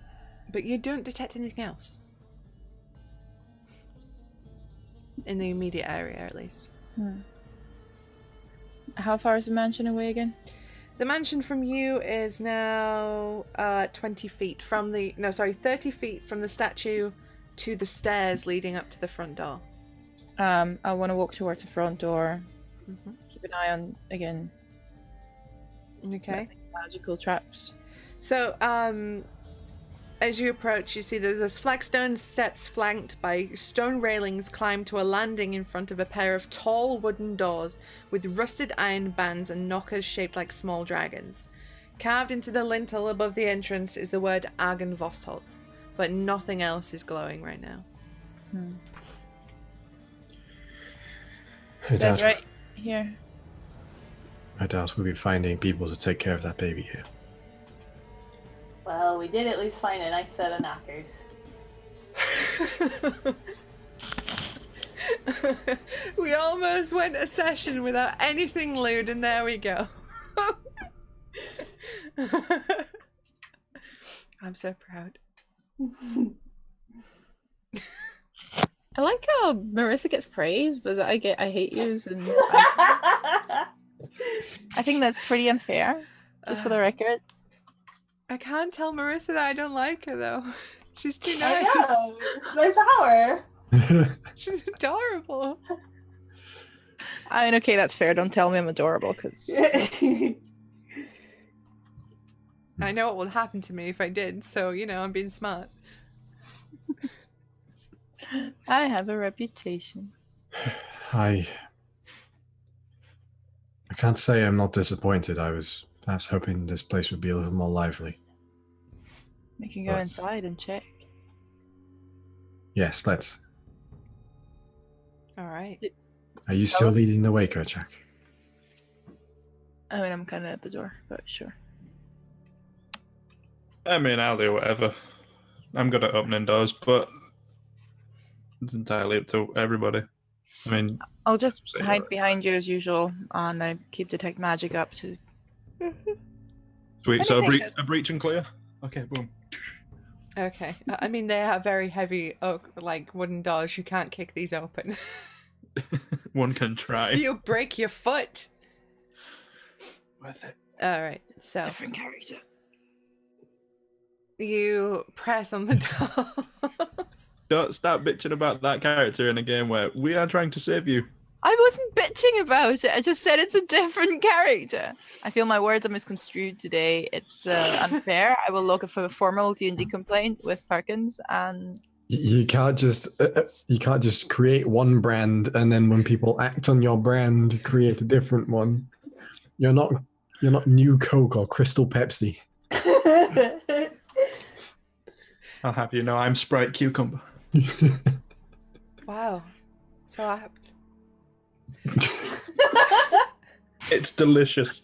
you don't detect anything else. In the immediate area, at least. How far is the mansion away again? The mansion from you is now 20 feet from the... No, sorry, 30 feet from the statue to the stairs leading up to the front door. I want to walk towards the front door. Keep an eye on, again, Okay. magical traps. So, as you approach, you see there's those flagstone steps flanked by stone railings climb to a landing in front of a pair of tall wooden doors with rusted iron bands and knockers shaped like small dragons. Carved into the lintel above the entrance is the word Argenvostholt, but nothing else is glowing right now. That's right here. I doubt we'll be finding people to take care of that baby here. Well, we did at least find a nice set of knockers. We almost went a session without anything lewd, and there we go. I'm so proud. I like how Marissa gets praise, but I hate yous, and I think that's pretty unfair. Just for the record. I can't tell Marissa that I don't like her though. She's too I nice. know. It's my power. She's adorable. I mean, okay, that's fair. Don't tell me I'm adorable, because I know what would happen to me if I did, so I'm being smart. I have a reputation. I can't say I'm not disappointed. I was perhaps hoping this place would be a little more lively. We can go But- inside and check. Yes, let's. All right. Are you still leading the way, Kerchak? I mean, I'm kind of at the door, but sure. I mean, I'll do whatever. I'm good at opening doors, but it's entirely up to everybody. I mean, I'll just Say hide what? behind you as usual, and I keep detect magic up to. sweet. So Anything. a breach and clear. Okay, boom. Okay. I mean, they are very heavy oak, like wooden doors. You can't kick these open. One can try. You'll break your foot. Worth it. All right. So Different character. you press on the doors. Don't start bitching about that character in a game where we are trying to save you. I wasn't bitching about it. I just said it's a different character. I feel my words are misconstrued today. It's unfair. I will log a formal D&D complaint with Perkins, and You can't just create one brand and then when people act on your brand, create a different one. You're not New Coke or Crystal Pepsi. I'll have you know I'm Sprite Cucumber. Wow. So apt. It's delicious.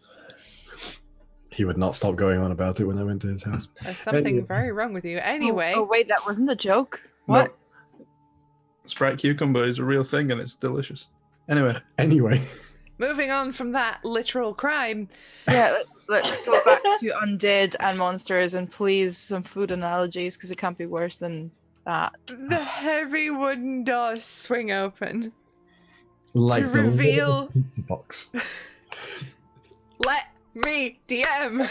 He would not stop going on about it when I went to his house. There's something Anyway. very wrong with you. Anyway. Oh wait, that wasn't a joke. What? No. Sprite Cucumber is a real thing and it's delicious. Anyway, Moving on from that literal crime. Yeah, let's go back to undead and monsters, and please some food analogies, because it can't be worse than that. The heavy wooden doors swing open. like the reveal- pizza box. Let me DM.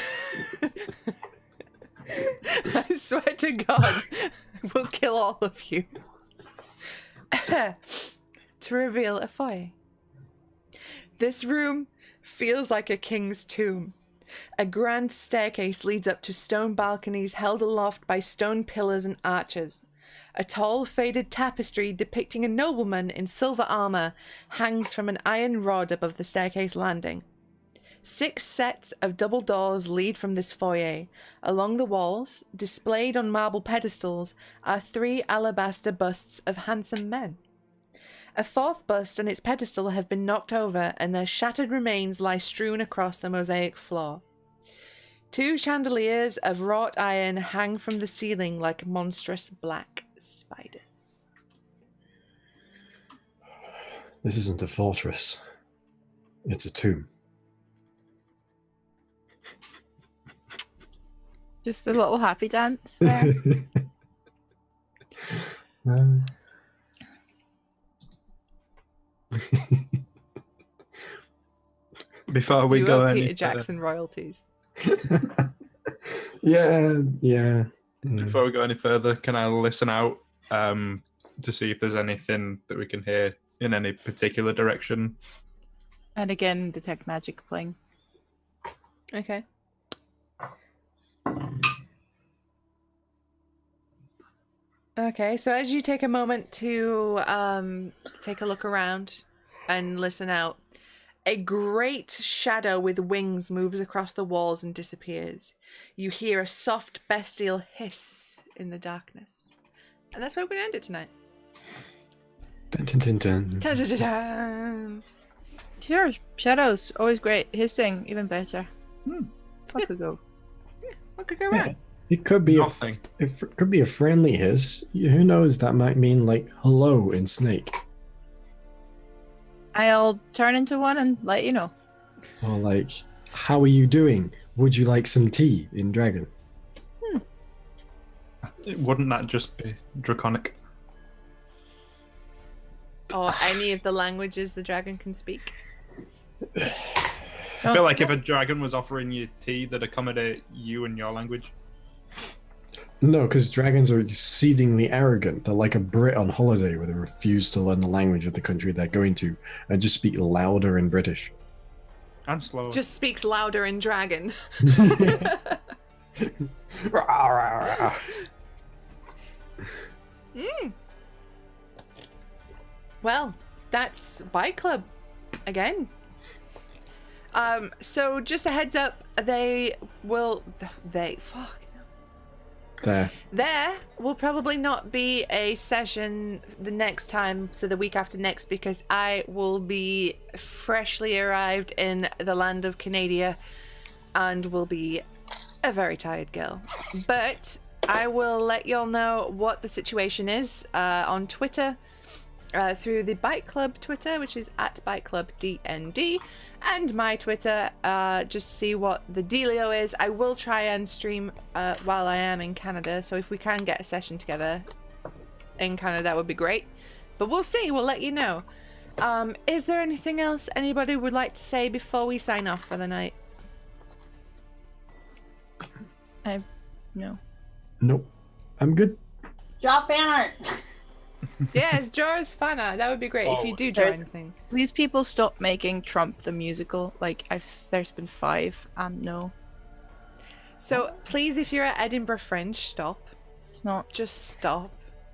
I swear to God, I will kill all of you. To reveal a foyer. This room feels like a king's tomb. A grand staircase leads up to stone balconies held aloft by stone pillars and arches. A tall, faded tapestry depicting a nobleman in silver armor hangs from an iron rod above the staircase landing. 6 sets of double doors lead from this foyer. Along the walls, displayed on marble pedestals, are 3 alabaster busts of handsome men. A 4th bust and its pedestal have been knocked over, and their shattered remains lie strewn across the mosaic floor. 2 chandeliers of wrought iron hang from the ceiling like monstrous black spiders. This isn't a fortress. It's a tomb. Just a little happy dance there. before we You go owe any Peter Jackson royalties. yeah. Before we go any further, can I listen out to see if there's anything that we can hear in any particular direction? And again, detect magic playing. Okay. Okay, so as you take a moment to take a look around and listen out, a great shadow with wings moves across the walls and disappears. You hear a soft bestial hiss in the darkness. And that's where we're going to end it tonight. Dun, dun, dun, dun. Ta-da-da-da. Sure, shadows, always great. Hissing, even better. What could go? What could go wrong? It could be Nothing. it could be a friendly hiss. Who knows? That might mean like hello in Snake, I'll turn into one and let you know. or like how are you doing? Would you like some tea in Dragon? Wouldn't that just be draconic? Or any of the languages the dragon can speak. I feel like if a dragon was offering you tea, that'd accommodate you and your language. No, because dragons are exceedingly arrogant. They're like a Brit on holiday where they refuse to learn the language of the country they're going to and just speak louder in British. And slower. Just speaks louder in dragon. Well, that's Bike Club again. So just a heads up, there will probably not be a session the next time, so the week after next, because I will be freshly arrived in the land of Canada and will be a very tired girl. But I will let y'all know what the situation is on Twitter. Through the Bike Club Twitter, which is @BikeClubDND, and my Twitter, just see what the dealio is. I will try and stream while I am in Canada, so if we can get a session together in Canada, that would be great. But we'll see, we'll let you know. Is there anything else anybody would like to say before we sign off for the night? No. Nope. I'm good. Drop fan art. Yes, Jorah's fan art. That would be great if you do draw There's- anything. Please, people, stop making Trump the musical. Like, there's been 5, and no, So please, if you're at Edinburgh Fringe, stop. it's not. Just stop.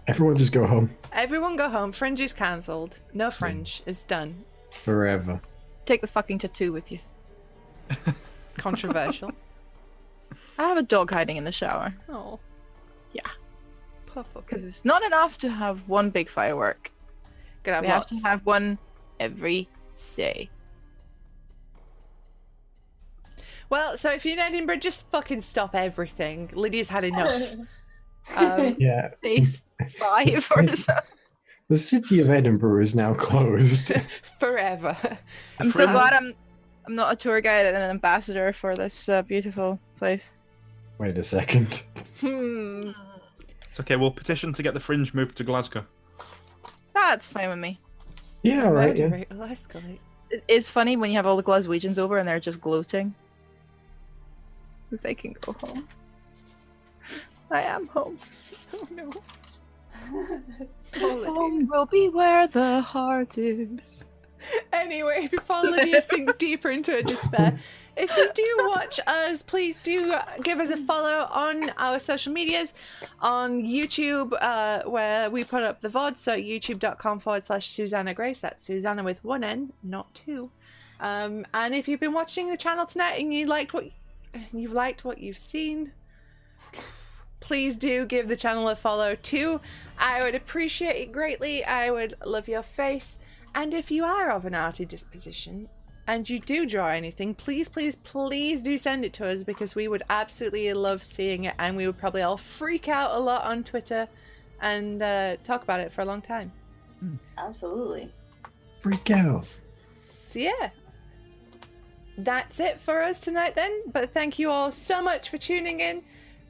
Everyone just go home Everyone go home. Fringe is cancelled. No Fringe. It's done. forever. Take the fucking tattoo with you. Controversial. I have a dog hiding in the shower. Oh. Yeah. Poor fucker. Because it's not enough to have one big firework. Gonna have We have lots. to have one every day. Well, so if you're in Edinburgh, just fucking stop everything. Lydia's had enough. Yeah. Days 5 or so. The city of Edinburgh is now closed. Forever. I'm so glad I'm not a tour guide and an ambassador for this beautiful place. Wait a second. It's okay, we'll petition to get the Fringe moved to Glasgow. That's fine with me. Yeah, right. Murder Yeah. rate will escalate. It is funny when you have all the Glaswegians over and they're just gloating. Because they can go home. I am home. Oh no. Home will be where the heart is. Anyway, before Lydia sinks deeper into her despair, if you do watch us, please do give us a follow on our social medias, on YouTube, where we put up the VOD, so youtube.com/Susanna Grace. That's Susanna with one N, not two. And if you've been watching the channel tonight and you liked what you've seen, please do give the channel a follow too. I would appreciate it greatly. I would love your face. And if you are of an arty disposition and you do draw anything, please, please, please do send it to us, because we would absolutely love seeing it, and we would probably all freak out a lot on Twitter and talk about it for a long time. Absolutely. Freak out. So yeah, that's it for us tonight then. But thank you all so much for tuning in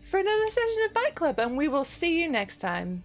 for another session of Bike Club, and we will see you next time.